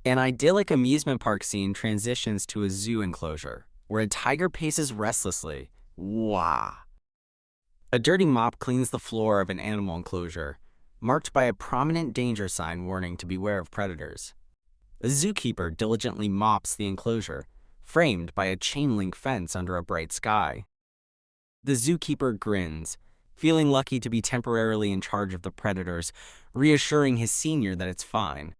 An idyllic amusement park scene transitions to a zoo enclosure, where a tiger paces restlessly. Wah! A dirty mop cleans the floor of an animal enclosure, marked by a prominent danger sign warning to beware of predators. A zookeeper diligently mops the enclosure, framed by a chain-link fence under a bright sky. The zookeeper grins, feeling lucky to be temporarily in charge of the predators, reassuring his senior that it's fine.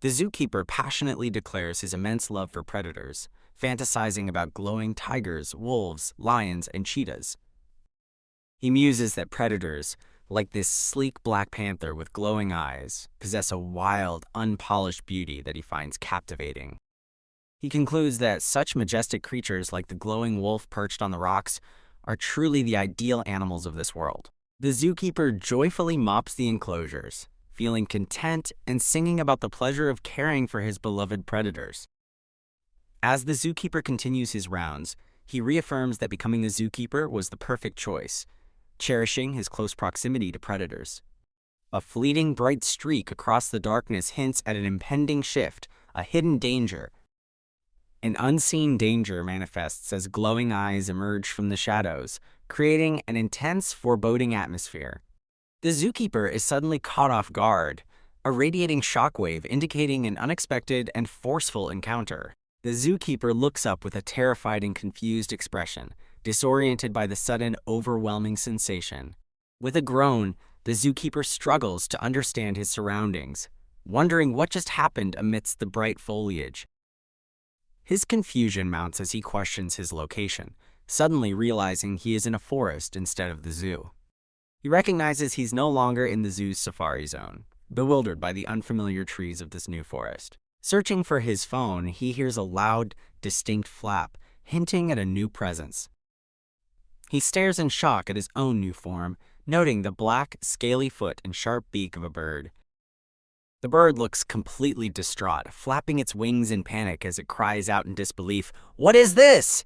The zookeeper passionately declares his immense love for predators, fantasizing about glowing tigers, wolves, lions, and cheetahs. He muses that predators, like this sleek black panther with glowing eyes, possess a wild, unpolished beauty that he finds captivating. He concludes that such majestic creatures like the glowing wolf perched on the rocks are truly the ideal animals of this world. The zookeeper joyfully mops the enclosures, feeling content and singing about the pleasure of caring for his beloved predators. As the zookeeper continues his rounds, he reaffirms that becoming a zookeeper was the perfect choice, cherishing his close proximity to predators. A fleeting bright streak across the darkness hints at an impending shift, a hidden danger. An unseen danger manifests as glowing eyes emerge from the shadows, creating an intense, foreboding atmosphere. The zookeeper is suddenly caught off guard, a radiating shockwave indicating an unexpected and forceful encounter. The zookeeper looks up with a terrified and confused expression, disoriented by the sudden, overwhelming sensation. With a groan, the zookeeper struggles to understand his surroundings, wondering what just happened amidst the bright foliage. His confusion mounts as he questions his location, suddenly realizing he is in a forest instead of the zoo. He recognizes he's no longer in the zoo's safari zone, bewildered by the unfamiliar trees of this new forest. Searching for his phone, he hears a loud, distinct flap, hinting at a new presence. He stares in shock at his own new form, noting the black, scaly foot and sharp beak of a bird. The bird looks completely distraught, flapping its wings in panic as it cries out in disbelief, "What is this?"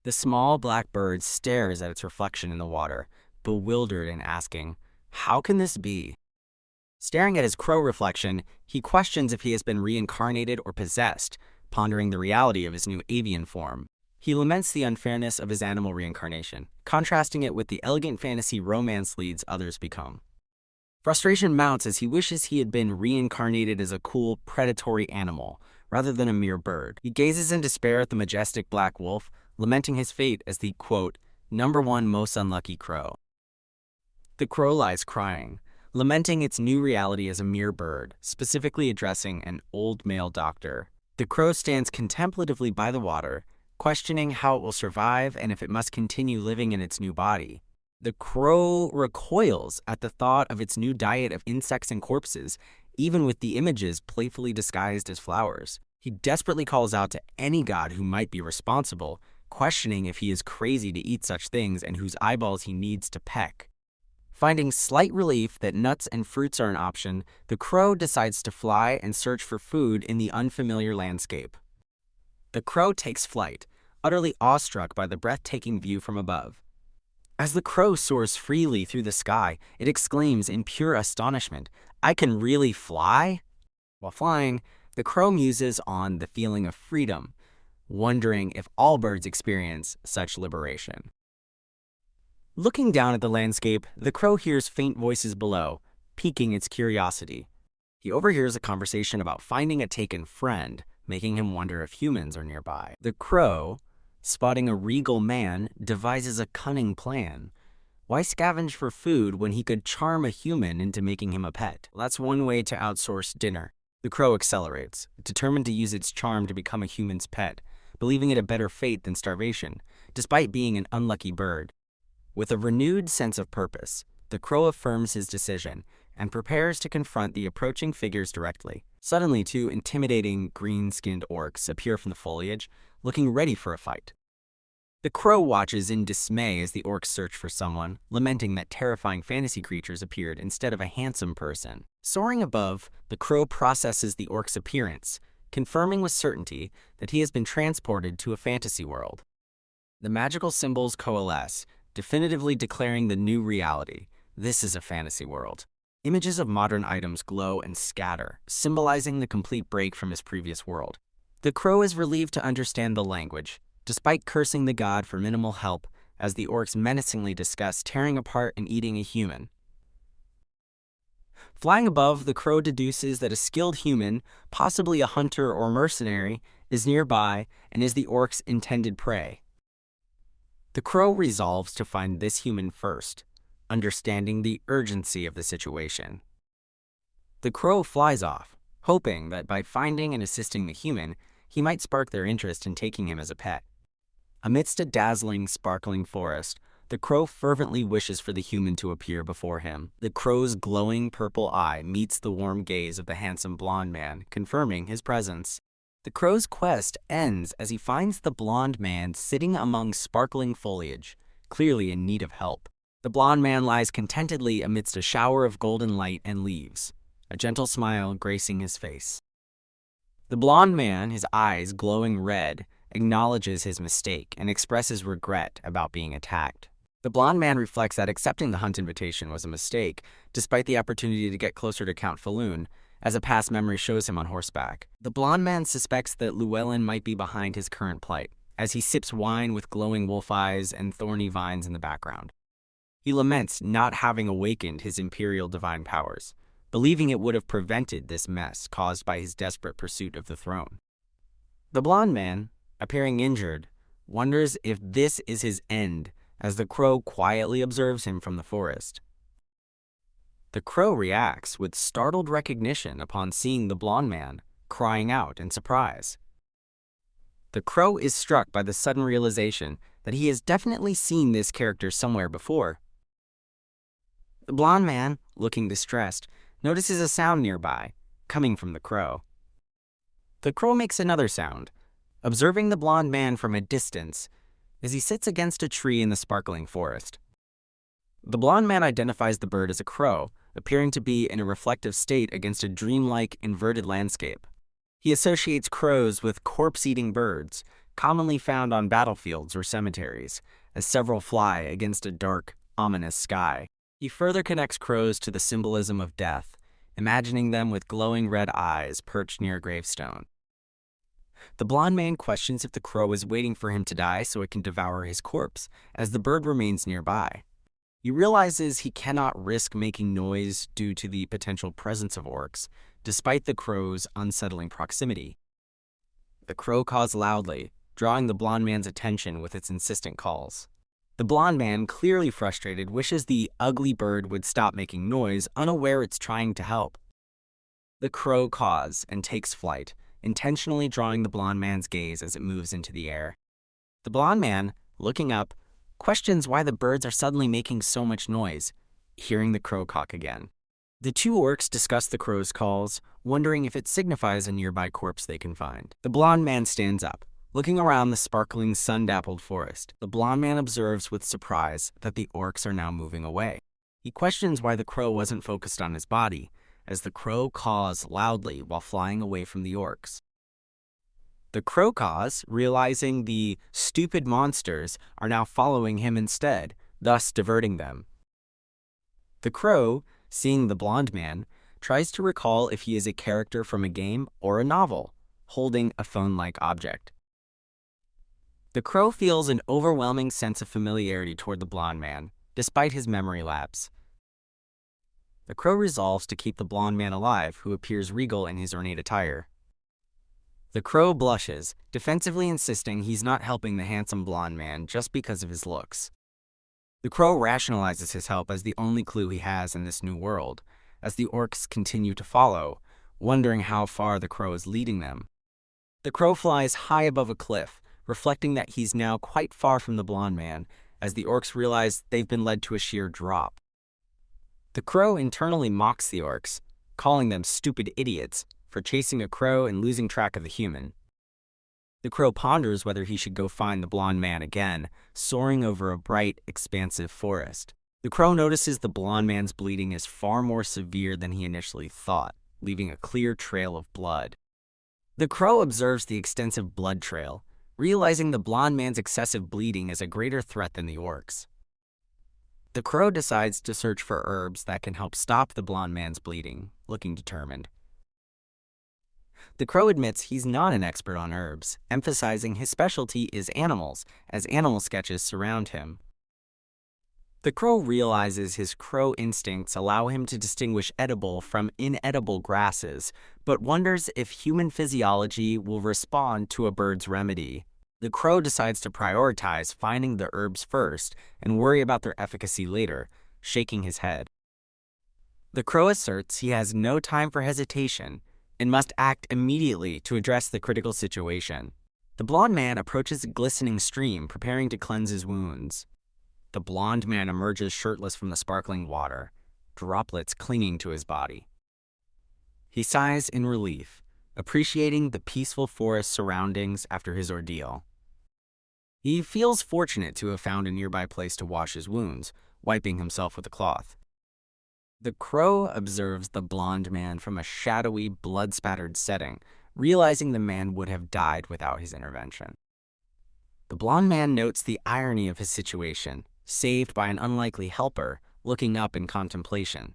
The small black bird stares at its reflection in the water, bewildered and asking, "How can this be?" Staring at his crow reflection, he questions if he has been reincarnated or possessed, pondering the reality of his new avian form. He laments the unfairness of his animal reincarnation, contrasting it with the elegant fantasy romance leads others become. Frustration mounts as he wishes he had been reincarnated as a cool, predatory animal, rather than a mere bird. He gazes in despair at the majestic black wolf, lamenting his fate as the, quote, #1 most unlucky crow. The crow lies crying, lamenting its new reality as a mere bird, specifically addressing an old male doctor. The crow stands contemplatively by the water, questioning how it will survive and if it must continue living in its new body. The crow recoils at the thought of its new diet of insects and corpses, even with the images playfully disguised as flowers. He desperately calls out to any god who might be responsible, questioning if he is crazy to eat such things and whose eyeballs he needs to peck. Finding slight relief that nuts and fruits are an option, the crow decides to fly and search for food in the unfamiliar landscape. The crow takes flight, utterly awestruck by the breathtaking view from above. As the crow soars freely through the sky, it exclaims in pure astonishment, "I can really fly?" While flying, the crow muses on the feeling of freedom, wondering if all birds experience such liberation. Looking down at the landscape, the crow hears faint voices below, piquing its curiosity. He overhears a conversation about finding a taken friend, making him wonder if humans are nearby. The crow, spotting a regal man, devises a cunning plan. Why scavenge for food when he could charm a human into making him a pet? Well, that's one way to outsource dinner. The crow accelerates, determined to use its charm to become a human's pet, believing it a better fate than starvation, despite being an unlucky bird. With a renewed sense of purpose, the crow affirms his decision and prepares to confront the approaching figures directly. Suddenly, two intimidating green-skinned orcs appear from the foliage, looking ready for a fight. The crow watches in dismay as the orcs search for someone, lamenting that terrifying fantasy creatures appeared instead of a handsome person. Soaring above, the crow processes the orc's appearance, confirming with certainty that he has been transported to a fantasy world. The magical symbols coalesce, definitively declaring the new reality. This is a fantasy world. Images of modern items glow and scatter, symbolizing the complete break from his previous world. The crow is relieved to understand the language, despite cursing the god for minimal help, as the orcs menacingly discuss tearing apart and eating a human. Flying above, the crow deduces that a skilled human, possibly a hunter or mercenary, is nearby and is the orc's intended prey. The crow resolves to find this human first, understanding the urgency of the situation. The crow flies off, hoping that by finding and assisting the human, he might spark their interest in taking him as a pet. Amidst a dazzling, sparkling forest, the crow fervently wishes for the human to appear before him. The crow's glowing purple eye meets the warm gaze of the handsome blonde man, confirming his presence. The crow's quest ends as he finds the blonde man sitting among sparkling foliage, clearly in need of help. The blonde man lies contentedly amidst a shower of golden light and leaves, a gentle smile gracing his face. The blonde man, his eyes glowing red, acknowledges his mistake and expresses regret about being attacked. The blonde man reflects that accepting the hunt invitation was a mistake, despite the opportunity to get closer to Count Falloon, as a past memory shows him on horseback. The blonde man suspects that Llewellyn might be behind his current plight, as he sips wine with glowing wolf eyes and thorny vines in the background. He laments not having awakened his imperial divine powers, believing it would have prevented this mess caused by his desperate pursuit of the throne. The blonde man, appearing injured, wonders if this is his end, as the crow quietly observes him from the forest. The crow reacts with startled recognition upon seeing the blonde man, crying out in surprise. The crow is struck by the sudden realization that he has definitely seen this character somewhere before. The blonde man, looking distressed, notices a sound nearby, coming from the crow. The crow makes another sound, observing the blonde man from a distance as he sits against a tree in the sparkling forest. The blonde man identifies the bird as a crow, appearing to be in a reflective state against a dreamlike, inverted landscape. He associates crows with corpse-eating birds, commonly found on battlefields or cemeteries, as several fly against a dark, ominous sky. He further connects crows to the symbolism of death, imagining them with glowing red eyes perched near a gravestone. The blonde man questions if the crow is waiting for him to die so it can devour his corpse, as the bird remains nearby. He realizes he cannot risk making noise due to the potential presence of orcs, despite the crow's unsettling proximity. The crow caws loudly, drawing the blonde man's attention with its insistent calls. The blonde man, clearly frustrated, wishes the ugly bird would stop making noise, unaware it's trying to help. The crow caws and takes flight, intentionally drawing the blonde man's gaze as it moves into the air. The blonde man, looking up, questions why the birds are suddenly making so much noise, hearing the crow caw again. The two orcs discuss the crow's calls, wondering if it signifies a nearby corpse they can find. The blonde man stands up, looking around the sparkling, sun-dappled forest. The blonde man observes with surprise that the orcs are now moving away. He questions why the crow wasn't focused on his body, as the crow caws loudly while flying away from the orcs. The crow caws, realizing the stupid monsters are now following him instead, thus diverting them. The crow, seeing the blonde man, tries to recall if he is a character from a game or a novel, holding a phone-like object. The crow feels an overwhelming sense of familiarity toward the blonde man, despite his memory lapse. The crow resolves to keep the blonde man alive, who appears regal in his ornate attire. The crow blushes, defensively insisting he's not helping the handsome blonde man just because of his looks. The crow rationalizes his help as the only clue he has in this new world, as the orcs continue to follow, wondering how far the crow is leading them. The crow flies high above a cliff, reflecting that he's now quite far from the blonde man, as the orcs realize they've been led to a sheer drop. The crow internally mocks the orcs, calling them stupid idiots for chasing a crow and losing track of the human. The crow ponders whether he should go find the blonde man again, soaring over a bright, expansive forest. The crow notices the blonde man's bleeding is far more severe than he initially thought, leaving a clear trail of blood. The crow observes the extensive blood trail, realizing the blonde man's excessive bleeding is a greater threat than the orcs. The crow decides to search for herbs that can help stop the blonde man's bleeding, looking determined. The crow admits he's not an expert on herbs, emphasizing his specialty is animals, as animal sketches surround him. The crow realizes his crow instincts allow him to distinguish edible from inedible grasses, but wonders if human physiology will respond to a bird's remedy. The crow decides to prioritize finding the herbs first and worry about their efficacy later, shaking his head. The crow asserts he has no time for hesitation and must act immediately to address the critical situation. The blonde man approaches a glistening stream, preparing to cleanse his wounds. The blonde man emerges shirtless from the sparkling water, droplets clinging to his body. He sighs in relief, appreciating the peaceful forest surroundings after his ordeal. He feels fortunate to have found a nearby place to wash his wounds, wiping himself with a cloth. The crow observes the blonde man from a shadowy, blood-spattered setting, realizing the man would have died without his intervention. The blonde man notes the irony of his situation, saved by an unlikely helper, looking up in contemplation.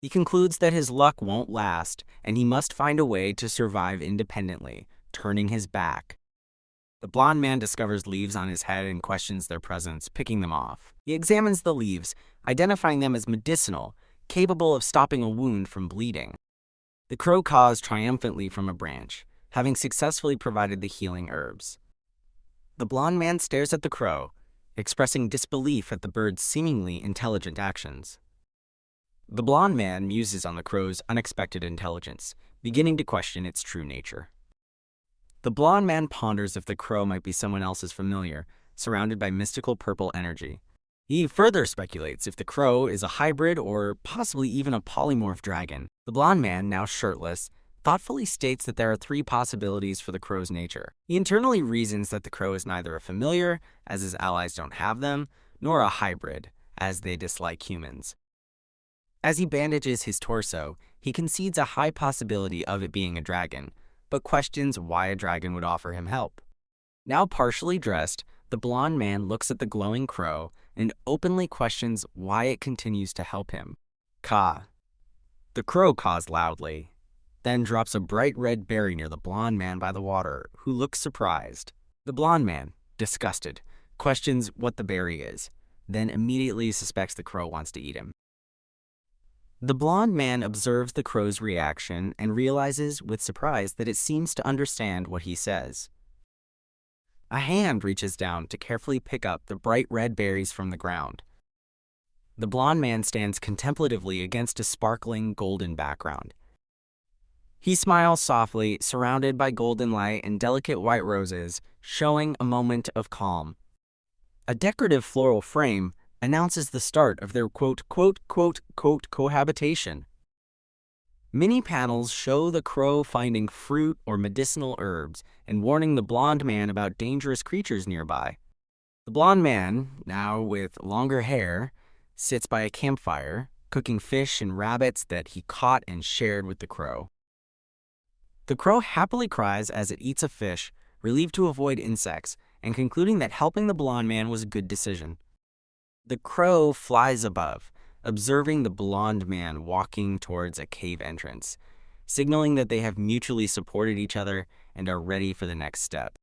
He concludes that his luck won't last, and he must find a way to survive independently, turning his back. The blonde man discovers leaves on his head and questions their presence, picking them off. He examines the leaves, identifying them as medicinal, capable of stopping a wound from bleeding. The crow caws triumphantly from a branch, having successfully provided the healing herbs. The blonde man stares at the crow, expressing disbelief at the bird's seemingly intelligent actions. The blonde man muses on the crow's unexpected intelligence, beginning to question its true nature. The blonde man ponders if the crow might be someone else's familiar, surrounded by mystical purple energy. He further speculates if the crow is a hybrid or possibly even a polymorph dragon. The blonde man, now shirtless, thoughtfully states that there are 3 possibilities for the crow's nature. He internally reasons that the crow is neither a familiar, as his allies don't have them, nor a hybrid, as they dislike humans. As he bandages his torso, he concedes a high possibility of it being a dragon, but questions why a dragon would offer him help. Now partially dressed, the blonde man looks at the glowing crow and openly questions why it continues to help him. Caw. The crow caws loudly, then drops a bright red berry near the blonde man by the water, who looks surprised. The blonde man, disgusted, questions what the berry is, then immediately suspects the crow wants to eat him. The blonde man observes the crow's reaction and realizes with surprise that it seems to understand what he says. A hand reaches down to carefully pick up the bright red berries from the ground. The blonde man stands contemplatively against a sparkling golden background. He smiles softly, surrounded by golden light and delicate white roses, showing a moment of calm. A decorative floral frame announces the start of their cohabitation. Many panels show the crow finding fruit or medicinal herbs and warning the blonde man about dangerous creatures nearby. The blonde man, now with longer hair, sits by a campfire, cooking fish and rabbits that he caught and shared with the crow. The crow happily cries as it eats a fish, relieved to avoid insects, and concluding that helping the blonde man was a good decision. The crow flies above, observing the blonde man walking towards a cave entrance, signaling that they have mutually supported each other and are ready for the next step.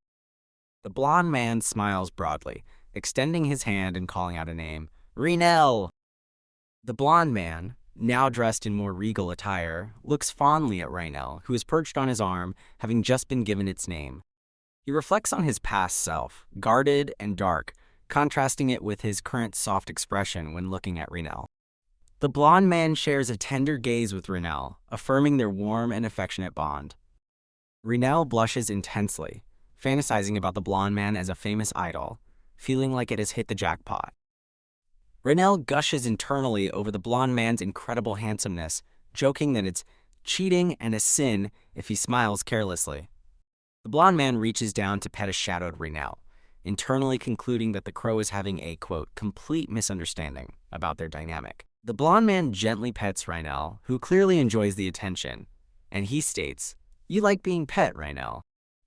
The blonde man smiles broadly, extending his hand and calling out a name, Reinel! The blonde man, now dressed in more regal attire, looks fondly at Reinel, who is perched on his arm, having just been given its name. He reflects on his past self, guarded and dark, contrasting it with his current soft expression when looking at Reinel. The blonde man shares a tender gaze with Reinel, affirming their warm and affectionate bond. Reinel blushes intensely, fantasizing about the blonde man as a famous idol, feeling like it has hit the jackpot. Reinel gushes internally over the blonde man's incredible handsomeness, joking that it's cheating and a sin if he smiles carelessly. The blonde man reaches down to pet a shadowed Reinel, internally concluding that the crow is having a, quote, complete misunderstanding about their dynamic. The blonde man gently pets Reinel, who clearly enjoys the attention, and he states, "You like being pet, Reinel."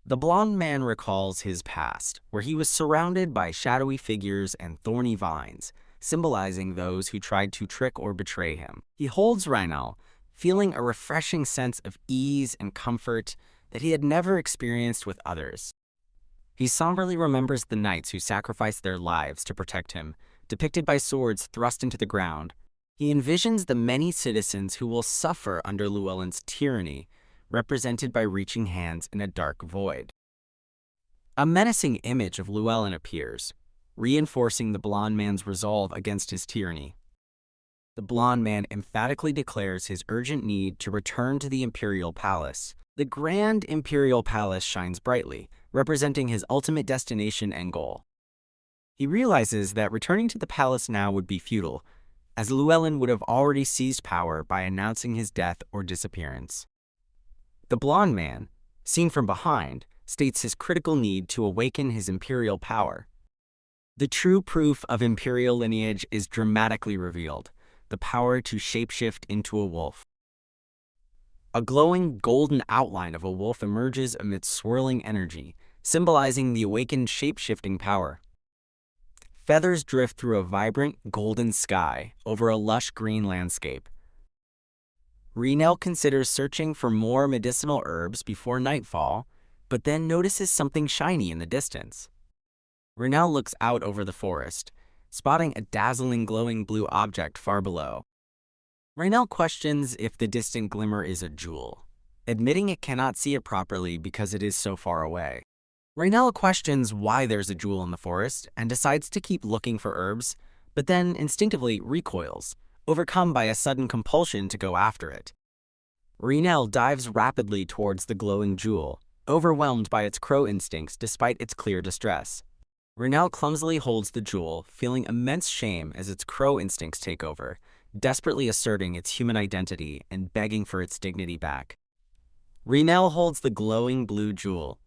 The blonde man recalls his past, where he was surrounded by shadowy figures and thorny vines, symbolizing those who tried to trick or betray him. He holds Reinel, feeling a refreshing sense of ease and comfort that he had never experienced with others. He somberly remembers the knights who sacrificed their lives to protect him, depicted by swords thrust into the ground. He envisions the many citizens who will suffer under Llewellyn's tyranny, represented by reaching hands in a dark void. A menacing image of Llewellyn appears, reinforcing the blonde man's resolve against his tyranny. The blonde man emphatically declares his urgent need to return to the imperial palace. The grand imperial palace shines brightly, representing his ultimate destination and goal. He realizes that returning to the palace now would be futile, as Llewellyn would have already seized power by announcing his death or disappearance. The blonde man, seen from behind, states his critical need to awaken his imperial power. The true proof of imperial lineage is dramatically revealed, the power to shapeshift into a wolf. A glowing golden outline of a wolf emerges amidst swirling energy, symbolizing the awakened shape-shifting power. Feathers drift through a vibrant golden sky over a lush green landscape. Reinel considers searching for more medicinal herbs before nightfall, but then notices something shiny in the distance. Reinel looks out over the forest, spotting a dazzling glowing blue object far below. Reinel questions if the distant glimmer is a jewel, admitting it cannot see it properly because it is so far away. Reinel questions why there's a jewel in the forest and decides to keep looking for herbs, but then instinctively recoils, overcome by a sudden compulsion to go after it. Reinel dives rapidly towards the glowing jewel, overwhelmed by its crow instincts despite its clear distress. Reinel clumsily holds the jewel, feeling immense shame as its crow instincts take over, desperately asserting its human identity and begging for its dignity back. Reinel holds the glowing blue jewel,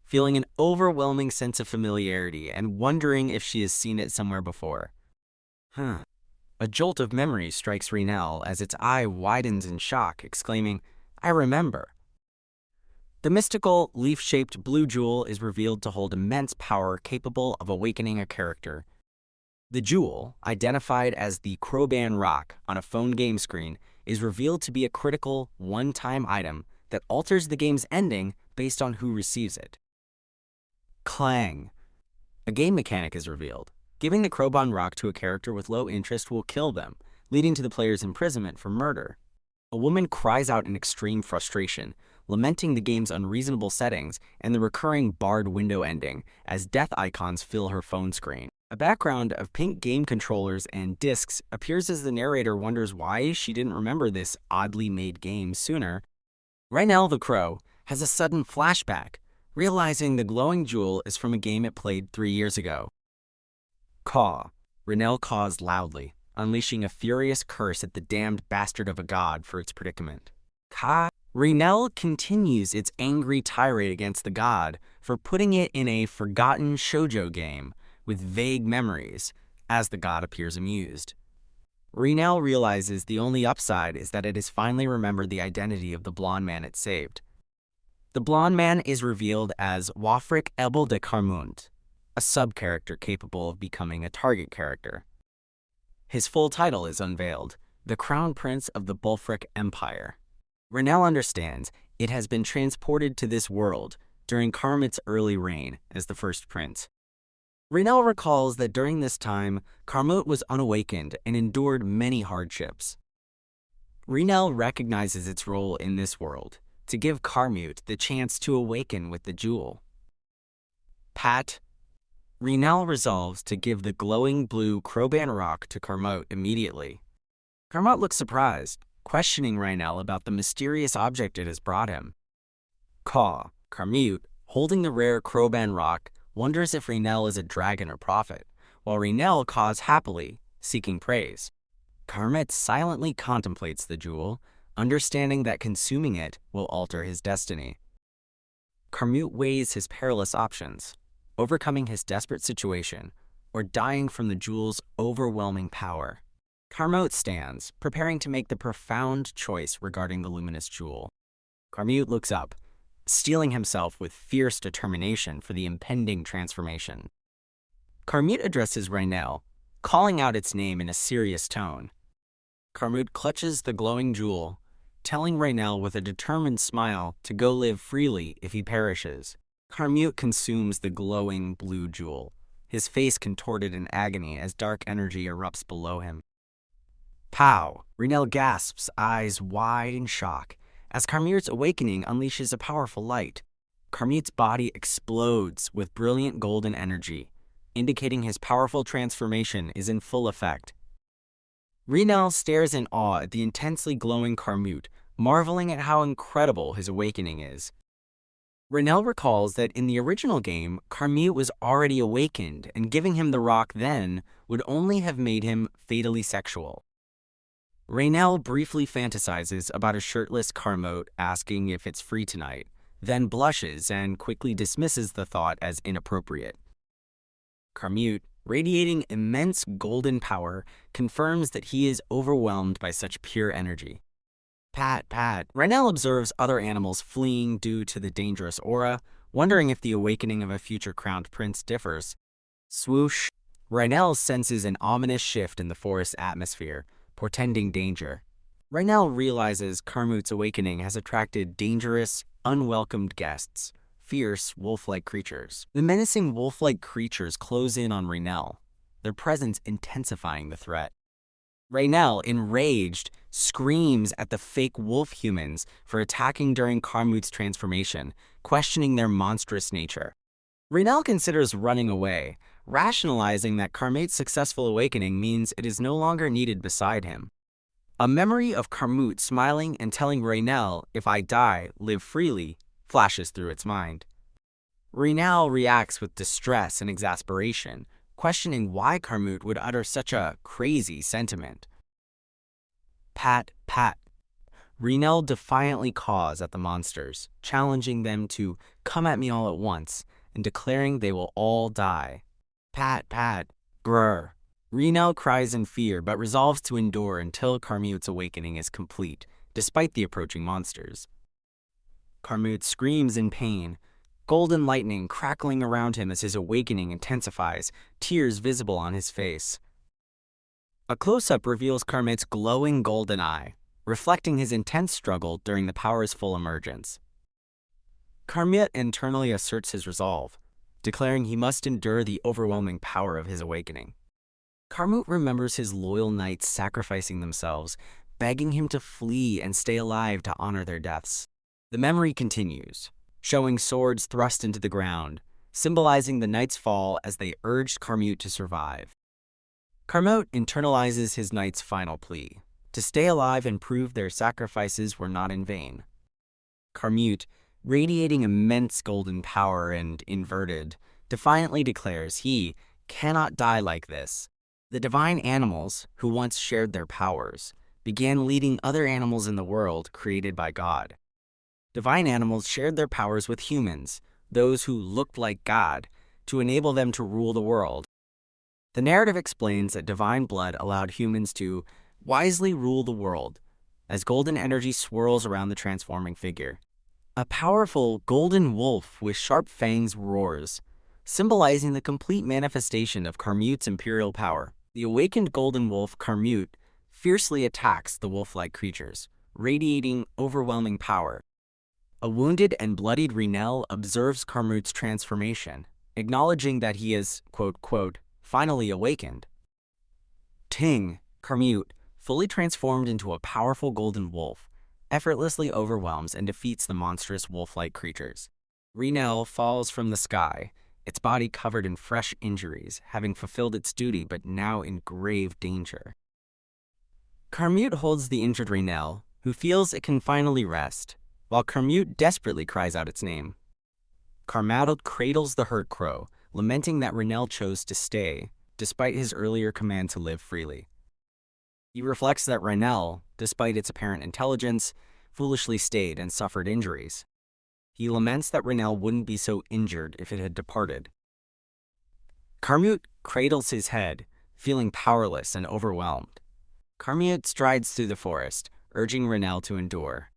feeling an overwhelming sense of familiarity and wondering if she has seen it somewhere before. A jolt of memory strikes Reinel as its eye widens in shock, exclaiming, "I remember." The mystical, leaf-shaped blue jewel is revealed to hold immense power capable of awakening a character. The jewel, identified as the Crowban Rock on a phone game screen, is revealed to be a critical, one-time item that alters the game's ending based on who receives it. Clang. A game mechanic is revealed. Giving the Crowban Rock to a character with low interest will kill them, leading to the player's imprisonment for murder. A woman cries out in extreme frustration, lamenting the game's unreasonable settings and the recurring barred window ending as death icons fill her phone screen. A background of pink game controllers and discs appears as the narrator wonders why she didn't remember this oddly made game sooner. Reinel the Crow has a sudden flashback, realizing the glowing jewel is from a game it played 3 years ago. Caw. Reinel caws loudly, unleashing a furious curse at the damned bastard of a god for its predicament. Ka. Reinel continues its angry tirade against the god for putting it in a forgotten shoujo game with vague memories, as the god appears amused. Reinel realizes the only upside is that it has finally remembered the identity of the blonde man it saved. The blonde man is revealed as Wafrik Ebel de Carmund, a sub-character capable of becoming a target character. His full title is unveiled, the Crown Prince of the Bulfric Empire. Reinel understands it has been transported to this world during Carmut's early reign as the first prince. Reinel recalls that during this time, Carmut was unawakened and endured many hardships. Reinel recognizes its role in this world, to give Carmut the chance to awaken with the jewel. Pat. Reinel resolves to give the glowing blue Crowban Rock to Carmut immediately. Carmut looks surprised, questioning Reinel about the mysterious object it has brought him. Caw. Carmut, holding the rare Crowban Rock, wonders if Reinel is a dragon or prophet, while Reinel caws happily, seeking praise. Carmut silently contemplates the jewel, understanding that consuming it will alter his destiny. Carmut weighs his perilous options, overcoming his desperate situation, or dying from the jewel's overwhelming power. Carmut stands, preparing to make the profound choice regarding the luminous jewel. Carmut looks up, steeling himself with fierce determination for the impending transformation. Carmut addresses Reinel, calling out its name in a serious tone. Carmute clutches the glowing jewel, telling Raynell with a determined smile to go live freely if he perishes. Carmute consumes the glowing blue jewel, his face contorted in agony as dark energy erupts below him. Pow! Raynell gasps, eyes wide in shock, as Carmute's awakening unleashes a powerful light. Carmute's body explodes with brilliant golden energy, indicating his powerful transformation is in full effect. Raynell stares in awe at the intensely glowing Carmute, marveling at how incredible his awakening is. Raynell recalls that in the original game, Carmute was already awakened, and giving him the rock then would only have made him fatally sexual. Raynell briefly fantasizes about a shirtless Carmute asking if it's free tonight, then blushes and quickly dismisses the thought as inappropriate. Carmute, radiating immense golden power, confirms that he is overwhelmed by such pure energy. Pat, pat. Raynell observes other animals fleeing due to the dangerous aura, wondering if the awakening of a future crowned prince differs. Swoosh. Raynell senses an ominous shift in the forest atmosphere, portending danger. Raynell realizes Carmute's awakening has attracted dangerous, unwelcomed guests, fierce, wolf-like creatures. The menacing wolf-like creatures close in on Raynell, their presence intensifying the threat. Raynell, enraged, screams at the fake wolf humans for attacking during Carmute's transformation, questioning their monstrous nature. Raynell considers running away, rationalizing that Carmute's successful awakening means it is no longer needed beside him. A memory of Carmute smiling and telling Raynell, "If I die, live freely," flashes through its mind. Raynell reacts with distress and exasperation, questioning why Carmute would utter such a crazy sentiment. Pat, pat. Raynell defiantly caws at the monsters, challenging them to come at me all at once and declaring they will all die. Pat, pat. Grr. Raynell cries in fear but resolves to endure until Carmute's awakening is complete, despite the approaching monsters. Carmute screams in pain, golden lightning crackling around him as his awakening intensifies, tears visible on his face. A close-up reveals Carmute's glowing golden eye, reflecting his intense struggle during the power's full emergence. Carmute internally asserts his resolve, declaring he must endure the overwhelming power of his awakening. Carmute remembers his loyal knights sacrificing themselves, begging him to flee and stay alive to honor their deaths. The memory continues, showing swords thrust into the ground, symbolizing the knight's fall as they urged Carmute to survive. Carmute internalizes his knight's final plea, to stay alive and prove their sacrifices were not in vain. Carmute, radiating immense golden power and inverted, defiantly declares he cannot die like this. The divine animals, who once shared their powers, began leading other animals in the world created by God. Divine animals shared their powers with humans, those who looked like God, to enable them to rule the world. The narrative explains that divine blood allowed humans to wisely rule the world, as golden energy swirls around the transforming figure. A powerful golden wolf with sharp fangs roars, symbolizing the complete manifestation of Carmute's imperial power. The awakened golden wolf Carmute fiercely attacks the wolf-like creatures, radiating overwhelming power. A wounded and bloodied Raynell observes Carmute's transformation, acknowledging that he is, quote, quote, finally awakened. Ting, Carmute, fully transformed into a powerful golden wolf, effortlessly overwhelms and defeats the monstrous wolf-like creatures. Raynell falls from the sky, its body covered in fresh injuries, having fulfilled its duty but now in grave danger. Carmute holds the injured Raynell, who feels it can finally rest, while Carmute desperately cries out its name. Carmute cradles the hurt crow, lamenting that Raynell chose to stay, despite his earlier command to live freely. He reflects that Raynell, despite its apparent intelligence, foolishly stayed and suffered injuries. He laments that Raynell wouldn't be so injured if it had departed. Carmute cradles his head, feeling powerless and overwhelmed. Carmute strides through the forest, urging Raynell to endure.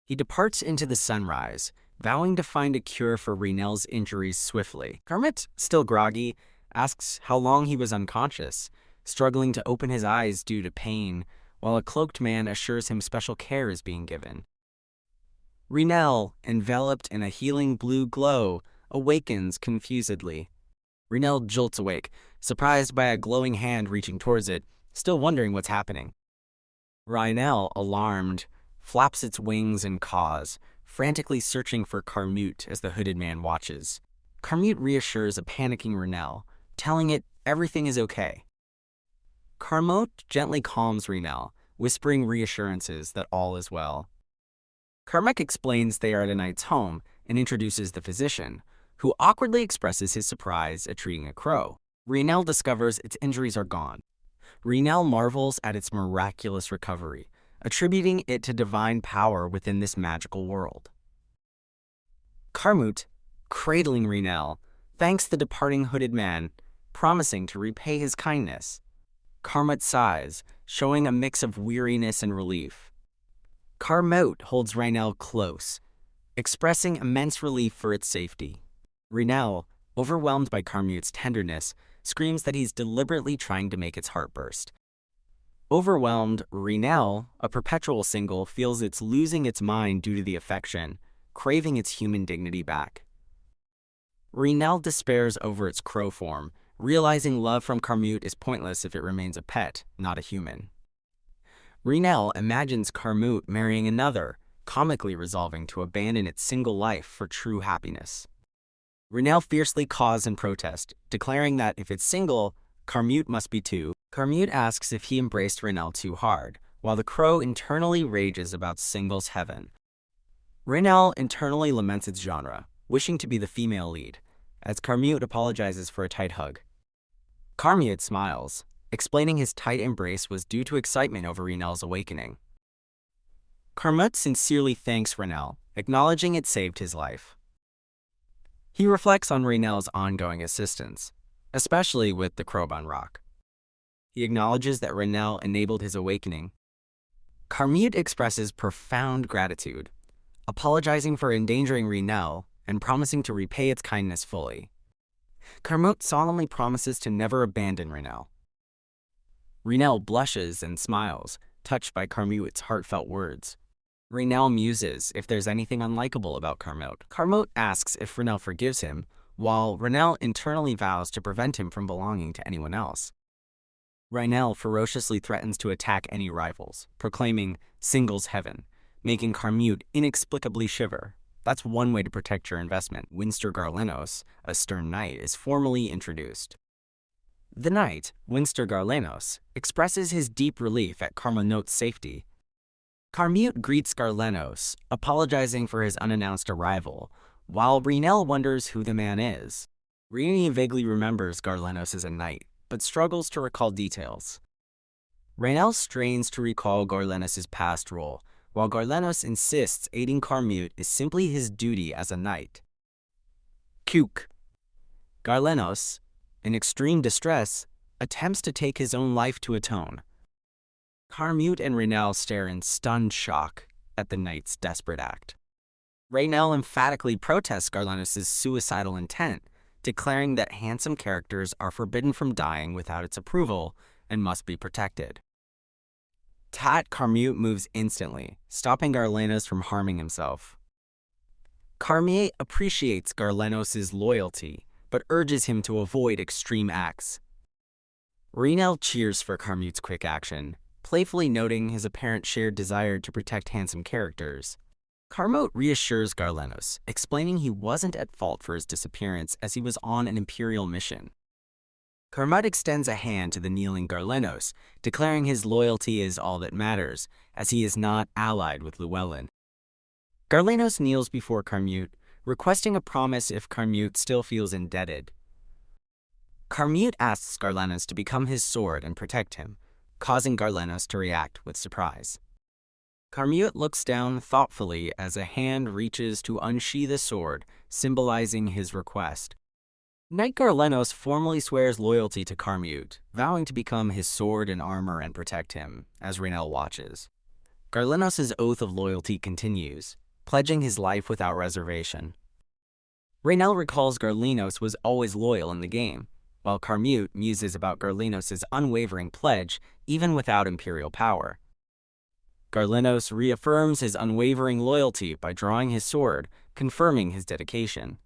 He departs into the sunrise, vowing to find a cure for Raynell's injuries swiftly. Carmute, still groggy, asks how long he was unconscious, struggling to open his eyes due to pain, while a cloaked man assures him special care is being given. Reinel, enveloped in a healing blue glow, awakens confusedly. Reinel jolts awake, surprised by a glowing hand reaching towards it, still wondering what's happening. Reinel, alarmed, flaps its wings and caws, frantically searching for Carmute as the hooded man watches. Carmute reassures a panicking Reinel, telling it everything is okay. Carmute gently calms Reinel, whispering reassurances that all is well. Carmute explains they are at a knight's home and introduces the physician, who awkwardly expresses his surprise at treating a crow. Reinel discovers its injuries are gone. Reinel marvels at its miraculous recovery, attributing it to divine power within this magical world. Carmute, cradling Reinel, thanks the departing hooded man, promising to repay his kindness. Carmute sighs, showing a mix of weariness and relief. Carmute holds Reinel close, expressing immense relief for its safety. Reinel, overwhelmed by Carmute's tenderness, screams that he's deliberately trying to make its heart burst. Overwhelmed, Reinel, a perpetual single, feels it's losing its mind due to the affection, craving its human dignity back. Reinel despairs over its crow form, realizing love from Carmute is pointless if it remains a pet, not a human. Reinel imagines Carmute marrying another, comically resolving to abandon its single life for true happiness. Reinel fiercely caws in protest, declaring that if it's single, Carmute must be too. Carmute asks if he embraced Reinel too hard, while the crow internally rages about singles heaven. Reinel internally laments its genre, wishing to be the female lead, as Carmute apologizes for a tight hug. Carmute smiles, explaining his tight embrace was due to excitement over Reinel's awakening. Carmute sincerely thanks Reinel, acknowledging it saved his life. He reflects on Reinel's ongoing assistance, especially with the Crowbone Rock. He acknowledges that Reinel enabled his awakening. Carmute expresses profound gratitude, apologizing for endangering Reinel and promising to repay its kindness fully. Carmute solemnly promises to never abandon Reinel. Reinel blushes and smiles, touched by Carmute's heartfelt words. Reinel muses if there's anything unlikable about Carmute. Carmute asks if Reinel forgives him, while Reinel internally vows to prevent him from belonging to anyone else. Reinel ferociously threatens to attack any rivals, proclaiming singles heaven, making Carmute inexplicably shiver. That's one way to protect your investment. Winster Garlenos, a stern knight, is formally introduced. The knight, Winster Garlenos, expresses his deep relief at Carmute's safety. Carmute greets Garlenos, apologizing for his unannounced arrival, while Reinel wonders who the man is. Reinel vaguely remembers Garlenos as a knight, but struggles to recall details. Reinel strains to recall Garlenos' past role, while Garlenos insists aiding Carmute is simply his duty as a knight. Cuke. Garlenos, in extreme distress, attempts to take his own life to atone. Carmute and Reinel stare in stunned shock at the knight's desperate act. Reinel emphatically protests Garlenos' suicidal intent, declaring that handsome characters are forbidden from dying without its approval and must be protected. Carmute moves instantly, stopping Garlenos from harming himself. Carmute appreciates Garlenos' loyalty, but urges him to avoid extreme acts. Reinel cheers for Carmute's quick action, playfully noting his apparent shared desire to protect handsome characters. Carmute reassures Garlenos, explaining he wasn't at fault for his disappearance as he was on an imperial mission. Carmute extends a hand to the kneeling Garlenos, declaring his loyalty is all that matters, as he is not allied with Llewellyn. Garlenos kneels before Carmute, requesting a promise if Carmute still feels indebted. Carmute asks Garlenos to become his sword and protect him, causing Garlenos to react with surprise. Carmute looks down thoughtfully as a hand reaches to unsheath a sword, symbolizing his request. Knight Garlenos formally swears loyalty to Carmute, vowing to become his sword and armor and protect him, as Reinel watches. Garlenos' oath of loyalty continues, pledging his life without reservation. Reinel recalls Garlenos was always loyal in the game, while Carmute muses about Garlinos' unwavering pledge even without imperial power. Garlinos reaffirms his unwavering loyalty by drawing his sword, confirming his dedication.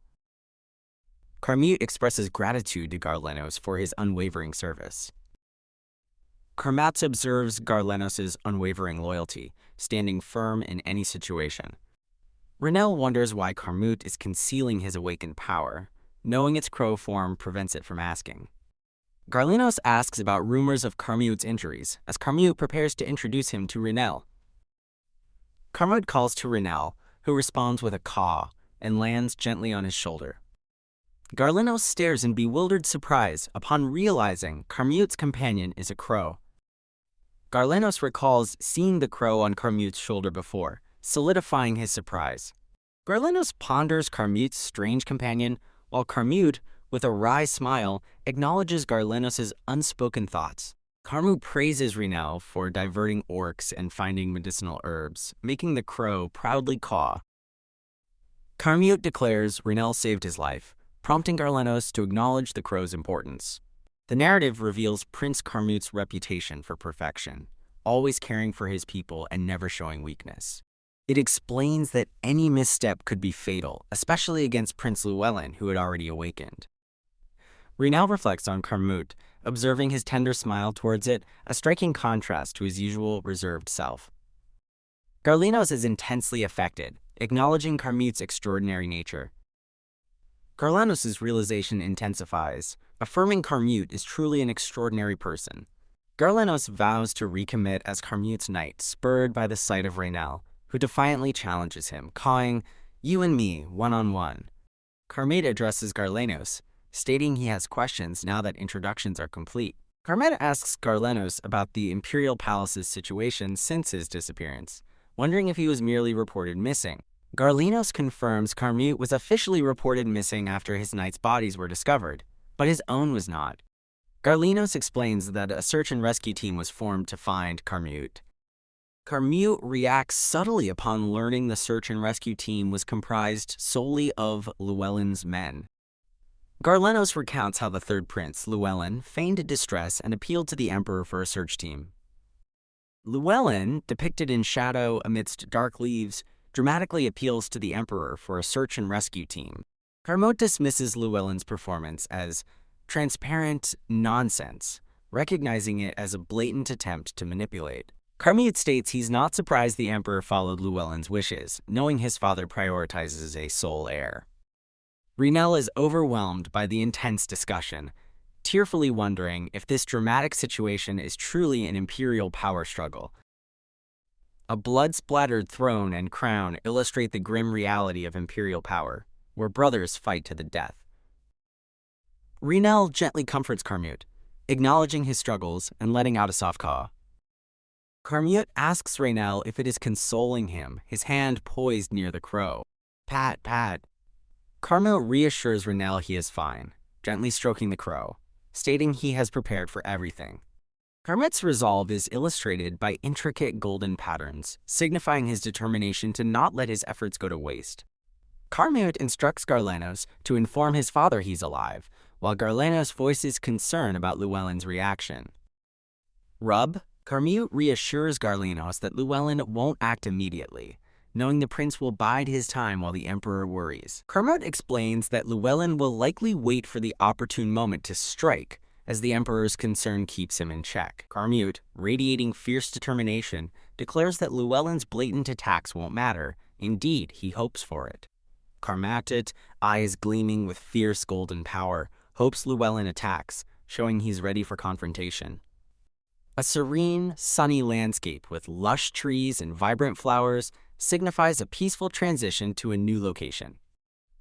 Carmute expresses gratitude to Garlinos for his unwavering service. Carmute observes Garlinos' unwavering loyalty, standing firm in any situation. Renel wonders why Carmute is concealing his awakened power. Knowing its crow form prevents it from asking. Garlinos asks about rumors of Carmute's injuries, as Carmute prepares to introduce him to Renel. Carmute calls to Renel, who responds with a caw and lands gently on his shoulder. Garlinos stares in bewildered surprise upon realizing Carmute's companion is a crow. Garlinos recalls seeing the crow on Carmute's shoulder before, solidifying his surprise. Garlinos ponders Carmute's strange companion, while Carmute, with a wry smile, acknowledges Garlinos' unspoken thoughts. Carmute praises Renel for diverting orcs and finding medicinal herbs, making the crow proudly caw. Carmute declares Renel saved his life, prompting Garlinos to acknowledge the crow's importance. The narrative reveals Prince Carmute's reputation for perfection, always caring for his people and never showing weakness. It explains that any misstep could be fatal, especially against Prince Llewellyn, who had already awakened. Renel reflects on Carmute, observing his tender smile towards it, a striking contrast to his usual reserved self. Garlinos is intensely affected, acknowledging Carmute's extraordinary nature. Garlinos' realization intensifies, affirming Carmute is truly an extraordinary person. Garlinos vows to recommit as Carmute's knight, spurred by the sight of Renel, who defiantly challenges him, cawing, "You and me, one-on-one." Carmute addresses Garlinos, stating he has questions now that introductions are complete. Carmute asks Garlinos about the Imperial Palace's situation since his disappearance, wondering if he was merely reported missing. Garlinos confirms Carmute was officially reported missing after his knight's bodies were discovered, but his own was not. Garlinos explains that a search and rescue team was formed to find Carmute. Carmute reacts subtly upon learning the search and rescue team was comprised solely of Llewellyn's men. Garlinos recounts how the third prince, Llewellyn, feigned distress and appealed to the emperor for a search team. Llewellyn, depicted in shadow amidst dark leaves, dramatically appeals to the emperor for a search and rescue team. Carmute dismisses Llewellyn's performance as transparent nonsense, recognizing it as a blatant attempt to manipulate. Carmute states he's not surprised the emperor followed Llewellyn's wishes, knowing his father prioritizes a sole heir. Renel is overwhelmed by the intense discussion, tearfully wondering if this dramatic situation is truly an imperial power struggle. A blood-splattered throne and crown illustrate the grim reality of imperial power, where brothers fight to the death. Renel gently comforts Carmute, acknowledging his struggles and letting out a soft caw. Carmute asks Renel if it is consoling him, his hand poised near the crow. "Pat, pat." Carmute reassures Renel he is fine, gently stroking the crow, stating he has prepared for everything. Carmute's resolve is illustrated by intricate golden patterns, signifying his determination to not let his efforts go to waste. Carmute instructs Garlinos to inform his father he's alive, while Garlinos voices concern about Llewellyn's reaction. Carmute reassures Garlinos that Llewellyn won't act immediately, knowing the prince will bide his time while the emperor worries. Carmute explains that Llewellyn will likely wait for the opportune moment to strike, as the emperor's concern keeps him in check. Carmute, radiating fierce determination, declares that Llewellyn's blatant attacks won't matter. Indeed, he hopes for it. Carmute, eyes gleaming with fierce golden power, hopes Llewellyn attacks, showing he's ready for confrontation. A serene, sunny landscape with lush trees and vibrant flowers signifies a peaceful transition to a new location.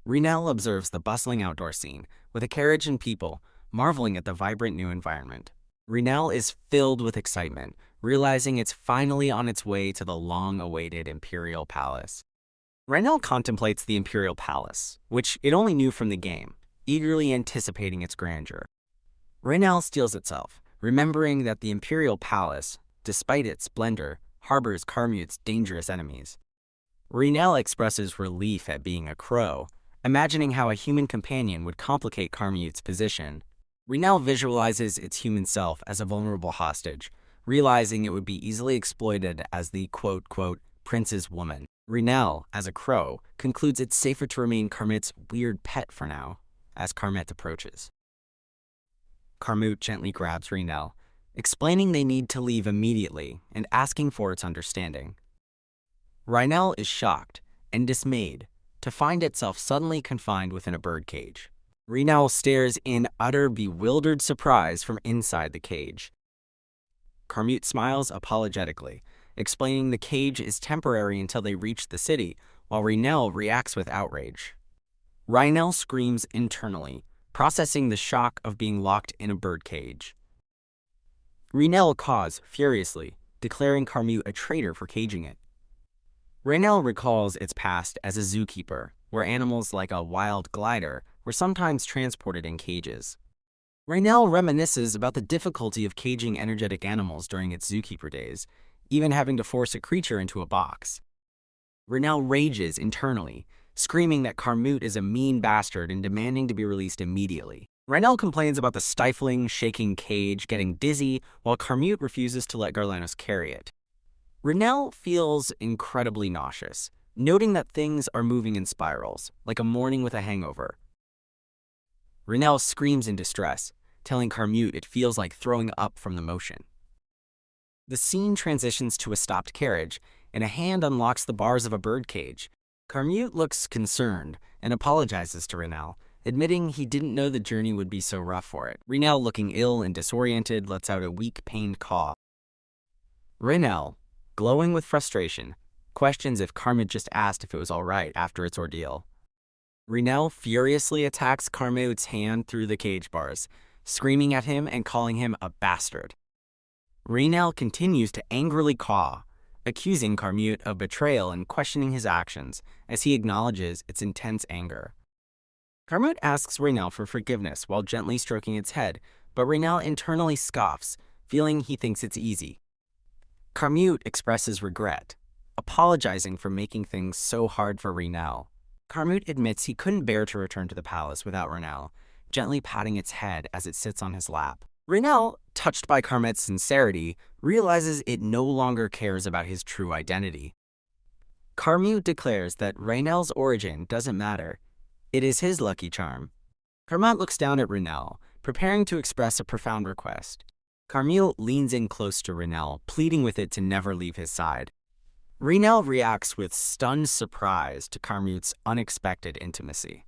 Renel observes the bustling outdoor scene, with a carriage and people, marveling at the vibrant new environment. Renel is filled with excitement, realizing it's finally on its way to the long-awaited Imperial Palace. Renel contemplates the Imperial Palace, which it only knew from the game, eagerly anticipating its grandeur. Renel steels itself, remembering that the Imperial Palace, despite its splendor, harbors Carmute's dangerous enemies. Renel expresses relief at being a crow, imagining how a human companion would complicate Carmute's position. Reinel visualizes its human self as a vulnerable hostage, realizing it would be easily exploited as the quote-quote prince's woman. Reinel, as a crow, concludes it's safer to remain Carmut's weird pet for now, as Carmut approaches. Carmut gently grabs Reinel, explaining they need to leave immediately and asking for its understanding. Reinel is shocked and dismayed to find itself suddenly confined within a birdcage. Reinel stares in utter bewildered surprise from inside the cage. Carmut smiles apologetically, explaining the cage is temporary until they reach the city, while Reinel reacts with outrage. Reinel screams internally, processing the shock of being locked in a birdcage. Reinel caws furiously, declaring Carmut a traitor for caging it. Reinel recalls its past as a zookeeper, where animals like a wild glider were sometimes transported in cages. Reinel reminisces about the difficulty of caging energetic animals during its zookeeper days, even having to force a creature into a box. Reinel rages internally, screaming that Carmut is a mean bastard and demanding to be released immediately. Reinel complains about the stifling, shaking cage, getting dizzy, while Carmut refuses to let Garlanos carry it. Reinel feels incredibly nauseous, noting that things are moving in spirals, like a morning with a hangover. Reinel screams in distress, telling Carmut it feels like throwing up from the motion. The scene transitions to a stopped carriage, and a hand unlocks the bars of a birdcage. Carmut looks concerned and apologizes to Reinel, admitting he didn't know the journey would be so rough for it. Reinel, looking ill and disoriented, lets out a weak, pained caw. Reinel, glowing with frustration, questions if Carmut just asked if it was all right after its ordeal. Reinel furiously attacks Carmut's hand through the cage bars, screaming at him and calling him a bastard. Reinel continues to angrily caw, accusing Carmut of betrayal and questioning his actions as he acknowledges its intense anger. Carmut asks Reinel for forgiveness while gently stroking its head, but Reinel internally scoffs, feeling he thinks it's easy. Carmut expresses regret, apologizing for making things so hard for Reinel. Carmut admits he couldn't bear to return to the palace without Reinel, gently patting its head as it sits on his lap. Reinel, touched by Carmut's sincerity, realizes it no longer cares about his true identity. Carmut declares that Reinel's origin doesn't matter. It is his lucky charm. Carmut looks down at Reinel, preparing to express a profound request. Carmut leans in close to Reinel, pleading with it to never leave his side. Reinel reacts with stunned surprise to Carmut's unexpected intimacy.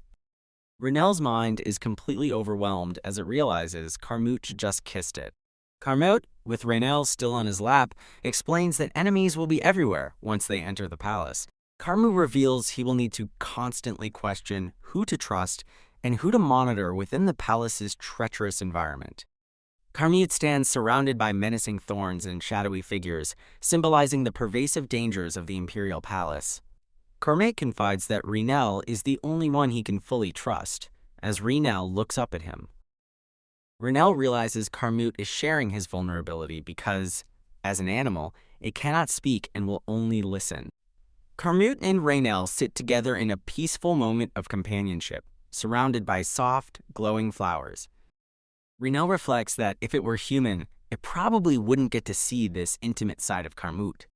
Reinel's mind is completely overwhelmed as it realizes Carmut just kissed it. Carmut, with Reinel still on his lap, explains that enemies will be everywhere once they enter the palace. Carmut reveals he will need to constantly question who to trust and who to monitor within the palace's treacherous environment. Carmut stands surrounded by menacing thorns and shadowy figures, symbolizing the pervasive dangers of the imperial palace. Carmut confides that Reinel is the only one he can fully trust, as Reinel looks up at him. Reinel realizes Carmut is sharing his vulnerability because, as an animal, it cannot speak and will only listen. Carmut and Reinel sit together in a peaceful moment of companionship, surrounded by soft, glowing flowers. Reinel reflects that if it were human, it probably wouldn't get to see this intimate side of Carmut.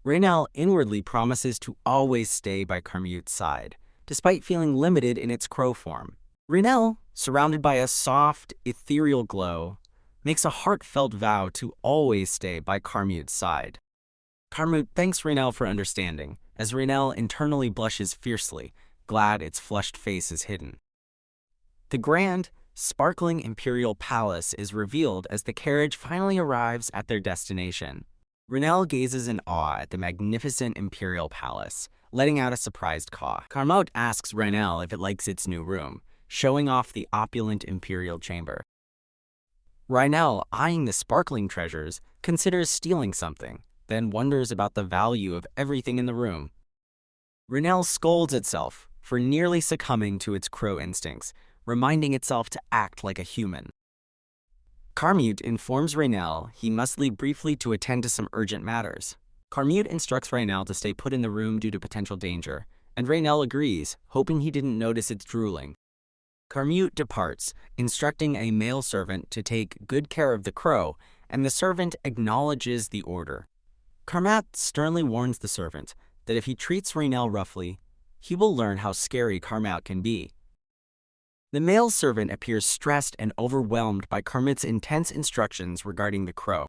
Reinel inwardly promises to always stay by Carmut's side, despite feeling limited in its crow form. Reinel, surrounded by a soft, ethereal glow, makes a heartfelt vow to always stay by Carmut's side. Carmut thanks Reinel for understanding, as Reinel internally blushes fiercely, glad its flushed face is hidden. The grand, sparkling imperial palace is revealed as the carriage finally arrives at their destination. Reinel gazes in awe at the magnificent imperial palace, letting out a surprised caw. Carmut asks Reinel if it likes its new room, showing off the opulent imperial chamber. Reinel, eyeing the sparkling treasures, considers stealing something, then wonders about the value of everything in the room. Reinel scolds itself for nearly succumbing to its crow instincts, reminding itself to act like a human. Carmut informs Reinel he must leave briefly to attend to some urgent matters. Carmut instructs Reinel to stay put in the room due to potential danger, and Reinel agrees, hoping he didn't notice its drooling. Carmute departs, instructing a male servant to take good care of the crow, and the servant acknowledges the order. Carmute sternly warns the servant that if he treats Rainel roughly, he will learn how scary Carmute can be. The male servant appears stressed and overwhelmed by Carmute's intense instructions regarding the crow.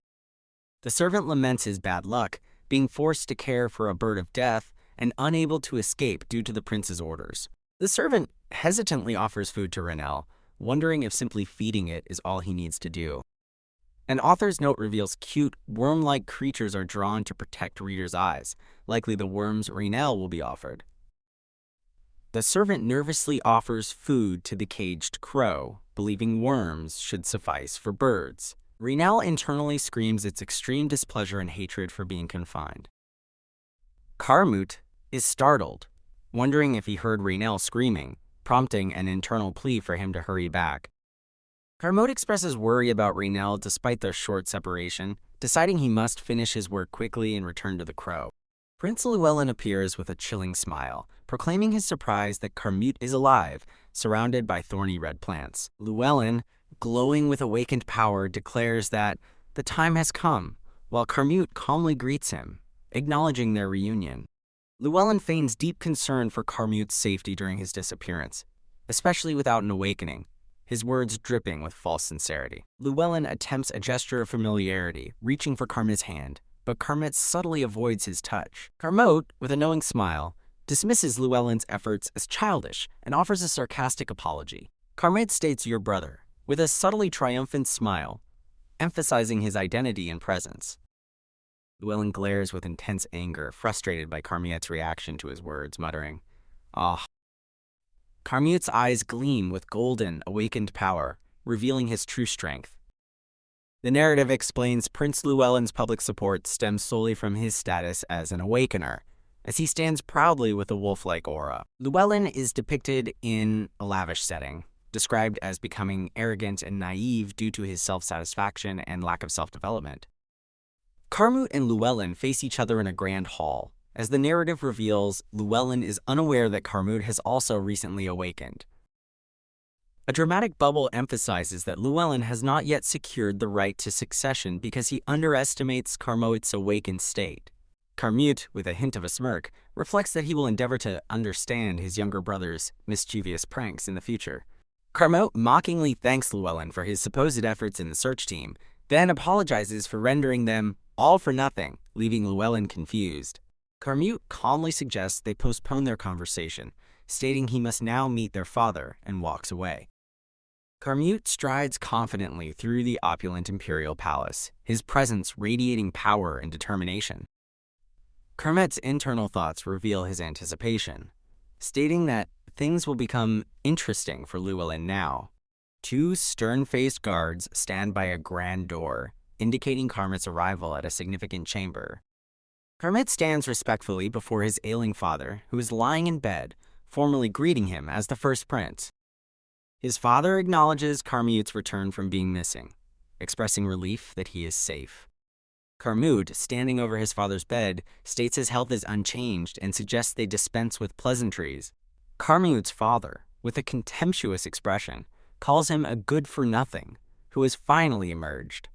The servant laments his bad luck, being forced to care for a bird of death and unable to escape due to the prince's orders. The servant hesitantly offers food to Rainel, wondering if simply feeding it is all he needs to do. An author's note reveals cute, worm-like creatures are drawn to protect readers' eyes, likely the worms Rainel will be offered. The servant nervously offers food to the caged crow, believing worms should suffice for birds. Rainel internally screams its extreme displeasure and hatred for being confined. Carmute is startled, wondering if he heard Rainel screaming, prompting an internal plea for him to hurry back. Carmute expresses worry about Rainel despite their short separation, deciding he must finish his work quickly and return to the crow. Prince Llewellyn appears with a chilling smile, proclaiming his surprise that Carmute is alive, surrounded by thorny red plants. Llewellyn, glowing with awakened power, declares that the time has come, while Carmute calmly greets him, acknowledging their reunion. Llewellyn feigns deep concern for Carmute's safety during his disappearance, especially without an awakening, his words dripping with false sincerity. Llewellyn attempts a gesture of familiarity, reaching for Carmute's hand, but Carmute subtly avoids his touch. Carmute, with a knowing smile, dismisses Llewellyn's efforts as childish and offers a sarcastic apology. Carmute states "your brother," with a subtly triumphant smile, emphasizing his identity and presence. Llewellyn glares with intense anger, frustrated by Carmute's reaction to his words, muttering, "Ah." Carmute's eyes gleam with golden, awakened power, revealing his true strength. The narrative explains Prince Llewellyn's public support stems solely from his status as an awakener, as he stands proudly with a wolf-like aura. Llewellyn is depicted in a lavish setting, described as becoming arrogant and naive due to his self-satisfaction and lack of self-development. Carmute and Llewellyn face each other in a grand hall. As the narrative reveals, Llewellyn is unaware that Carmute has also recently awakened. A dramatic bubble emphasizes that Llewellyn has not yet secured the right to succession because he underestimates Carmute's awakened state. Carmute, with a hint of a smirk, reflects that he will endeavor to understand his younger brother's mischievous pranks in the future. Carmute mockingly thanks Llewellyn for his supposed efforts in the search team, then apologizes for rendering them all for nothing, leaving Llewellyn confused. Carmute calmly suggests they postpone their conversation, stating he must now meet their father, and walks away. Carmute strides confidently through the opulent imperial palace, his presence radiating power and determination. Carmute's internal thoughts reveal his anticipation, stating that things will become interesting for Llewellyn now. Two stern-faced guards stand by a grand door, indicating Carmute's arrival at a significant chamber. Carmute stands respectfully before his ailing father, who is lying in bed, formally greeting him as the first prince. His father acknowledges Carmute's return from being missing, expressing relief that he is safe. Carmute, standing over his father's bed, states his health is unchanged and suggests they dispense with pleasantries. Carmute's father, with a contemptuous expression, calls him a good-for-nothing who has finally emerged.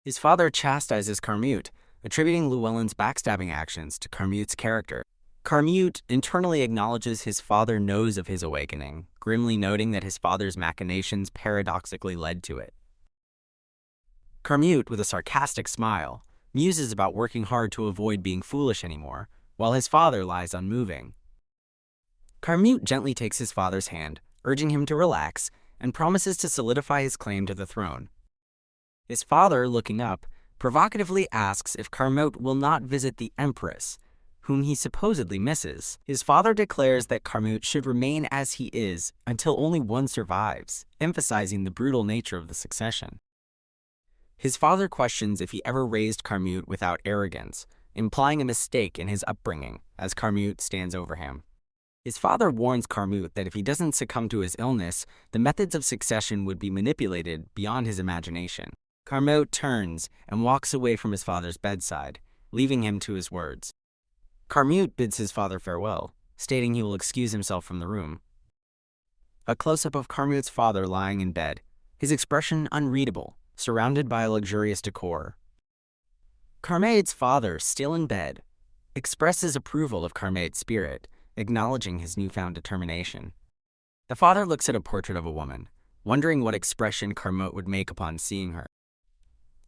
His father chastises Carmute, attributing Llewellyn's backstabbing actions to Carmute's character. Carmute internally acknowledges his father knows of his awakening, grimly noting that his father's machinations paradoxically led to it. Carmute, with a sarcastic smile, muses about working hard to avoid being foolish anymore, while his father lies unmoving. Carmute gently takes his father's hand, urging him to relax, and promises to solidify his claim to the throne. His father, looking up, provocatively asks if Carmute will not visit the Empress, whom he supposedly misses. His father declares that Carmute should remain as he is until only one survives, emphasizing the brutal nature of the succession. His father questions if he ever raised Carmute without arrogance, implying a mistake in his upbringing as Carmute stands over him. His father warns Carmute that if he doesn't succumb to his illness, the methods of succession would be manipulated beyond his imagination. Carmute turns and walks away from his father's bedside, leaving him to his words. Carmute bids his father farewell, stating he will excuse himself from the room. A close-up of Carmut's father lying in bed, his expression unreadable, surrounded by a luxurious decor. Carmaid's father, still in bed, expresses approval of Carmaid's spirit, acknowledging his newfound determination. The father looks at a portrait of a woman, wondering what expression Carmut would make upon seeing her.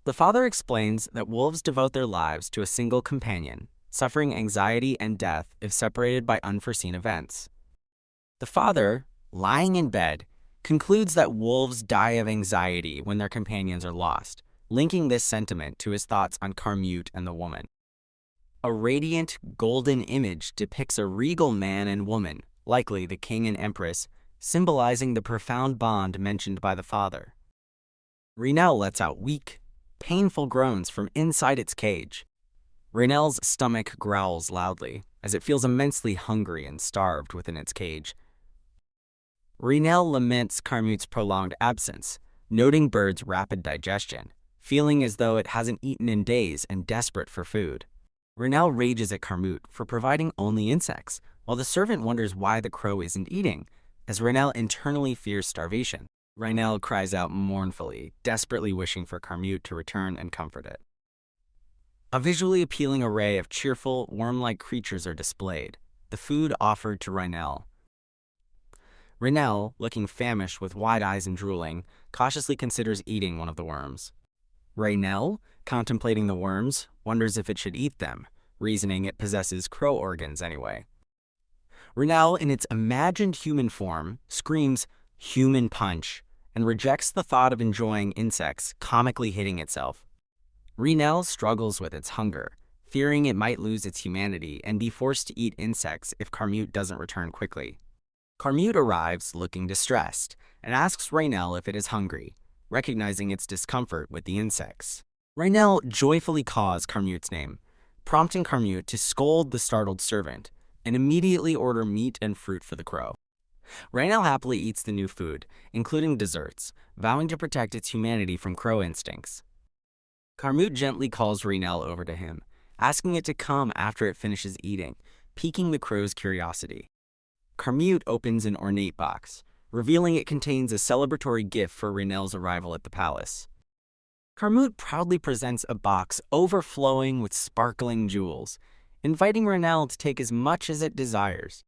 The father explains that wolves devote their lives to a single companion, suffering anxiety and death if separated by unforeseen events. The father, lying in bed, concludes that wolves die of anxiety when their companions are lost, linking this sentiment to his thoughts on Carmut and the woman. A radiant, golden image depicts a regal man and woman, likely the king and empress, symbolizing the profound bond mentioned by the father. Reinel lets out weak, painful groans from inside its cage. Reinel's stomach growls loudly, as it feels immensely hungry and starved within its cage. Reinel laments Carmut's prolonged absence, noting bird's rapid digestion, feeling as though it hasn't eaten in days and desperate for food. Reinel rages at Carmut for providing only insects, while the servant wonders why the crow isn't eating, as Reinel internally fears starvation. Reinel cries out mournfully, desperately wishing for Carmut to return and comfort it. A visually appealing array of cheerful, worm-like creatures are displayed, the food offered to Reinel. Reinel, looking famished with wide eyes and drooling, cautiously considers eating one of the worms. Reinel, contemplating the worms, wonders if it should eat them, reasoning it possesses crow organs anyway. Reinel, in its imagined human form, screams, "Human punch," and rejects the thought of enjoying insects, comically hitting itself. Reinel struggles with its hunger, fearing it might lose its humanity and be forced to eat insects if Carmut doesn't return quickly. Carmut arrives looking distressed and asks Reinel if it is hungry, recognizing its discomfort with the insects. Reinel joyfully calls Carmut's name, prompting Carmut to scold the startled servant and immediately order meat and fruit for the crow. Reinel happily eats the new food, including desserts, vowing to protect its humanity from crow instincts. Carmut gently calls Reinel over to him, asking it to come after it finishes eating, piquing the crow's curiosity. Carmut opens an ornate box, revealing it contains a celebratory gift for Reinel's arrival at the palace. Carmut proudly presents a box overflowing with sparkling jewels, inviting Reinel to take as much as it desires.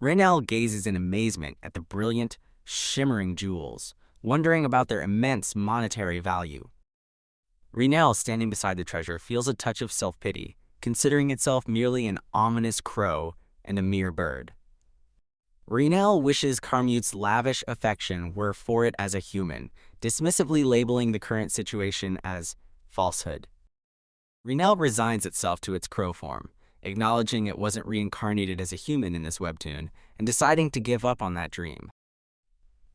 Reinel gazes in amazement at the brilliant, shimmering jewels, wondering about their immense monetary value. Reinel, standing beside the treasure, feels a touch of self-pity, considering itself merely an ominous crow and a mere bird. Reinel wishes Carmut's lavish affection were for it as a human, dismissively labeling the current situation as falsehood. Reinel resigns itself to its crow form, acknowledging it wasn't reincarnated as a human in this webtoon, and deciding to give up on that dream.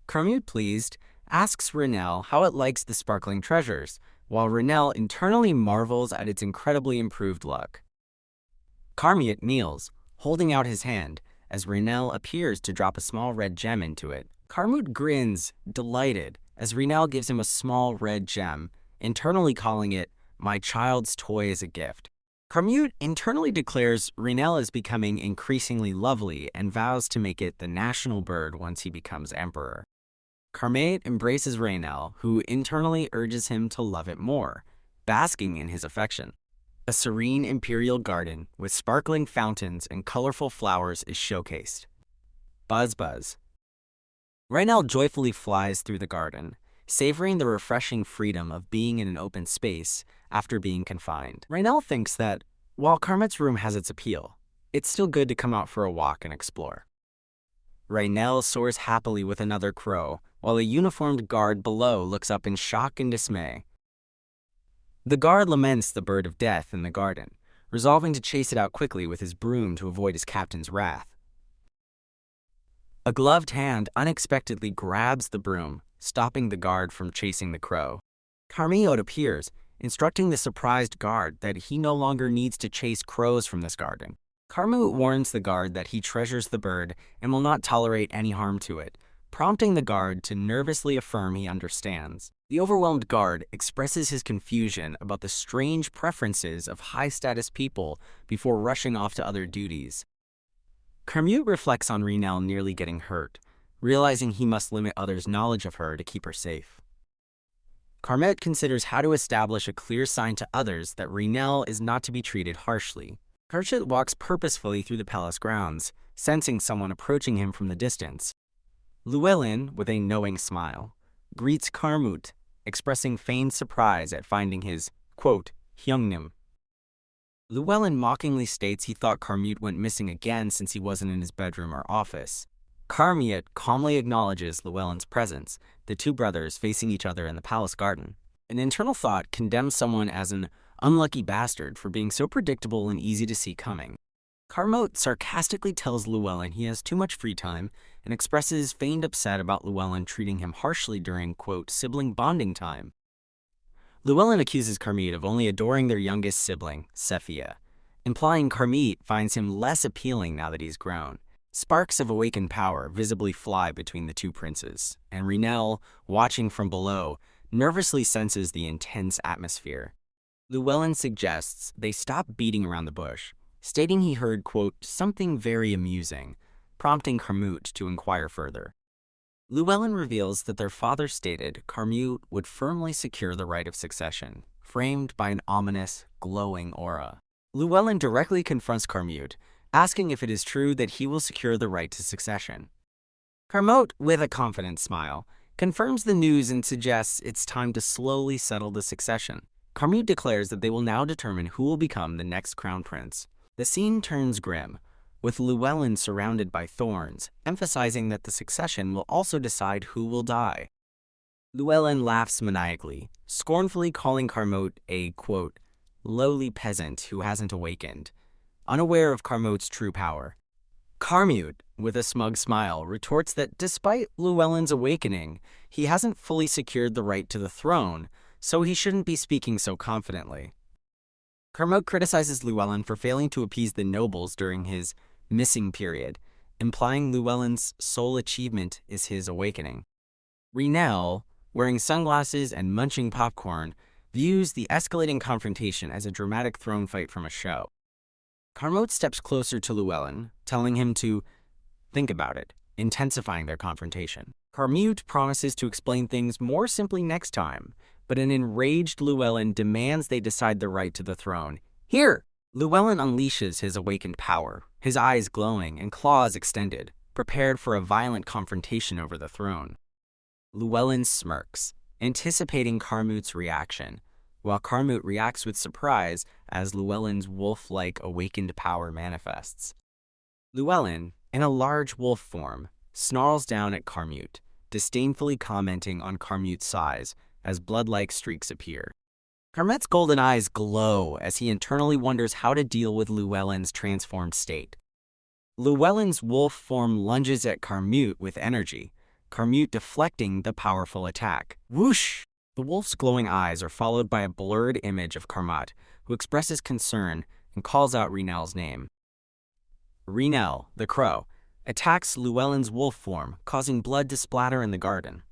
Carmut, pleased, asks Reinel how it likes the sparkling treasures, while Reinel internally marvels at its incredibly improved luck. Carmut kneels, holding out his hand, as Reinel appears to drop a small red gem into it. Carmut grins, delighted, as Reinel gives him a small red gem, internally calling it, "My child's toy as a gift." Carmut internally declares Reinel is becoming increasingly lovely and vows to make it the national bird once he becomes emperor. Carmut embraces Reinel, who internally urges him to love it more, basking in his affection. A serene imperial garden with sparkling fountains and colorful flowers is showcased. Buzz buzz. Reinel joyfully flies through the garden, savoring the refreshing freedom of being in an open space after being confined. Reinel thinks that, while Carmut's room has its appeal, it's still good to come out for a walk and explore. Reinel soars happily with another crow, while a uniformed guard below looks up in shock and dismay. The guard laments the bird of death in the garden, resolving to chase it out quickly with his broom to avoid his captain's wrath. A gloved hand unexpectedly grabs the broom, stopping the guard from chasing the crow. Carmut appears, instructing the surprised guard that he no longer needs to chase crows from this garden. Carmut warns the guard that he treasures the bird and will not tolerate any harm to it, prompting the guard to nervously affirm he understands. The overwhelmed guard expresses his confusion about the strange preferences of high-status people before rushing off to other duties. Carmut reflects on Reinel nearly getting hurt, realizing he must limit others' knowledge of her to keep her safe. Carmet considers how to establish a clear sign to others that Reinel is not to be treated harshly. Carmet walks purposefully through the palace grounds, sensing someone approaching him from the distance. Llewellyn, with a knowing smile, greets Carmut, expressing feigned surprise at finding his, quote, Hyungnim. Llewellyn mockingly states he thought Carmut went missing again since he wasn't in his bedroom or office. Carmut calmly acknowledges Llewellyn's presence, the two brothers facing each other in the palace garden. An internal thought condemns someone as an unlucky bastard for being so predictable and easy to see coming. Carmut sarcastically tells Llewellyn he has too much free time and expresses feigned upset about Llewellyn treating him harshly during, quote, sibling bonding time. Llewellyn accuses Carmut of only adoring their youngest sibling, Sephia, implying Carmut finds him less appealing now that he's grown. Sparks of awakened power visibly fly between the two princes, and Reinel, watching from below, nervously senses the intense atmosphere. Llewellyn suggests they stop beating around the bush, stating he heard, quote, something very amusing, prompting Carmut to inquire further. Llewellyn reveals that their father stated Carmut would firmly secure the right of succession, framed by an ominous, glowing aura. Llewellyn directly confronts Carmut, asking if it is true that he will secure the right to succession. Carmut, with a confident smile, confirms the news and suggests it's time to slowly settle the succession. Carmut declares that they will now determine who will become the next crown prince. The scene turns grim, with Llewellyn surrounded by thorns, emphasizing that the succession will also decide who will die. Llewellyn laughs maniacally, scornfully calling Carmut a, quote, lowly peasant who hasn't awakened, unaware of Carmut's true power. Carmut, with a smug smile, retorts that despite Llewellyn's awakening, he hasn't fully secured the right to the throne, so he shouldn't be speaking so confidently. Carmut criticizes Llewellyn for failing to appease the nobles during his missing period, implying Llewellyn's sole achievement is his awakening. Reinel, wearing sunglasses and munching popcorn, views the escalating confrontation as a dramatic throne fight from a show. Carmut steps closer to Llewellyn, telling him to think about it, intensifying their confrontation. Carmut promises to explain things more simply next time, but an enraged Llewellyn demands they decide the right to the throne. Here! Llewellyn unleashes his awakened power, his eyes glowing and claws extended, prepared for a violent confrontation over the throne. Llewellyn smirks, anticipating Carmut's reaction, while Carmut reacts with surprise as Llewellyn's wolf-like awakened power manifests. Llewellyn, in a large wolf form, snarls down at Carmut, disdainfully commenting on Carmut's size as blood-like streaks appear. Carmut's golden eyes glow as he internally wonders how to deal with Llewellyn's transformed state. Llewellyn's wolf form lunges at Carmut with energy, Carmut deflecting the powerful attack. Whoosh! The wolf's glowing eyes are followed by a blurred image of Carmut, who expresses concern and calls out Reinel's name. Reinel, the crow, attacks Llewellyn's wolf form, causing blood to splatter in the garden.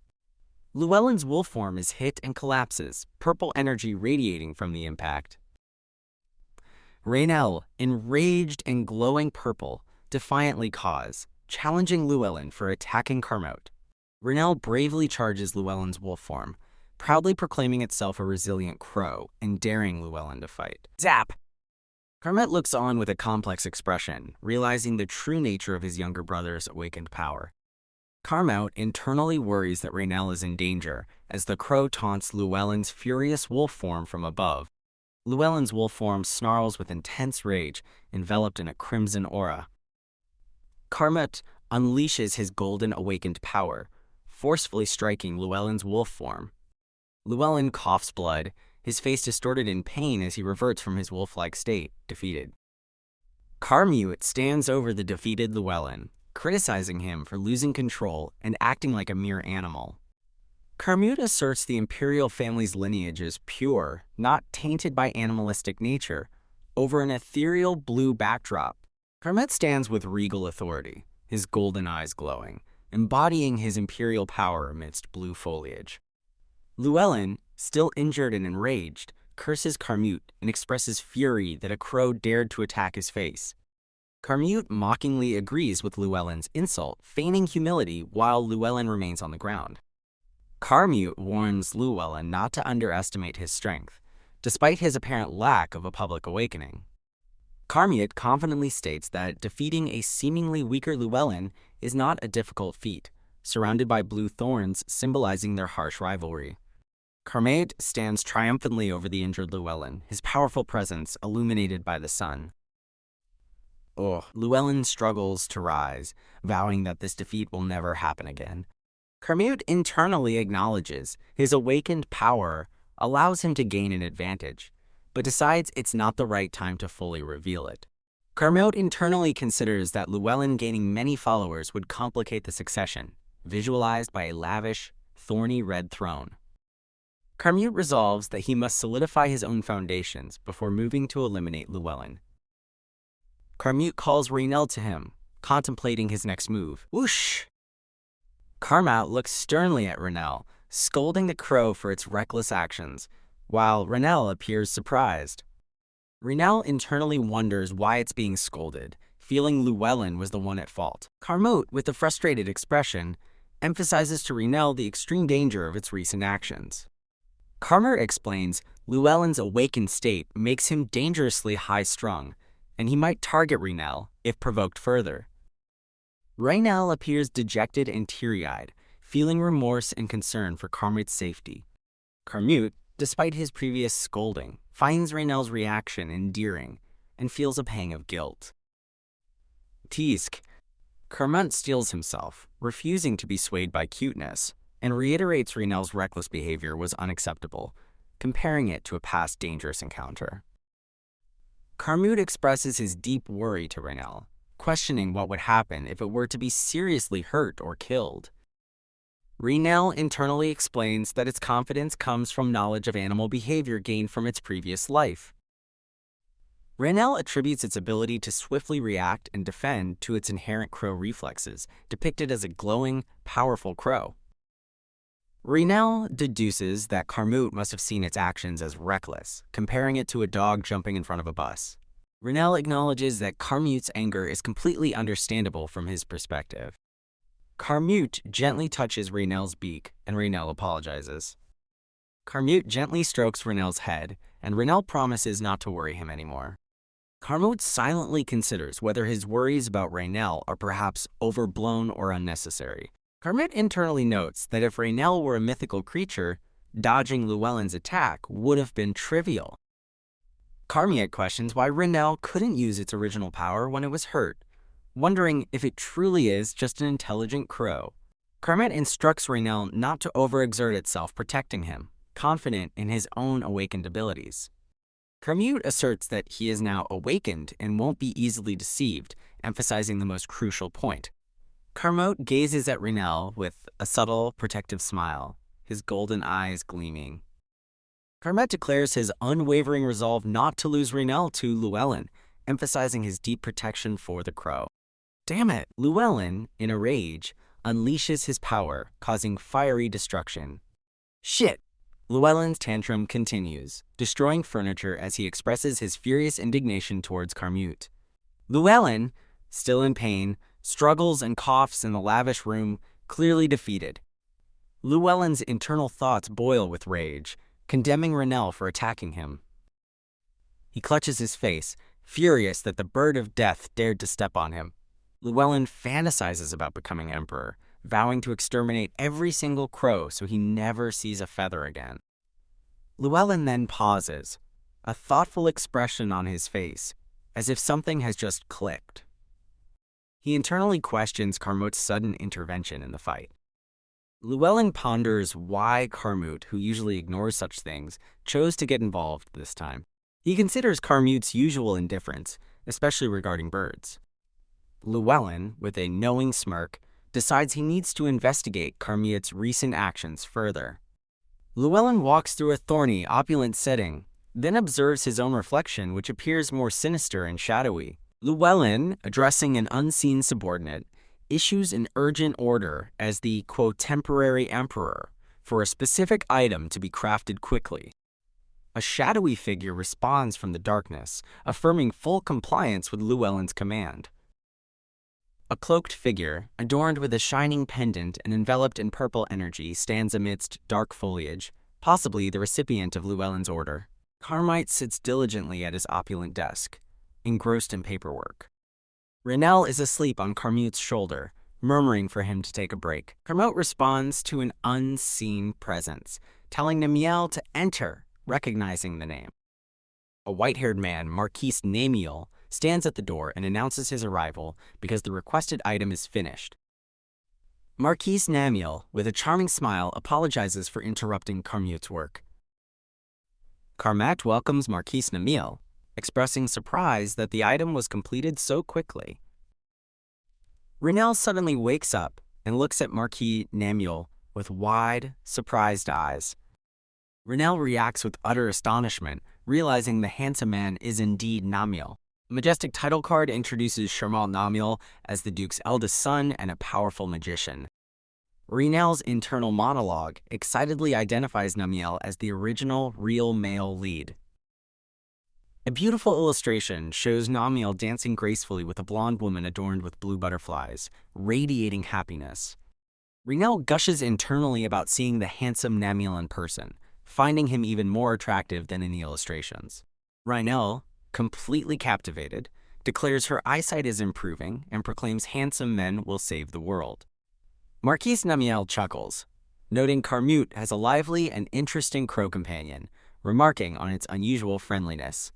Llewellyn's wolf form is hit and collapses, purple energy radiating from the impact. Reinel, enraged and glowing purple, defiantly caws, challenging Llewellyn for attacking Carmut. Reinel bravely charges Llewellyn's wolf form, proudly proclaiming itself a resilient crow and daring Llewellyn to fight. Zap! Carmut looks on with a complex expression, realizing the true nature of his younger brother's awakened power. Carmut internally worries that Reinel is in danger, as the crow taunts Llewellyn's furious wolf form from above. Llewellyn's wolf form snarls with intense rage, enveloped in a crimson aura. Carmut unleashes his golden awakened power, forcefully striking Llewellyn's wolf form. Llewellyn coughs blood, his face distorted in pain as he reverts from his wolf-like state, defeated. Carmut stands over the defeated Llewellyn, criticizing him for losing control and acting like a mere animal. Carmut asserts the imperial family's lineage is pure, not tainted by animalistic nature, over an ethereal blue backdrop. Carmut stands with regal authority, his golden eyes glowing, embodying his imperial power amidst blue foliage. Llewellyn, still injured and enraged, curses Carmut and expresses fury that a crow dared to attack his face. Carmute mockingly agrees with Llewellyn's insult, feigning humility while Llewellyn remains on the ground. Carmute warns Llewellyn not to underestimate his strength, despite his apparent lack of a public awakening. Carmute confidently states that defeating a seemingly weaker Llewellyn is not a difficult feat, surrounded by blue thorns symbolizing their harsh rivalry. Carmute stands triumphantly over the injured Llewellyn, his powerful presence illuminated by the sun. Llewellyn struggles to rise, vowing that this defeat will never happen again. Carmute internally acknowledges his awakened power allows him to gain an advantage, but decides it's not the right time to fully reveal it. Carmute internally considers that Llewellyn gaining many followers would complicate the succession, visualized by a lavish, thorny red throne. Carmute resolves that he must solidify his own foundations before moving to eliminate Llewellyn. Carmute calls Reinel to him, contemplating his next move. Whoosh! Carmute looks sternly at Reinel, scolding the crow for its reckless actions, while Reinel appears surprised. Reinel internally wonders why it's being scolded, feeling Llewellyn was the one at fault. Carmute, with a frustrated expression, emphasizes to Reinel the extreme danger of its recent actions. Carmute explains Llewellyn's awakened state makes him dangerously high-strung, and he might target Reinel if provoked further. Reinel appears dejected and teary-eyed, feeling remorse and concern for Carmute's safety. Carmute, despite his previous scolding, finds Reinel's reaction endearing and feels a pang of guilt. Teask. Carmute steels himself, refusing to be swayed by cuteness, and reiterates Reinel's reckless behavior was unacceptable, comparing it to a past dangerous encounter. Carmute expresses his deep worry to Reinel, questioning what would happen if it were to be seriously hurt or killed. Reinel internally explains that its confidence comes from knowledge of animal behavior gained from its previous life. Reinel attributes its ability to swiftly react and defend to its inherent crow reflexes, depicted as a glowing, powerful crow. Reinel deduces that Carmute must have seen its actions as reckless, comparing it to a dog jumping in front of a bus. Reinel acknowledges that Carmute's anger is completely understandable from his perspective. Carmute gently touches Reinel's beak, and Reinel apologizes. Carmute gently strokes Reinel's head, and Reinel promises not to worry him anymore. Carmute silently considers whether his worries about Reinel are perhaps overblown or unnecessary. Carmute internally notes that if Reinel were a mythical creature, dodging Llewellyn's attack would have been trivial. Carmute questions why Reinel couldn't use its original power when it was hurt, wondering if it truly is just an intelligent crow. Carmute instructs Reinel not to overexert itself protecting him, confident in his own awakened abilities. Carmute asserts that he is now awakened and won't be easily deceived, emphasizing the most crucial point. Carmute gazes at Reinel with a subtle, protective smile, his golden eyes gleaming. Carmute declares his unwavering resolve not to lose Reinel to Llewellyn, emphasizing his deep protection for the crow. Damn it! Llewellyn, in a rage, unleashes his power, causing fiery destruction. Shit! Llewellyn's tantrum continues, destroying furniture as he expresses his furious indignation towards Carmute. Llewellyn, still in pain, struggles and coughs in the lavish room, clearly defeated. Llewellyn's internal thoughts boil with rage, condemning Reinel for attacking him. He clutches his face, furious that the bird of death dared to step on him. Llewellyn fantasizes about becoming emperor, vowing to exterminate every single crow so he never sees a feather again. Llewellyn then pauses, a thoughtful expression on his face, as if something has just clicked. He internally questions Carmute's sudden intervention in the fight. Llewellyn ponders why Carmute, who usually ignores such things, chose to get involved this time. He considers Carmute's usual indifference, especially regarding birds. Llewellyn, with a knowing smirk, decides he needs to investigate Carmute's recent actions further. Llewellyn walks through a thorny, opulent setting, then observes his own reflection, which appears more sinister and shadowy. Llewellyn, addressing an unseen subordinate, issues an urgent order as the, quote, temporary emperor for a specific item to be crafted quickly. A shadowy figure responds from the darkness, affirming full compliance with Llewellyn's command. A cloaked figure, adorned with a shining pendant and enveloped in purple energy, stands amidst dark foliage, possibly the recipient of Llewellyn's order. Carmite sits diligently at his opulent desk, engrossed in paperwork. Reinel is asleep on Carmute's shoulder, murmuring for him to take a break. Carmute responds to an unseen presence, telling Namiel to enter, recognizing the name. A white-haired man, Marquis Namiel, stands at the door and announces his arrival because the requested item is finished. Marquis Namiel, with a charming smile, apologizes for interrupting Carmute's work. Carmute welcomes Marquis Namiel, expressing surprise that the item was completed so quickly. Reinel suddenly wakes up and looks at Marquis Namiel with wide, surprised eyes. Reinel reacts with utter astonishment, realizing the handsome man is indeed Namiel. A majestic title card introduces Sharmal Namiel as the Duke's eldest son and a powerful magician. Reinel's internal monologue excitedly identifies Namiel as the original real male lead. A beautiful illustration shows Namiel dancing gracefully with a blonde woman adorned with blue butterflies, radiating happiness. Reinel gushes internally about seeing the handsome Namiel in person, finding him even more attractive than in the illustrations. Reinel, completely captivated, declares her eyesight is improving and proclaims handsome men will save the world. Marquis Namiel chuckles, noting Carmute has a lively and interesting crow companion, remarking on its unusual friendliness.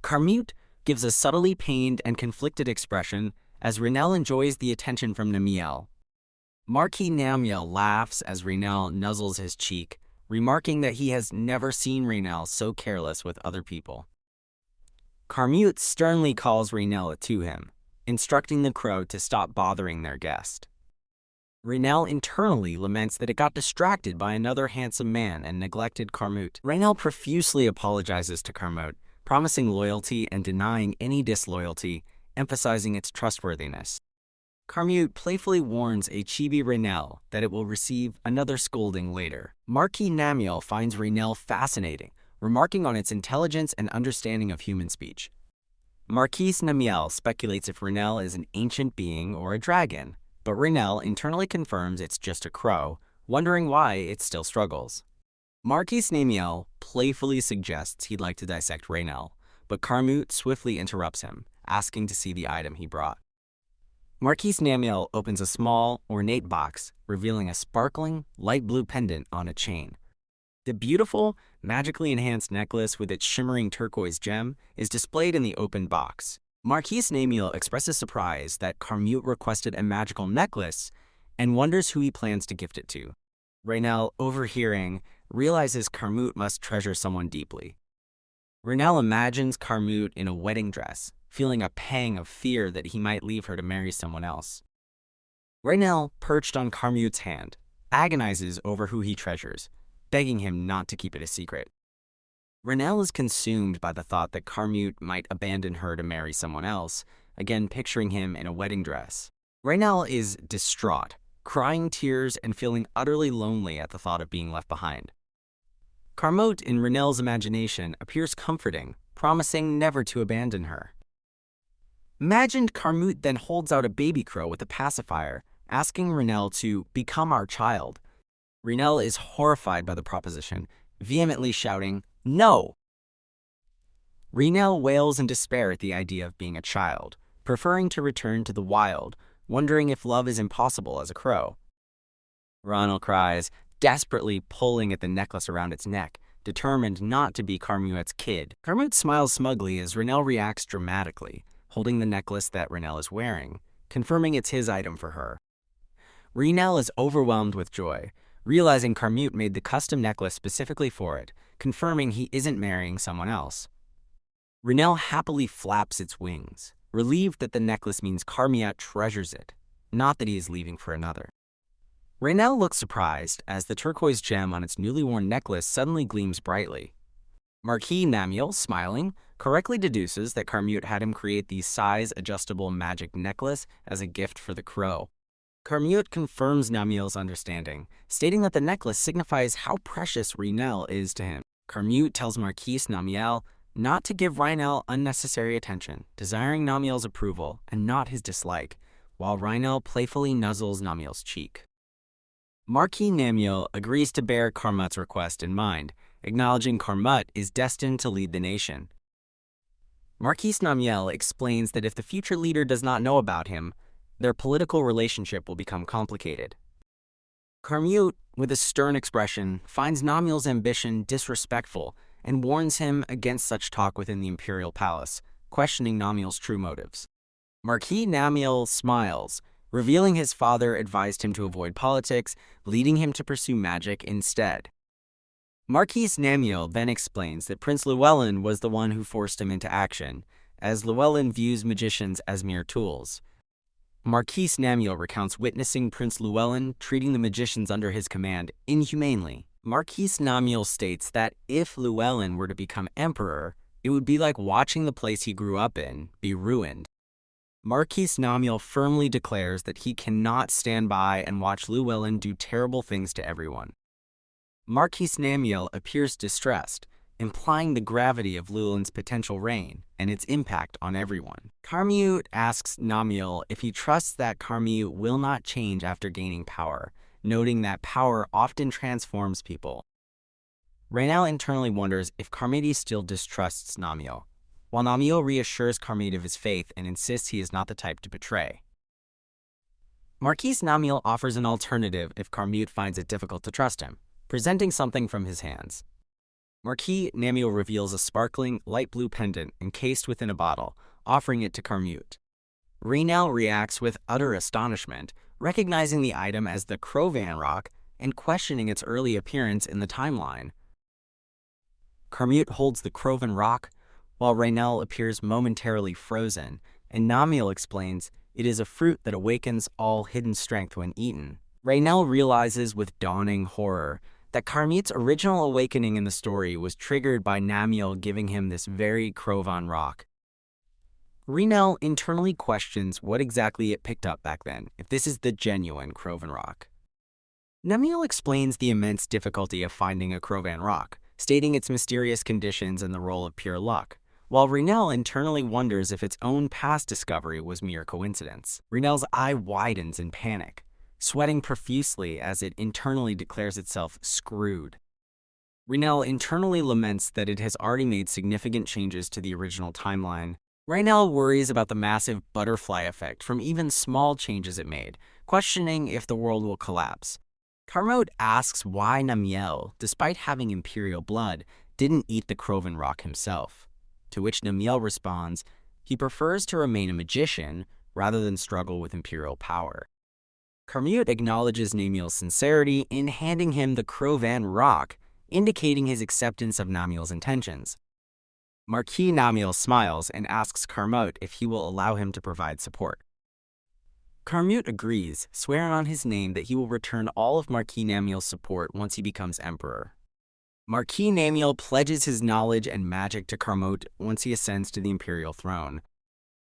Carmute gives a subtly pained and conflicted expression as Reinel enjoys the attention from Namiel. Marquis Namiel laughs as Reinel nuzzles his cheek, remarking that he has never seen Reinel so careless with other people. Carmute sternly calls Reinel to him, instructing the crow to stop bothering their guest. Reinel internally laments that it got distracted by another handsome man and neglected Carmute. Reinel profusely apologizes to Carmute, promising loyalty and denying any disloyalty, emphasizing its trustworthiness. Carmute playfully warns a chibi Reinel that it will receive another scolding later. Marquis Namiel finds Reinel fascinating, remarking on its intelligence and understanding of human speech. Marquis Namiel speculates if Reinel is an ancient being or a dragon, but Reinel internally confirms it's just a crow, wondering why it still struggles. Marquis Namiel playfully suggests he'd like to dissect Reinel, but Carmute swiftly interrupts him, asking to see the item he brought. Marquis Namiel opens a small, ornate box, revealing a sparkling, light blue pendant on a chain. The beautiful, magically enhanced necklace with its shimmering turquoise gem is displayed in the open box. Marquis Namiel expresses surprise that Carmute requested a magical necklace and wonders who he plans to gift it to. Reinel, overhearing, realizes Carmute must treasure someone deeply. Reinel imagines Carmute in a wedding dress, feeling a pang of fear that he might leave her to marry someone else. Reinel, perched on Carmute's hand, agonizes over who he treasures, begging him not to keep it a secret. Reinel is consumed by the thought that Carmute might abandon her to marry someone else, again picturing him in a wedding dress. Reinel is distraught, crying tears and feeling utterly lonely at the thought of being left behind. Carmute, in Reinel's imagination, appears comforting, promising never to abandon her. Imagined Carmute then holds out a baby crow with a pacifier, asking Reinel to become our child. Reinel is horrified by the proposition, vehemently shouting, "No!" Reinel wails in despair at the idea of being a child, preferring to return to the wild, wondering if love is impossible as a crow. Reinel cries, desperately pulling at the necklace around its neck, determined not to be Carmute's kid. Carmute smiles smugly as Reinel reacts dramatically, holding the necklace that Reinel is wearing, confirming it's his item for her. Reinel is overwhelmed with joy, realizing Carmute made the custom necklace specifically for it, confirming he isn't marrying someone else. Reinel happily flaps its wings, relieved that the necklace means Carmute treasures it, not that he is leaving for another. Reinel looks surprised as the turquoise gem on its newly worn necklace suddenly gleams brightly. Marquis Namiel, smiling, correctly deduces that Carmute had him create the size-adjustable magic necklace as a gift for the crow. Carmute confirms Namiel's understanding, stating that the necklace signifies how precious Reinel is to him. Carmute tells Marquise Namiel not to give Reinel unnecessary attention, desiring Namiel's approval and not his dislike, while Reinel playfully nuzzles Namiel's cheek. Marquis Namiel agrees to bear Carmut's request in mind, acknowledging Carmut is destined to lead the nation. Marquise Namiel explains that if the future leader does not know about him, their political relationship will become complicated. Carmute, with a stern expression, finds Namiel's ambition disrespectful and warns him against such talk within the imperial palace, questioning Namiel's true motives. Marquis Namiel smiles, revealing his father advised him to avoid politics, leading him to pursue magic instead. Marquis Namiel then explains that Prince Llewellyn was the one who forced him into action, as Llewellyn views magicians as mere tools. Marquis Namiel recounts witnessing Prince Llewellyn treating the magicians under his command inhumanely. Marquis Namiel states that if Llewellyn were to become emperor, it would be like watching the place he grew up in be ruined. Marquis Namiel firmly declares that he cannot stand by and watch Llewellyn do terrible things to everyone. Marquis Namiel appears distressed, implying the gravity of Llewellyn's potential reign and its impact on everyone. Carmute asks Namiel if he trusts that Carmute will not change after gaining power, noting that power often transforms people. Reinel internally wonders if Carmute still distrusts Namiel, while Namiel reassures Carmute of his faith and insists he is not the type to betray. Marquis Namiel offers an alternative if Carmute finds it difficult to trust him, presenting something from his hands. Marquis Namiel reveals a sparkling, light blue pendant encased within a bottle, offering it to Carmute. Reinel reacts with utter astonishment, recognizing the item as the Crovan Rock and questioning its early appearance in the timeline. Carmute holds the Crovan Rock, while Reinel appears momentarily frozen, and Namiel explains it is a fruit that awakens all hidden strength when eaten. Reinel realizes with dawning horror that Carmute's original awakening in the story was triggered by Namiel giving him this very Crovan Rock. Reinel internally questions what exactly it picked up back then, if this is the genuine Crovan Rock. Namiel explains the immense difficulty of finding a Crovan Rock, stating its mysterious conditions and the role of pure luck, while Reinel internally wonders if its own past discovery was mere coincidence. Reinel's eye widens in panic, sweating profusely as it internally declares itself screwed. Reinel internally laments that it has already made significant changes to the original timeline. Reinel worries about the massive butterfly effect from even small changes it made, questioning if the world will collapse. Carmute asks why Namiel, despite having imperial blood, didn't eat the Crovan Rock himself, to which Namiel responds he prefers to remain a magician rather than struggle with imperial power. Carmute acknowledges Namiel's sincerity in handing him the Crovan Rock, indicating his acceptance of Namiel's intentions. Marquis Namiel smiles and asks Carmute if he will allow him to provide support. Carmute agrees, swearing on his name that he will return all of Marquis Namiel's support once he becomes emperor. Marquis Namiel pledges his knowledge and magic to Carmute once he ascends to the imperial throne.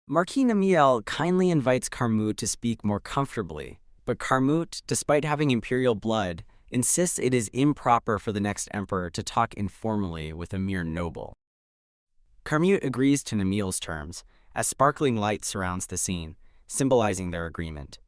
Marquis Namiel kindly invites Carmute to speak more comfortably, but Carmute, despite having imperial blood, insists it is improper for the next emperor to talk informally with a mere noble. Carmute agrees to Namiel's terms, as sparkling light surrounds the scene, symbolizing their agreement.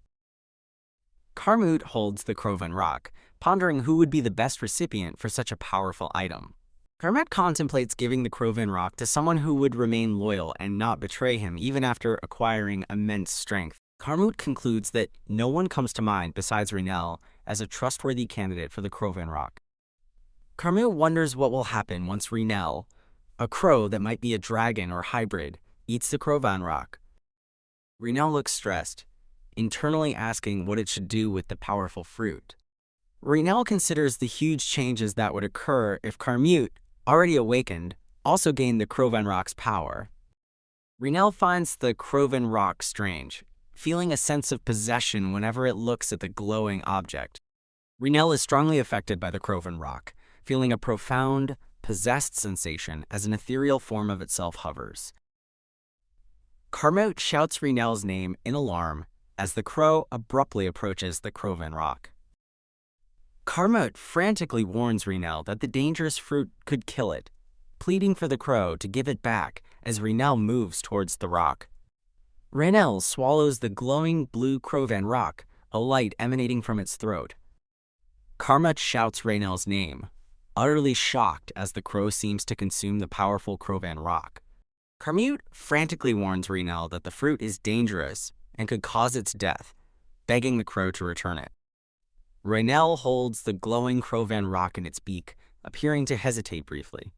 Carmute holds the Crovan Rock, pondering who would be the best recipient for such a powerful item. Carmute contemplates giving the Crovan Rock to someone who would remain loyal and not betray him even after acquiring immense strength. Carmute concludes that no one comes to mind besides Reinel as a trustworthy candidate for the Crovan Rock. Carmute wonders what will happen once Reinel, a crow that might be a dragon or hybrid, eats the Crovan Rock. Reinel looks stressed, internally asking what it should do with the powerful fruit. Reinel considers the huge changes that would occur if Carmute, already awakened, also gained the Crovan Rock's power. Reinel finds the Crovan Rock strange, feeling a sense of possession whenever it looks at the glowing object. Reinel is strongly affected by the Crovan Rock, feeling a profound, possessed sensation as an ethereal form of itself hovers. Carmute shouts Reinel's name in alarm as the crow abruptly approaches the Crovan Rock. Karma frantically warns Reinel that the dangerous fruit could kill it, pleading for the crow to give it back as Reinel moves towards the rock. Reinel swallows the glowing blue Crovan rock, a light emanating from its throat. Karma shouts Reinel's name, utterly shocked as the crow seems to consume the powerful Crovan rock. Karmute frantically warns Reinel that the fruit is dangerous and could cause its death, begging the crow to return it. Reinel holds the glowing Crovan rock in its beak, appearing to hesitate briefly.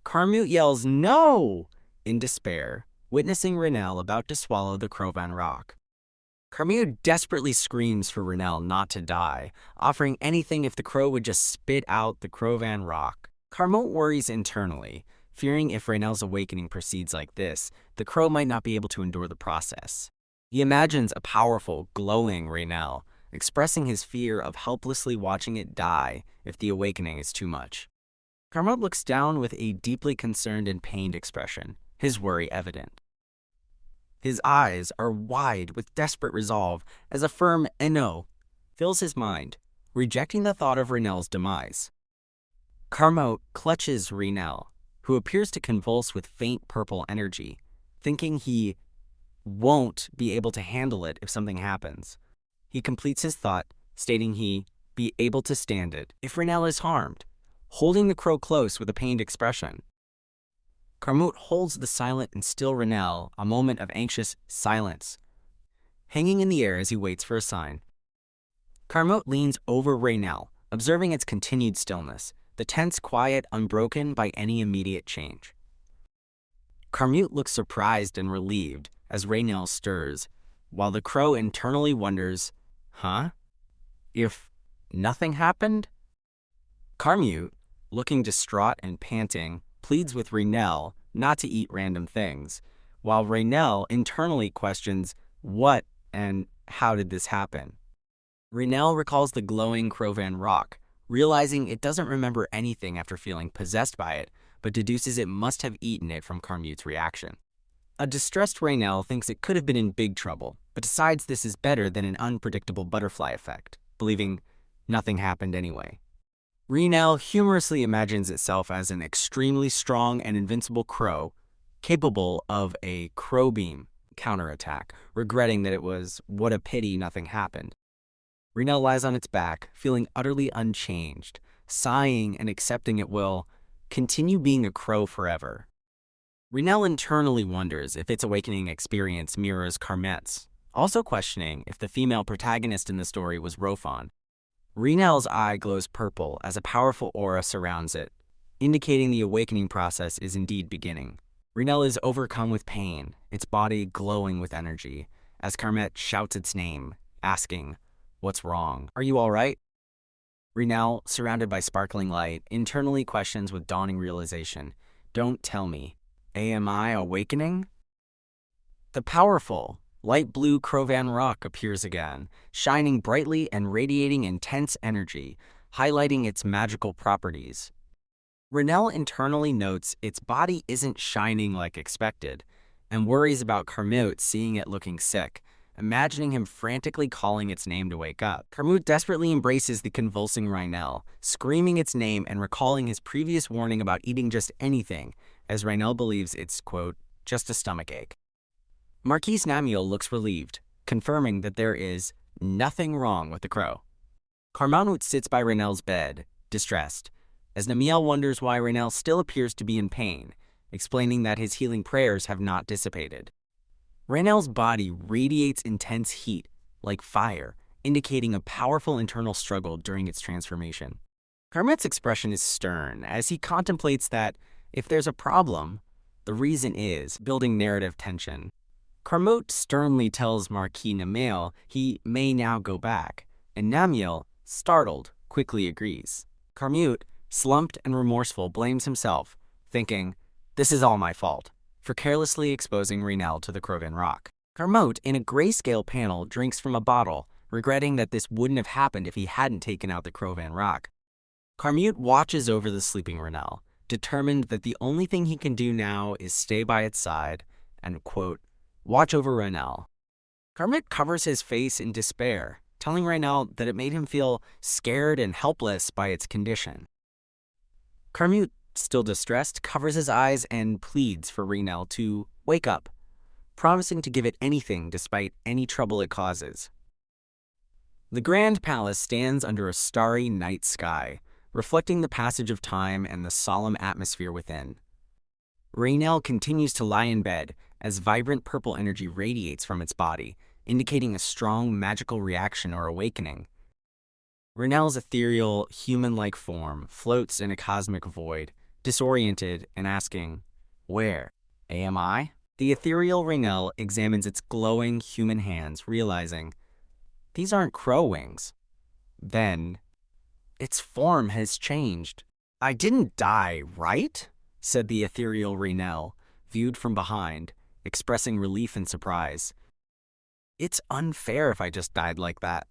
Karmute yells, "No!" in despair, witnessing Reinel about to swallow the Crovan rock. Karmute desperately screams for Reinel not to die, offering anything if the crow would just spit out the Crovan rock. Karmute worries internally, fearing if Reinel's awakening proceeds like this, the crow might not be able to endure the process. He imagines a powerful, glowing Reinel, expressing his fear of helplessly watching it die if the awakening is too much. Karmute looks down with a deeply concerned and pained expression, his worry evident. His eyes are wide with desperate resolve as a firm "no" fills his mind, rejecting the thought of Reinel's demise. Karmute clutches Reinel, who appears to convulse with faint purple energy, thinking he won't be able to handle it if something happens. He completes his thought, stating he be able to stand it if Reinel is harmed, holding the crow close with a pained expression. Karmute holds the silent and still Reinel, a moment of anxious silence, hanging in the air as he waits for a sign. Karmute leans over Reinel, observing its continued stillness, the tense quiet unbroken by any immediate change. Karmute looks surprised and relieved as Reinel stirs, while the crow internally wonders, if nothing happened? Karmute, looking distraught and panting, pleads with Reinel not to eat random things, while Reinel internally questions what and how did this happen. Reinel recalls the glowing Crovan rock, realizing it doesn't remember anything after feeling possessed by it, but deduces it must have eaten it from Karmute's reaction. A distressed Reinel thinks it could have been in big trouble, but decides this is better than an unpredictable butterfly effect, believing nothing happened anyway. Reinel humorously imagines itself as an extremely strong and invincible crow, capable of a crow beam counterattack, regretting that it was what a pity nothing happened. Reinel lies on its back, feeling utterly unchanged, sighing and accepting it will continue being a crow forever. Reinel internally wonders if its awakening experience mirrors Karmute's, also questioning if the female protagonist in the story was Rofon. Reinel's eye glows purple as a powerful aura surrounds it, indicating the awakening process is indeed beginning. Reinel is overcome with pain, its body glowing with energy, as Karmute shouts its name, asking, "What's wrong? Are you all right?" Reinel, surrounded by sparkling light, internally questions with dawning realization, "Don't tell me. Am I awakening?" The powerful, light blue Crovan rock appears again, shining brightly and radiating intense energy, highlighting its magical properties. Reinel internally notes its body isn't shining like expected, and worries about Karmute seeing it looking sick, imagining him frantically calling its name to wake up. Karmute desperately embraces the convulsing Reinel, screaming its name and recalling his previous warning about eating just anything, as Reinel believes it's, quote, just a stomachache. Marquise Namiel looks relieved, confirming that there is nothing wrong with the crow. Karmute sits by Reinel's bed, distressed, as Namiel wonders why Reinel still appears to be in pain, explaining that his healing prayers have not dissipated. Reinel's body radiates intense heat, like fire, indicating a powerful internal struggle during its transformation. Karmute's expression is stern, as he contemplates that, if there's a problem, the reason is building narrative tension. Karmute sternly tells Marquis Namiel he may now go back, and Namiel, startled, quickly agrees. Karmute, slumped and remorseful, blames himself, thinking, "This is all my fault," for carelessly exposing Reinel to the Crovan rock. Karmute, in a grayscale panel, drinks from a bottle, regretting that this wouldn't have happened if he hadn't taken out the Crovan rock. Karmute watches over the sleeping Reinel, determined that the only thing he can do now is stay by its side and, quote, watch over Reinel. Karmute covers his face in despair, telling Raynell that it made him feel scared and helpless by its condition. Carmute, still distressed, covers his eyes and pleads for Raynell to wake up, promising to give it anything despite any trouble it causes. The Grand Palace stands under a starry night sky, reflecting the passage of time and the solemn atmosphere within. Raynell continues to lie in bed as vibrant purple energy radiates from its body, indicating a strong magical reaction or awakening. Raynell's ethereal, human-like form floats in a cosmic void, disoriented and asking, "Where am I?" The ethereal Raynell examines its glowing human hands, realizing, these aren't crow wings. Then, its form has changed. "I didn't die, right?" said the ethereal Raynell, viewed from behind, expressing relief and surprise. "It's unfair if I just died like that."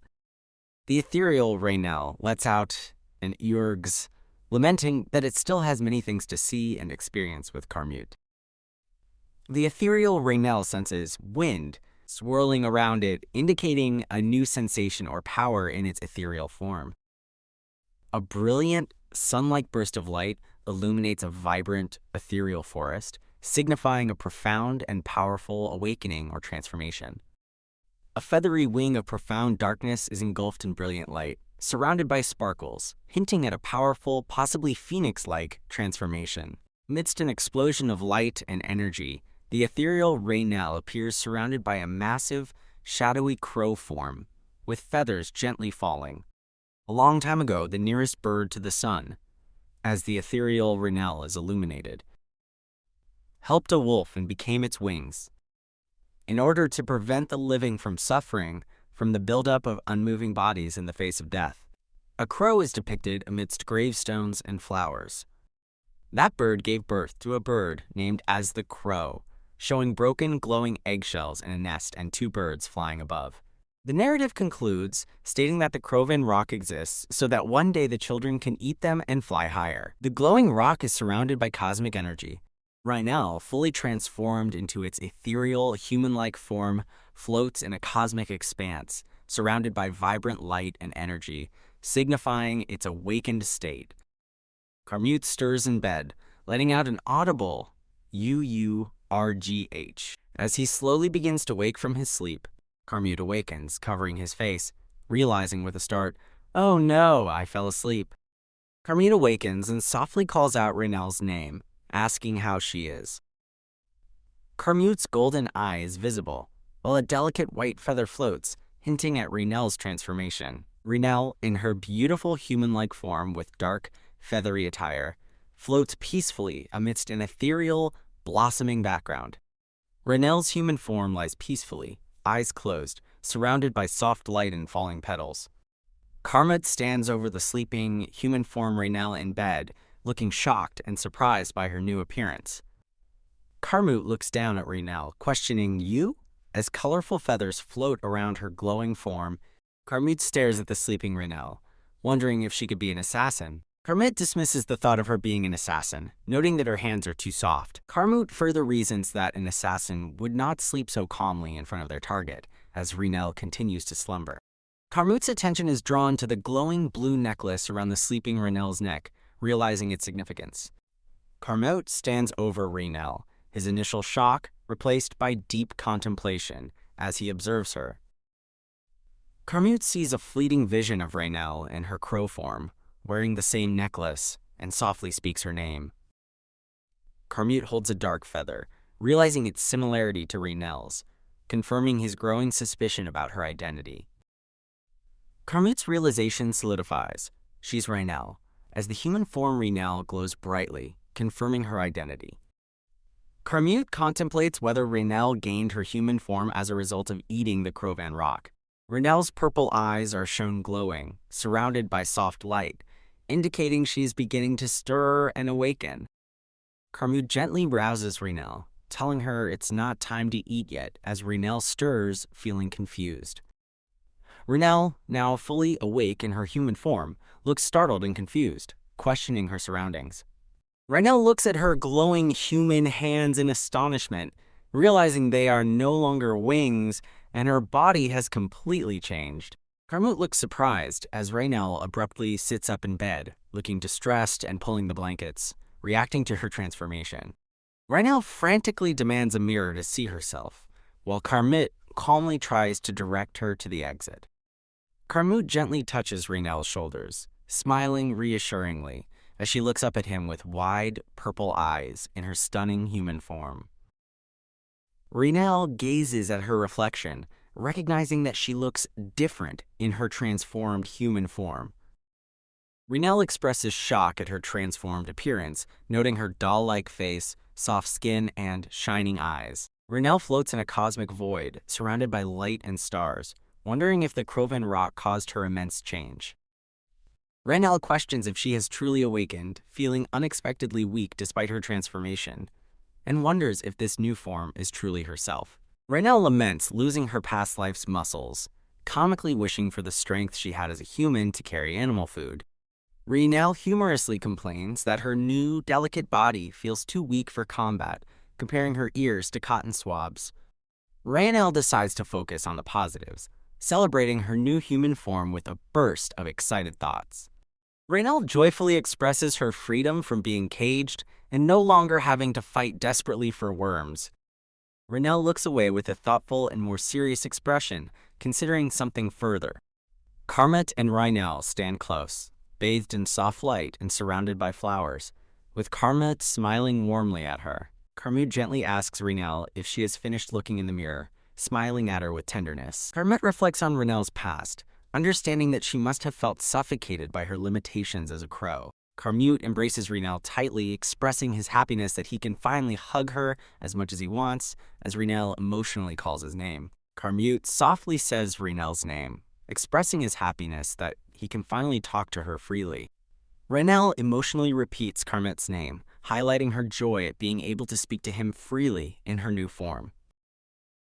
The ethereal Raynell lets out an urgs, lamenting that it still has many things to see and experience with Carmute. The ethereal Raynell senses wind swirling around it, indicating a new sensation or power in its ethereal form. A brilliant, sun-like burst of light illuminates a vibrant, ethereal forest, signifying a profound and powerful awakening or transformation. A feathery wing of profound darkness is engulfed in brilliant light, surrounded by sparkles, hinting at a powerful, possibly phoenix-like transformation. Amidst an explosion of light and energy, the ethereal Raynell appears surrounded by a massive, shadowy crow form, with feathers gently falling. A long time ago, the nearest bird to the sun, as the ethereal Raynell is illuminated, helped a wolf and became its wings. In order to prevent the living from suffering from the buildup of unmoving bodies in the face of death, a crow is depicted amidst gravestones and flowers. That bird gave birth to a bird named as the crow, showing broken, glowing eggshells in a nest and two birds flying above. The narrative concludes, stating that the Crovan rock exists so that one day the children can eat them and fly higher. The glowing rock is surrounded by cosmic energy. Raynell, fully transformed into its ethereal, human-like form, floats in a cosmic expanse, surrounded by vibrant light and energy, signifying its awakened state. Carmute stirs in bed, letting out an audible UURGH. As he slowly begins to wake from his sleep, Carmute awakens, covering his face, realizing with a start, "Oh no, I fell asleep." Carmute awakens and softly calls out Raynell's name, asking how she is. Carmute's golden eye is visible, while a delicate white feather floats, hinting at Raynell's transformation. Raynell, in her beautiful human-like form with dark, feathery attire, floats peacefully amidst an ethereal, blossoming background. Raynell's human form lies peacefully, eyes closed, surrounded by soft light and falling petals. Carmute stands over the sleeping, human form Raynell in bed, looking shocked and surprised by her new appearance. Carmute looks down at Raynell, questioning, "You?" As colorful feathers float around her glowing form, Carmute stares at the sleeping Raynell, wondering if she could be an assassin. Carmute dismisses the thought of her being an assassin, noting that her hands are too soft. Carmute further reasons that an assassin would not sleep so calmly in front of their target, as Raynell continues to slumber. Carmute's attention is drawn to the glowing blue necklace around the sleeping Raynell's neck, realizing its significance. Carmute stands over Raynell, his initial shock replaced by deep contemplation as he observes her. Carmute sees a fleeting vision of Raynell in her crow form, wearing the same necklace, and softly speaks her name. Carmute holds a dark feather, realizing its similarity to Raynell's, confirming his growing suspicion about her identity. Carmute's realization solidifies. She's Raynell, as the human form Raynell glows brightly, confirming her identity. Carmute contemplates whether Raynell gained her human form as a result of eating the Crovan rock. Raynell's purple eyes are shown glowing, surrounded by soft light, indicating she is beginning to stir and awaken. Carmute gently rouses Raynell, telling her it's not time to eat yet, as Raynell stirs, feeling confused. Raynell, now fully awake in her human form, looks startled and confused, questioning her surroundings. Raynell looks at her glowing human hands in astonishment, realizing they are no longer wings and her body has completely changed. Carmut looks surprised as Raynell abruptly sits up in bed, looking distressed and pulling the blankets, reacting to her transformation. Raynell frantically demands a mirror to see herself, while Carmut calmly tries to direct her to the exit. Carmut gently touches Raynell's shoulders, smiling reassuringly as she looks up at him with wide, purple eyes in her stunning human form. Raynell gazes at her reflection, recognizing that she looks different in her transformed human form. Raynell expresses shock at her transformed appearance, noting her doll-like face, soft skin, and shining eyes. Raynell floats in a cosmic void, surrounded by light and stars, wondering if the Krovan rock caused her immense change. Raynell questions if she has truly awakened, feeling unexpectedly weak despite her transformation, and wonders if this new form is truly herself. Raynell laments losing her past life's muscles, comically wishing for the strength she had as a human to carry animal food. Raynell humorously complains that her new, delicate body feels too weak for combat, comparing her ears to cotton swabs. Raynell decides to focus on the positives, celebrating her new human form with a burst of excited thoughts. Raynell joyfully expresses her freedom from being caged and no longer having to fight desperately for worms. Raynell looks away with a thoughtful and more serious expression, considering something further. Carmut and Raynell stand close, bathed in soft light and surrounded by flowers, with Carmut smiling warmly at her. Carmut gently asks Raynell if she has finished looking in the mirror, smiling at her with tenderness. Carmut reflects on Raynell's past, understanding that she must have felt suffocated by her limitations as a crow. Carmut embraces Raynell tightly, expressing his happiness that he can finally hug her as much as he wants, as Raynell emotionally calls his name. Carmut softly says Raynell's name, expressing his happiness that he can finally talk to her freely. Raynell emotionally repeats Carmut's name, highlighting her joy at being able to speak to him freely in her new form.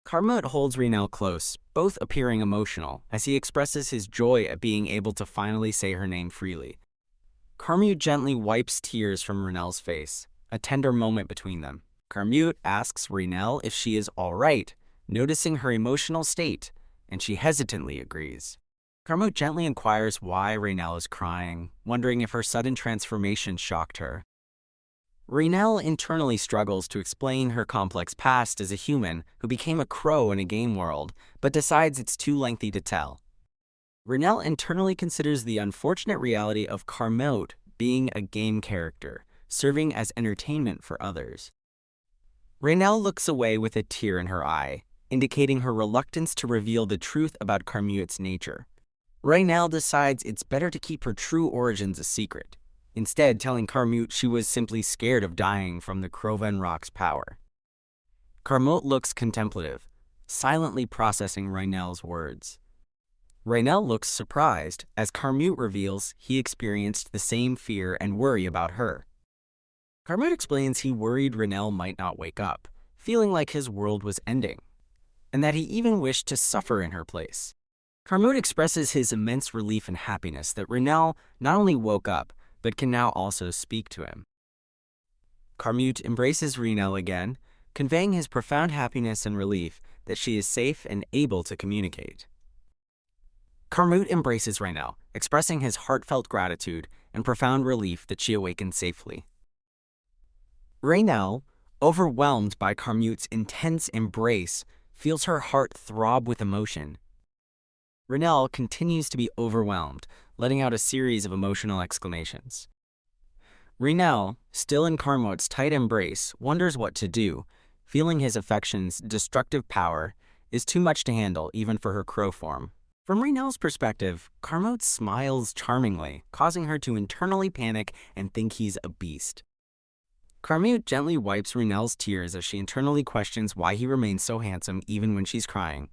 Carmut holds Raynell close, both appearing emotional, as he expresses his joy at being able to finally say her name freely. Carmut gently wipes tears from Raynell's face, a tender moment between them. Carmut asks Raynell if she is all right, noticing her emotional state, and she hesitantly agrees. Carmut gently inquires why Raynell is crying, wondering if her sudden transformation shocked her. Raynell internally struggles to explain her complex past as a human who became a crow in a game world, but decides it's too lengthy to tell. Raynell internally considers the unfortunate reality of Carmut being a game character, serving as entertainment for others. Raynell looks away with a tear in her eye, indicating her reluctance to reveal the truth about Carmut's nature. Raynell decides it's better to keep her true origins a secret, instead telling Carmut she was simply scared of dying from the Krovan rock's power. Carmut looks contemplative, silently processing Raynell's words. Raynell looks surprised as Carmut reveals he experienced the same fear and worry about her. Carmut explains he worried Raynell might not wake up, feeling like his world was ending, and that he even wished to suffer in her place. Carmut expresses his immense relief and happiness that Raynell not only woke up, but can now also speak to him. Carmut embraces Raynell again, conveying his profound happiness and relief that she is safe and able to communicate. Carmut embraces Raynell, expressing his heartfelt gratitude and profound relief that she awakened safely. Raynell, overwhelmed by Carmut's intense embrace, feels her heart throb with emotion. Raynell continues to be overwhelmed, letting out a series of emotional exclamations. Raynell, still in Carmut's tight embrace, wonders what to do, feeling his affection's destructive power is too much to handle even for her crow form. From Raynell's perspective, Carmut smiles charmingly, causing her to internally panic and think he's a beast. Carmut gently wipes Raynell's tears as she internally questions why he remains so handsome even when she's crying.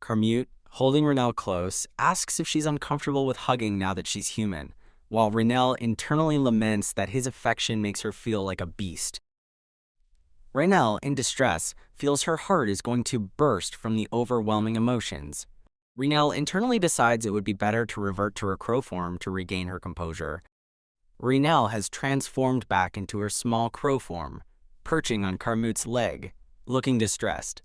Carmut, holding Raynell close, asks if she's uncomfortable with hugging now that she's human, while Raynell internally laments that his affection makes her feel like a beast. Raynell, in distress, feels her heart is going to burst from the overwhelming emotions. Raynell internally decides it would be better to revert to her crow form to regain her composure. Raynell has transformed back into her small crow form, perching on Carmut's leg, looking distressed.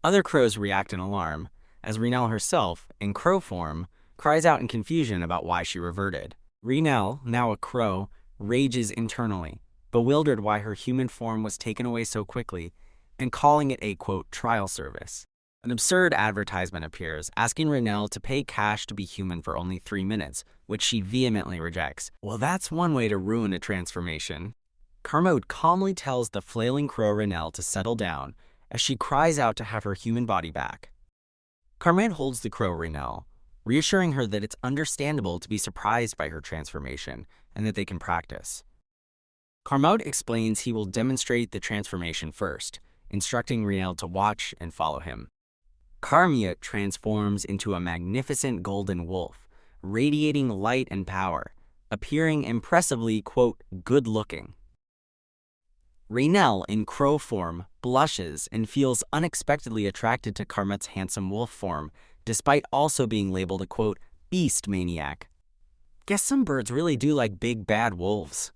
Other crows react in alarm, as Reinel herself, in crow form, cries out in confusion about why she reverted. Reinel, now a crow, rages internally, bewildered why her human form was taken away so quickly, and calling it a, quote, trial service. An absurd advertisement appears, asking Reinel to pay cash to be human for only 3 minutes, which she vehemently rejects. Well, that's one way to ruin a transformation. Kermode calmly tells the flailing crow Reinel to settle down, as she cries out to have her human body back. Kermode holds the crow Reinel, reassuring her that it's understandable to be surprised by her transformation, and that they can practice. Kermode explains he will demonstrate the transformation first, instructing Reinel to watch and follow him. Kermode transforms into a magnificent golden wolf, radiating light and power, appearing impressively, quote, good-looking. Reinel, in crow form, blushes and feels unexpectedly attracted to Kermode's handsome wolf form, despite also being labeled a, quote, beast maniac. Guess some birds really do like big bad wolves.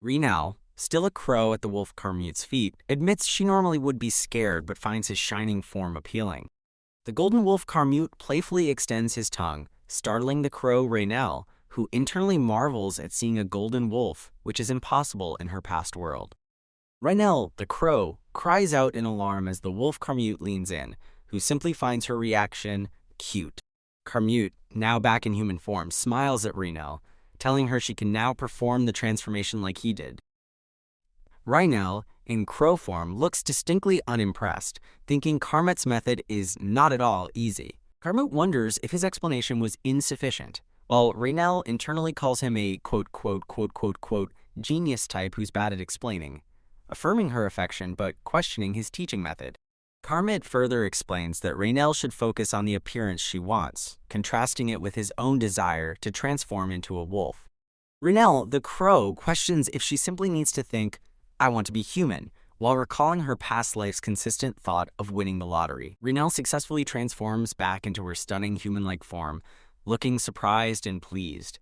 Reinel, still a crow at the wolf Kermode's feet, admits she normally would be scared but finds his shining form appealing. The golden wolf Kermode playfully extends his tongue, startling the crow Reinel, who internally marvels at seeing a golden wolf, which is impossible in her past world. Reinel, the crow, cries out in alarm as the wolf Kermode leans in, who simply finds her reaction cute. Kermode, now back in human form, smiles at Reinel, telling her she can now perform the transformation like he did. Reinel, in crow form, looks distinctly unimpressed, thinking Kermode's method is not at all easy. Kermode wonders if his explanation was insufficient, while Reinel internally calls him a quote, quote, quote, quote, quote, genius type who's bad at explaining, affirming her affection but questioning his teaching method. Kermode further explains that Reinel should focus on the appearance she wants, contrasting it with his own desire to transform into a wolf. Reinel, the crow, questions if she simply needs to think, I want to be human, while recalling her past life's consistent thought of winning the lottery. Reinel successfully transforms back into her stunning human-like form, looking surprised and pleased.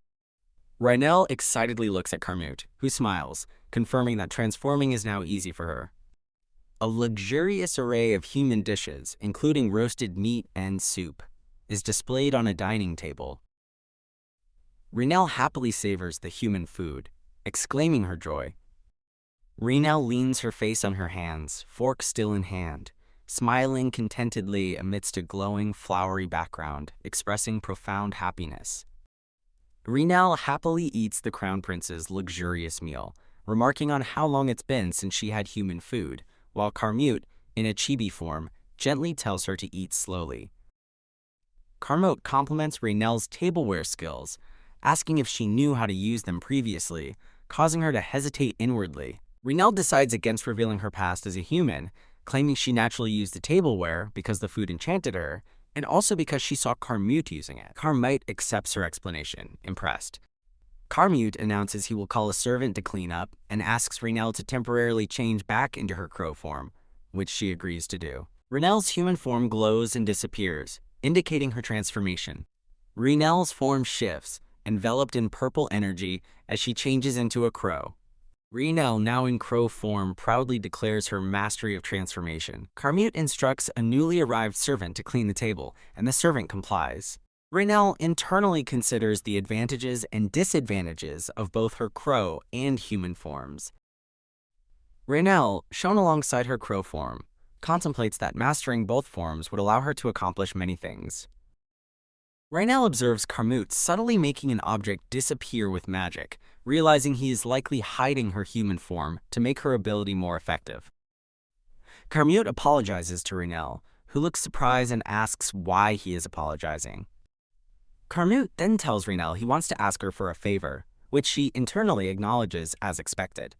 Reinel excitedly looks at Kermode, who smiles, confirming that transforming is now easy for her. A luxurious array of human dishes, including roasted meat and soup, is displayed on a dining table. Reinel happily savors the human food, exclaiming her joy. Reinel leans her face on her hands, fork still in hand, smiling contentedly amidst a glowing, flowery background, expressing profound happiness. Reinel happily eats the Crown Prince's luxurious meal, remarking on how long it's been since she had human food, while Kermode, in a chibi form, gently tells her to eat slowly. Kermode compliments Reinel's tableware skills, asking if she knew how to use them previously, causing her to hesitate inwardly. Reinel decides against revealing her past as a human, claiming she naturally used the tableware because the food enchanted her, and also because she saw Kermode using it. Kermode accepts her explanation, impressed. Kermode announces he will call a servant to clean up and asks Reinel to temporarily change back into her crow form, which she agrees to do. Reinel's human form glows and disappears, indicating her transformation. Reinel's form shifts, enveloped in purple energy as she changes into a crow. Reinel, now in crow form, proudly declares her mastery of transformation. Kermode instructs a newly arrived servant to clean the table, and the servant complies. Reinel internally considers the advantages and disadvantages of both her crow and human forms. Reinel, shown alongside her crow form, contemplates that mastering both forms would allow her to accomplish many things. Reinel observes Kermode subtly making an object disappear with magic, realizing he is likely hiding her human form to make her ability more effective. Kermode apologizes to Reinel, who looks surprised and asks why he is apologizing. Kermode then tells Reinel he wants to ask her for a favor, which she internally acknowledges as expected.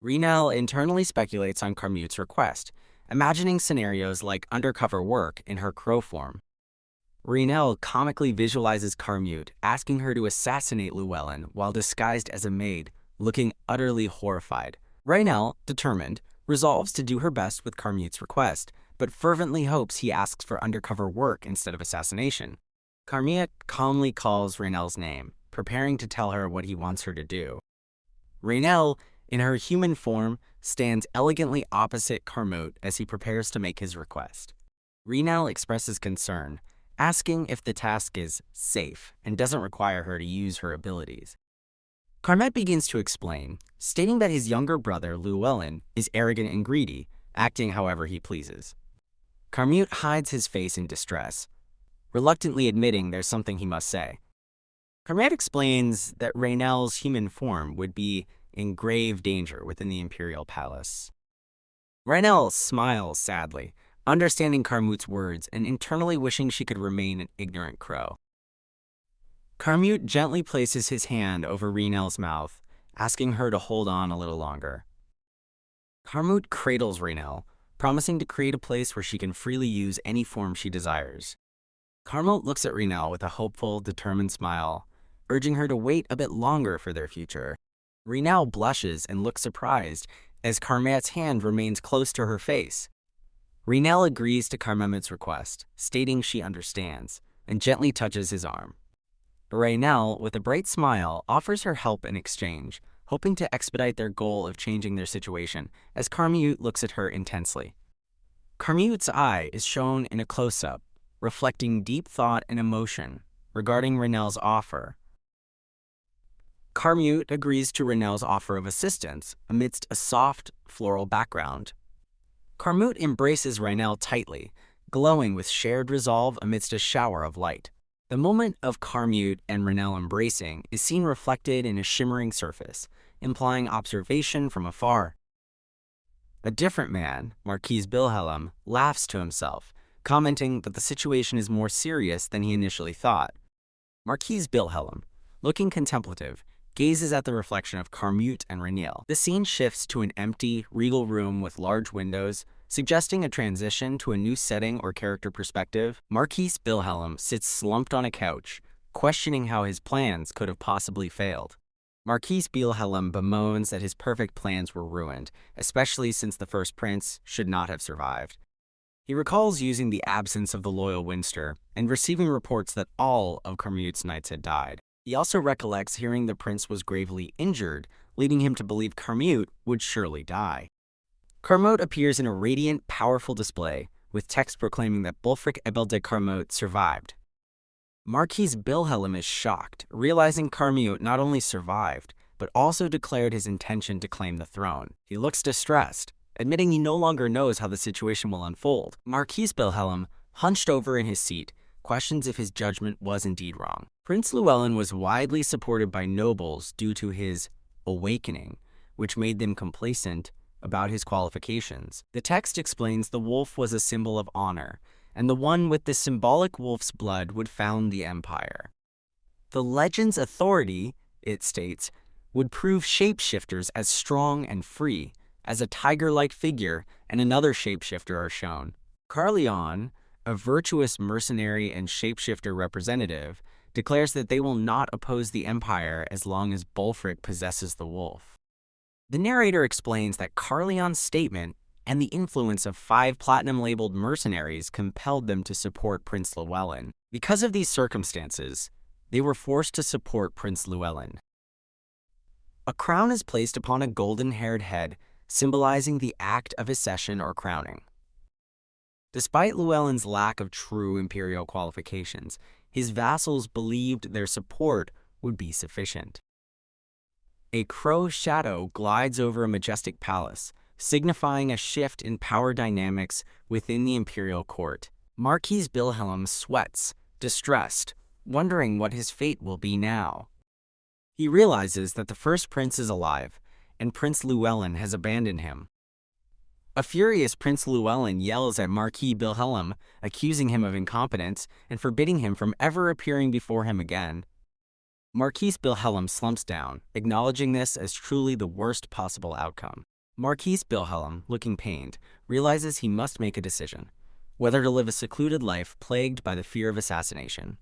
Reinel internally speculates on Kermode's request, imagining scenarios like undercover work in her crow form. Reinel comically visualizes Kermode asking her to assassinate Llewellyn while disguised as a maid, looking utterly horrified. Reinel, determined, resolves to do her best with Kermode's request, but fervently hopes he asks for undercover work instead of assassination. Kermode calmly calls Reinel's name, preparing to tell her what he wants her to do. Reinel, in her human form, stands elegantly opposite Kermode as he prepares to make his request. Reinal expresses concern, asking if the task is safe and doesn't require her to use her abilities. Carmet begins to explain, stating that his younger brother, Llewellyn, is arrogant and greedy, acting however he pleases. Carmute hides his face in distress, reluctantly admitting there's something he must say. Carmet explains that Reinal's human form would be in grave danger within the imperial palace. Reinal smiles sadly, understanding Carmute's words and internally wishing she could remain an ignorant crow. Carmute gently places his hand over Reinal's mouth, asking her to hold on a little longer. Carmute cradles Reinal, promising to create a place where she can freely use any form she desires. Carmute looks at Reinal with a hopeful, determined smile, urging her to wait a bit longer for their future. Reinal blushes and looks surprised as Carmet's hand remains close to her face. Reinal agrees to Carmet's request, stating she understands, and gently touches his arm. Reinal, with a bright smile, offers her help in exchange, hoping to expedite their goal of changing their situation, as Carmute looks at her intensely. Carmute's eye is shown in a close-up, reflecting deep thought and emotion regarding Reinal's offer. Carmute agrees to Reinal's offer of assistance amidst a soft, floral background. Carmute embraces Reinal tightly, glowing with shared resolve amidst a shower of light. The moment of Carmute and Reinal embracing is seen reflected in a shimmering surface, implying observation from afar. A different man, Marquis Wilhelm, laughs to himself, commenting that the situation is more serious than he initially thought. Marquis Wilhelm, looking contemplative, gazes at the reflection of Carmute and Reinal. The scene shifts to an empty, regal room with large windows, suggesting a transition to a new setting or character perspective. Marquis Wilhelm sits slumped on a couch, questioning how his plans could have possibly failed. Marquis Wilhelm bemoans that his perfect plans were ruined, especially since the first prince should not have survived. He recalls using the absence of the loyal Winster and receiving reports that all of Carmute's knights had died. He also recollects hearing the prince was gravely injured, leading him to believe Carmute would surely die. Carmute appears in a radiant, powerful display, with text proclaiming that Bulfric Ebel de Carmute survived. Marquis Wilhelm is shocked, realizing Carmute not only survived, but also declared his intention to claim the throne. He looks distressed, admitting he no longer knows how the situation will unfold. Marquis Wilhelm, hunched over in his seat, questions if his judgment was indeed wrong. Prince Llewellyn was widely supported by nobles due to his awakening, which made them complacent about his qualifications. The text explains the wolf was a symbol of honor, and the one with the symbolic wolf's blood would found the empire. The legend's authority, it states, would prove shapeshifters as strong and free, as a tiger-like figure and another shapeshifter are shown. Carleon, a virtuous mercenary and shapeshifter representative, declares that they will not oppose the empire as long as Bulfric possesses the wolf. The narrator explains that Carleon's statement and the influence of 5 platinum-labeled mercenaries compelled them to support Prince Llewellyn. Because of these circumstances, they were forced to support Prince Llewellyn. A crown is placed upon a golden-haired head, symbolizing the act of accession or crowning. Despite Llewellyn's lack of true imperial qualifications, his vassals believed their support would be sufficient. A crow's shadow glides over a majestic palace, signifying a shift in power dynamics within the imperial court. Marquis Wilhelm sweats, distressed, wondering what his fate will be now. He realizes that the first prince is alive, and Prince Llewellyn has abandoned him. A furious Prince Llewellyn yells at Marquis Wilhelm, accusing him of incompetence and forbidding him from ever appearing before him again. Marquis Wilhelm slumps down, acknowledging this as truly the worst possible outcome. Marquis Wilhelm, looking pained, realizes he must make a decision, whether to live a secluded life plagued by the fear of assassination.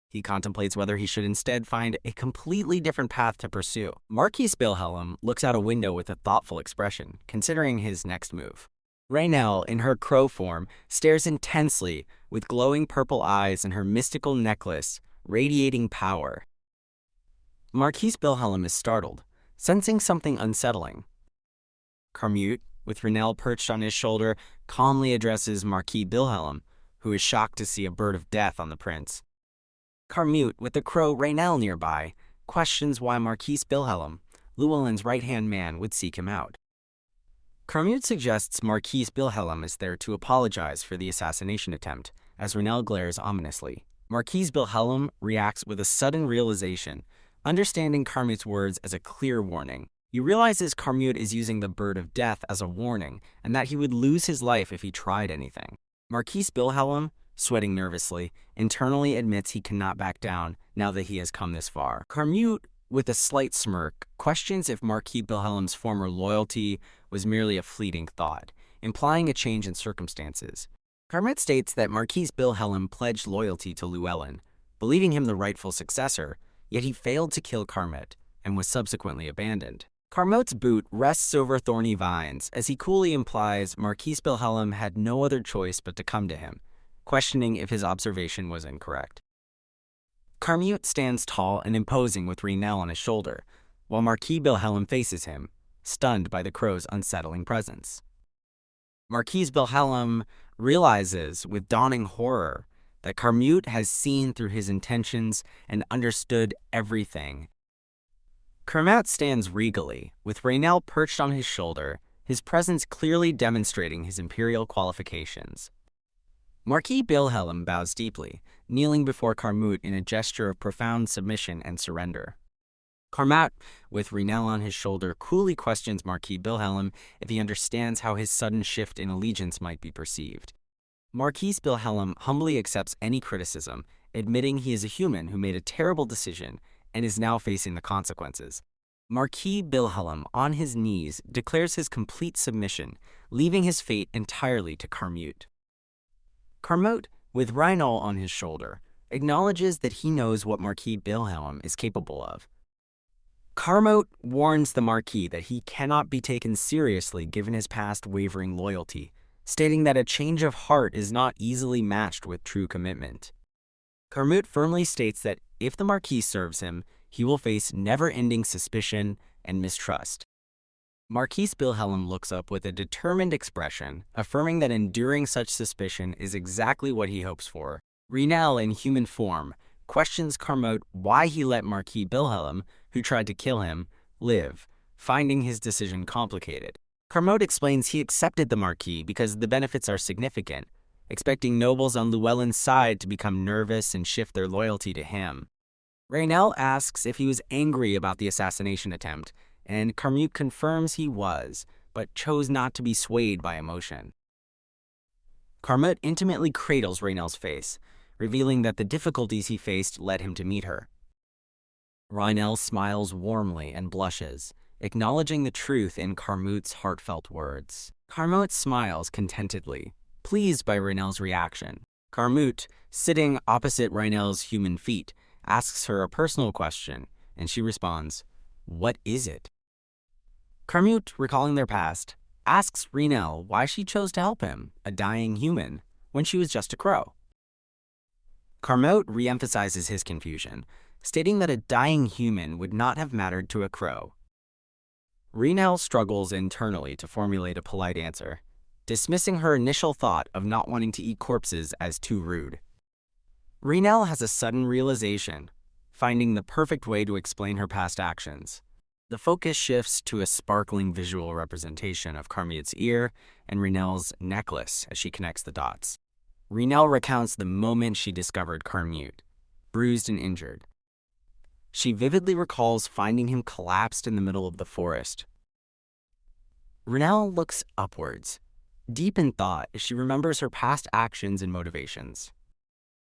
He contemplates whether he should instead find a completely different path to pursue. Marquis Wilhelm looks out a window with a thoughtful expression, considering his next move. Reinal, in her crow form, stares intensely, with glowing purple eyes and her mystical necklace, radiating power. Marquis Wilhelm is startled, sensing something unsettling. Carmute, with Reinal perched on his shoulder, calmly addresses Marquis Wilhelm, who is shocked to see a bird of death on the prince. Carmute, with the crow Raynell nearby, questions why Marquise Wilhelm, Llewellyn's right-hand man, would seek him out. Carmute suggests Marquise Wilhelm is there to apologize for the assassination attempt, as Raynell glares ominously. Marquise Wilhelm reacts with a sudden realization, understanding Carmute's words as a clear warning. He realizes Carmute is using the bird of death as a warning, and that he would lose his life if he tried anything. Marquise Wilhelm, sweating nervously, internally admits he cannot back down now that he has come this far. Carmute, with a slight smirk, questions if Marquis Wilhelm's former loyalty was merely a fleeting thought, implying a change in circumstances. Carmute states that Marquise Wilhelm pledged loyalty to Llewellyn, believing him the rightful successor, yet he failed to kill Carmute and was subsequently abandoned. Carmute's boot rests over thorny vines as he coolly implies Marquise Wilhelm had no other choice but to come to him, questioning if his observation was incorrect. Carmute stands tall and imposing with Raynell on his shoulder, while Marquis Wilhelm faces him, stunned by the crow's unsettling presence. Marquise Wilhelm realizes with dawning horror that Carmute has seen through his intentions and understood everything. Carmute stands regally, with Raynell perched on his shoulder, his presence clearly demonstrating his imperial qualifications. Marquis Wilhelm bows deeply, kneeling before Carmute in a gesture of profound submission and surrender. Carmute, with Raynell on his shoulder, coolly questions Marquis Wilhelm if he understands how his sudden shift in allegiance might be perceived. Marquis Wilhelm humbly accepts any criticism, admitting he is a human who made a terrible decision and is now facing the consequences. Marquis Wilhelm, on his knees, declares his complete submission, leaving his fate entirely to Carmute. Carmute, with Raynell on his shoulder, acknowledges that he knows what Marquis Wilhelm is capable of. Carmute warns the Marquis that he cannot be taken seriously given his past wavering loyalty, stating that a change of heart is not easily matched with true commitment. Carmute firmly states that if the Marquis serves him, he will face never-ending suspicion and mistrust. Marquise Wilhelm looks up with a determined expression, affirming that enduring such suspicion is exactly what he hopes for. Raynell, in human form, questions Carmute why he let Marquis Wilhelm, who tried to kill him, live, finding his decision complicated. Carmute explains he accepted the Marquis because the benefits are significant, expecting nobles on Llewellyn's side to become nervous and shift their loyalty to him. Raynell asks if he was angry about the assassination attempt, and Carmute confirms he was, but chose not to be swayed by emotion. Carmute intimately cradles Raynell's face, revealing that the difficulties he faced led him to meet her. Raynell smiles warmly and blushes, acknowledging the truth in Carmute's heartfelt words. Carmute smiles contentedly, pleased by Raynell's reaction. Carmute, sitting opposite Raynell's human feet, asks her a personal question, and she responds, "What is it?" Carmute, recalling their past, asks Raynell why she chose to help him, a dying human, when she was just a crow. Carmute re-emphasizes his confusion, stating that a dying human would not have mattered to a crow. Raynell struggles internally to formulate a polite answer, dismissing her initial thought of not wanting to eat corpses as too rude. Raynell has a sudden realization, finding the perfect way to explain her past actions. The focus shifts to a sparkling visual representation of Carmute's ear and Raynell's necklace as she connects the dots. Raynell recounts the moment she discovered Carmute, bruised and injured. She vividly recalls finding him collapsed in the middle of the forest. Raynell looks upwards, deep in thought as she remembers her past actions and motivations.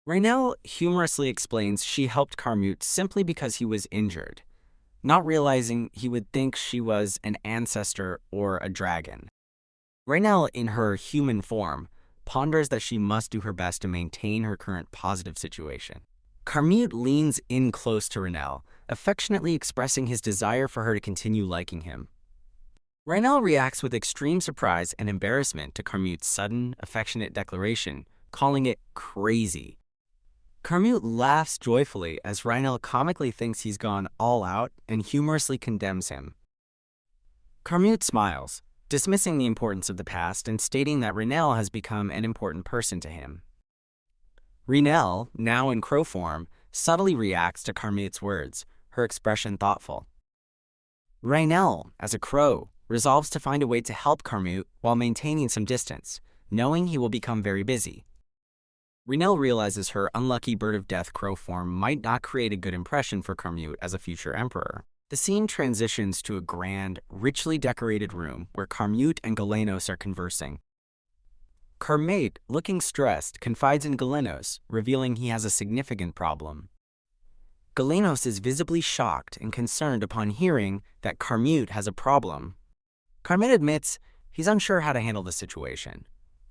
Raynell humorously explains she helped Carmute simply because he was injured, not realizing he would think she was an ancestor or a dragon. Raynell, in her human form, ponders that she must do her best to maintain her current positive situation. Carmute leans in close to Raynell, affectionately expressing his desire for her to continue liking him. Raynell reacts with extreme surprise and embarrassment to Carmute's sudden, affectionate declaration, calling it crazy. Carmute laughs joyfully as Raynell comically thinks he's gone all out and humorously condemns him. Carmute smiles, dismissing the importance of the past and stating that Raynell has become an important person to him. Reinel, now in crow form, subtly reacts to Carmute's words, her expression thoughtful. Reinel, as a crow, resolves to find a way to help Carmute while maintaining some distance, knowing he will become very busy. Reinel realizes her unlucky bird of death crow form might not create a good impression for Carmute as a future emperor. The scene transitions to a grand, richly decorated room where Carmute and Galenos are conversing. Carmute, looking stressed, confides in Galenos, revealing he has a significant problem. Galenos is visibly shocked and concerned upon hearing that Carmute has a problem. Carmute admits he's unsure how to handle the situation,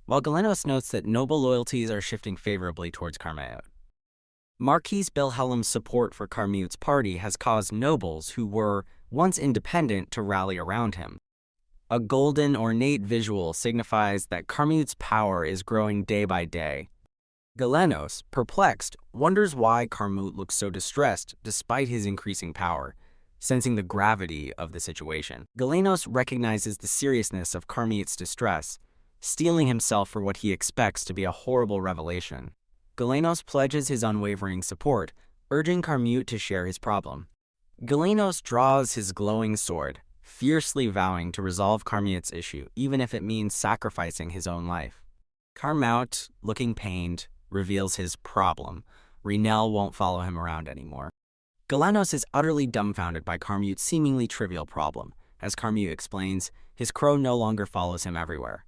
while Galenos notes that noble loyalties are shifting favorably towards Carmute. Marquis Bilhelm's support for Carmute's party has caused nobles who were once independent to rally around him. A golden, ornate visual signifies that Carmute's power is growing day by day. Galenos, perplexed, wonders why Carmute looks so distressed despite his increasing power, sensing the gravity of the situation. Galenos recognizes the seriousness of Carmute's distress, steeling himself for what he expects to be a horrible revelation. Galenos pledges his unwavering support, urging Carmute to share his problem. Galenos draws his glowing sword, fiercely vowing to resolve Carmute's issue, even if it means sacrificing his own life. Carmute, looking pained, reveals his problem. Reinel won't follow him around anymore. Galenos is utterly dumbfounded by Carmute's seemingly trivial problem. As Carmute explains, his crow no longer follows him everywhere.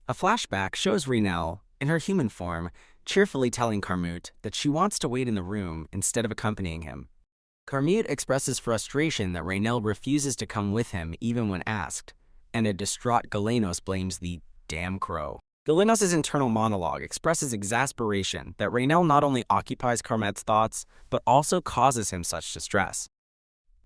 A flashback shows Reinel, in her human form, cheerfully telling Carmute that she wants to wait in the room instead of accompanying him. Carmute expresses frustration that Reinel refuses to come with him even when asked, and a distraught Galenos blames the damn crow. Galenos' internal monologue expresses exasperation that Reinel not only occupies Carmute's thoughts, but also causes him such distress.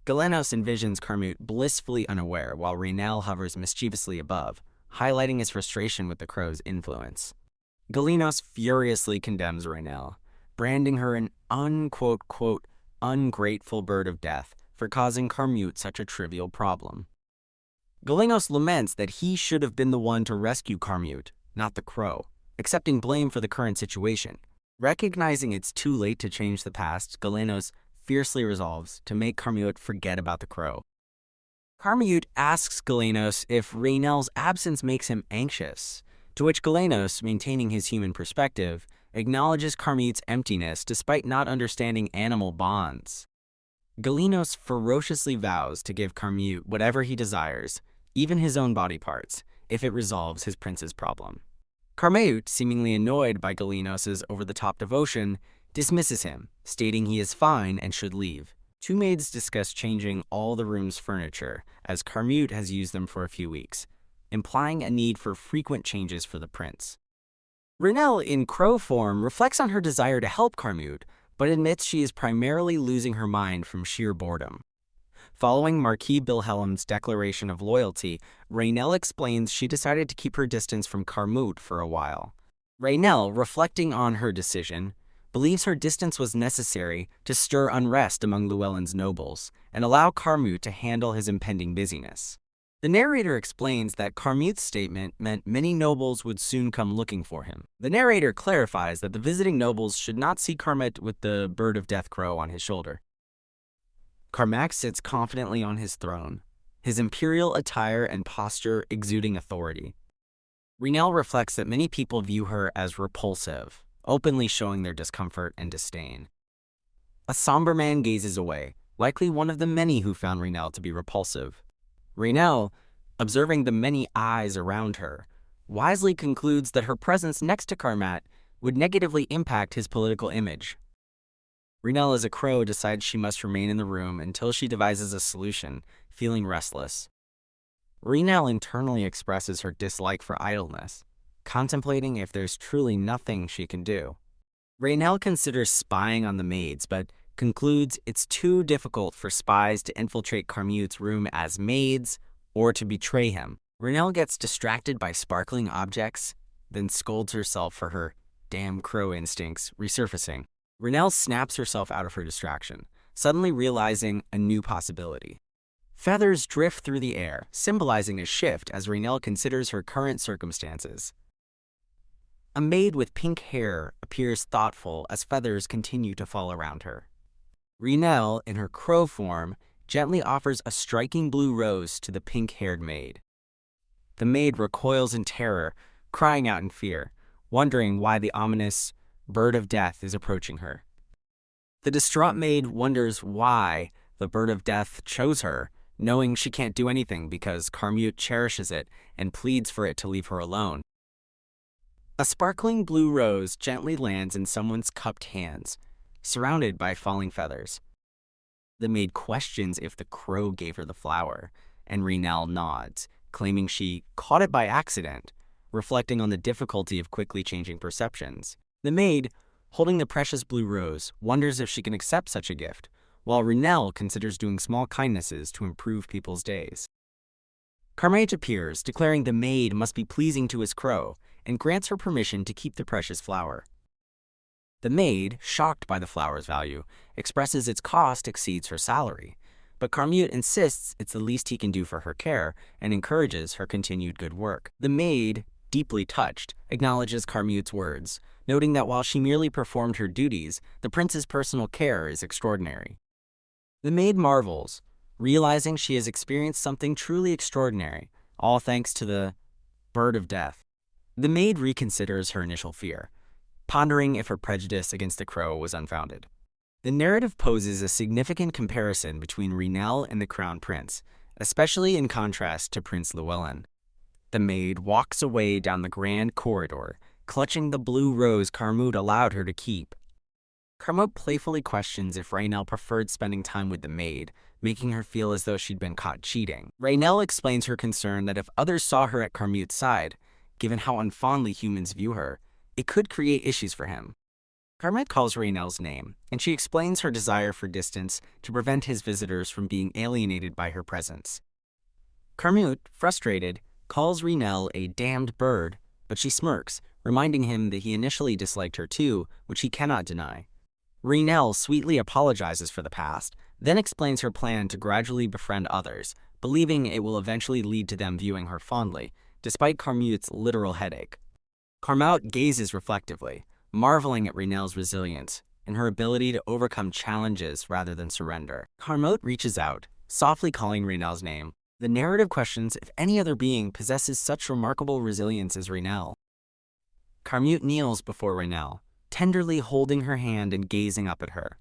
Galenos envisions Carmute blissfully unaware while Reinel hovers mischievously above, highlighting his frustration with the crow's influence. Galenos furiously condemns Reinel, branding her an ungrateful bird of death for causing Carmute such a trivial problem. Galenos laments that he should have been the one to rescue Carmute, not the crow, accepting blame for the current situation. Recognizing it's too late to change the past, Galenos fiercely resolves to make Carmute forget about the crow. Carmute asks Galenos if Reinel's absence makes him anxious, to which Galenos, maintaining his human perspective, acknowledges Carmute's emptiness despite not understanding animal bonds. Galenos ferociously vows to give Carmute whatever he desires, even his own body parts, if it resolves his prince's problem. Carmute, seemingly annoyed by Galenos' over-the-top devotion, dismisses him, stating he is fine and should leave. Two maids discuss changing all the room's furniture, as Carmute has used them for a few weeks, implying a need for frequent changes for the prince. Reinel, in crow form, reflects on her desire to help Carmute, but admits she is primarily losing her mind from sheer boredom. Following Marquis Bilhelm's declaration of loyalty, Reinel explains she decided to keep her distance from Carmute for a while. Reinel, reflecting on her decision, believes her distance was necessary to stir unrest among Llewellyn's nobles and allow Carmute to handle his impending busyness. The narrator explains that Carmute's statement meant many nobles would soon come looking for him. The narrator clarifies that the visiting nobles should not see Carmute with the bird of death crow on his shoulder. Carmute sits confidently on his throne, his imperial attire and posture exuding authority. Reinel reflects that many people view her as repulsive, openly showing their discomfort and disdain. A somber man gazes away, likely one of the many who found Reinel to be repulsive. Reinel, observing the many eyes around her, wisely concludes that her presence next to Carmute would negatively impact his political image. Reinel, as a crow, decides she must remain in the room until she devises a solution, feeling restless. Reinel internally expresses her dislike for idleness, contemplating if there's truly nothing she can do. Reinel considers spying on the maids, but concludes it's too difficult for spies to infiltrate Carmute's room as maids or to betray him. Reinel gets distracted by sparkling objects, then scolds herself for her damn crow instincts resurfacing. Reinel snaps herself out of her distraction, suddenly realizing a new possibility. Feathers drift through the air, symbolizing a shift as Reinel considers her current circumstances. A maid with pink hair appears thoughtful as feathers continue to fall around her. Reinel, in her crow form, gently offers a striking blue rose to the pink-haired maid. The maid recoils in terror, crying out in fear, wondering why the ominous bird of death is approaching her. The distraught maid wonders why the bird of death chose her, knowing she can't do anything because Carmute cherishes it and pleads for it to leave her alone. A sparkling blue rose gently lands in someone's cupped hands, surrounded by falling feathers. The maid questions if the crow gave her the flower, and Reinel nods, claiming she caught it by accident, reflecting on the difficulty of quickly changing perceptions. The maid, holding the precious blue rose, wonders if she can accept such a gift, while Reinel considers doing small kindnesses to improve people's days. Carmage appears, declaring the maid must be pleasing to his crow, and grants her permission to keep the precious flower. The maid, shocked by the flower's value, expresses its cost exceeds her salary, but Carmute insists it's the least he can do for her care and encourages her continued good work. The maid, deeply touched, acknowledges Carmute's words, noting that while she merely performed her duties, the prince's personal care is extraordinary. The maid marvels, realizing she has experienced something truly extraordinary, all thanks to the bird of death. The maid reconsiders her initial fear, pondering if her prejudice against the crow was unfounded. The narrative poses a significant comparison between Reinel and the crown prince, especially in contrast to Prince Llewellyn. The maid walks away down the grand corridor, clutching the blue rose Carmute allowed her to keep. Carmute playfully questions if Reinel preferred spending time with the maid, making her feel as though she'd been caught cheating. Reinel explains her concern that if others saw her at Carmute's side, given how unfondly humans view her, it could create issues for him. Carmute calls Reinel's name, and she explains her desire for distance to prevent his visitors from being alienated by her presence. Carmute, frustrated, calls Reinel a damned bird, but she smirks, reminding him that he initially disliked her too, which he cannot deny. Reinel sweetly apologizes for the past, then explains her plan to gradually befriend others, believing it will eventually lead to them viewing her fondly, despite Carmute's literal headache. Carmute gazes reflectively, marveling at Reinel's resilience and her ability to overcome challenges rather than surrender. Carmute reaches out, softly calling Reinel's name. The narrative questions if any other being possesses such remarkable resilience as Reinel. Carmute kneels before Reinel, tenderly holding her hand and gazing up at her.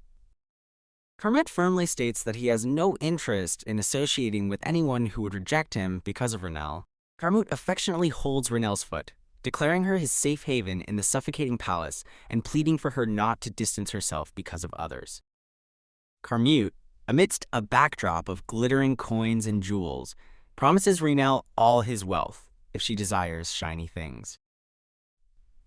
Carmute firmly states that he has no interest in associating with anyone who would reject him because of Reinel. Carmute affectionately holds Reinel's foot, declaring her his safe haven in the suffocating palace and pleading for her not to distance herself because of others. Carmute, amidst a backdrop of glittering coins and jewels, promises Reinel all his wealth if she desires shiny things.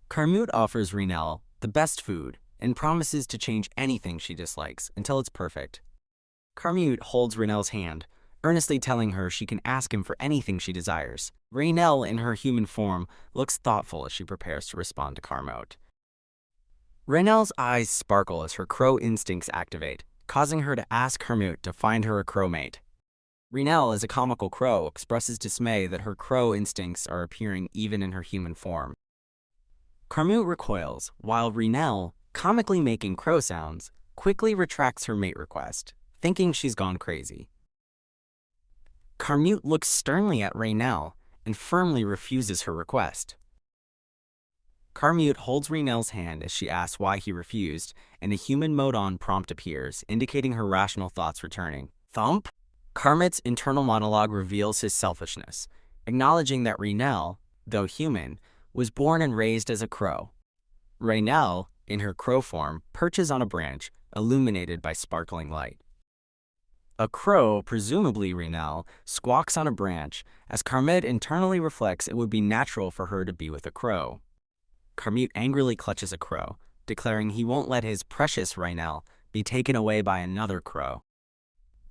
Carmute offers Reinel the best food and promises to change anything she dislikes until it's perfect. Carmute holds Reinel's hand, earnestly telling her she can ask him for anything she desires. Reinel, in her human form, looks thoughtful as she prepares to respond to Carmute. Reinel's eyes sparkle as her crow instincts activate, causing her to ask Carmute to find her a crowmate. Reinel, as a comical crow, expresses dismay that her crow instincts are appearing even in her human form. Carmute recoils, while Reinel, comically making crow sounds, quickly retracts her mate request, thinking she's gone crazy. Carmute looks sternly at Reinel and firmly refuses her request. Carmute holds Reinel's hand as she asks why he refused, and a human mode-on prompt appears, indicating her rational thoughts returning. Thump! Carmute's internal monologue reveals his selfishness, acknowledging that Reinel, though human, was born and raised as a crow. Reinel, in her crow form, perches on a branch, illuminated by sparkling light. A crow, presumably Reinel, squawks on a branch, as Carmute internally reflects it would be natural for her to be with a crow. Carmute angrily clutches a crow, declaring he won't let his precious Reinel be taken away by another crow.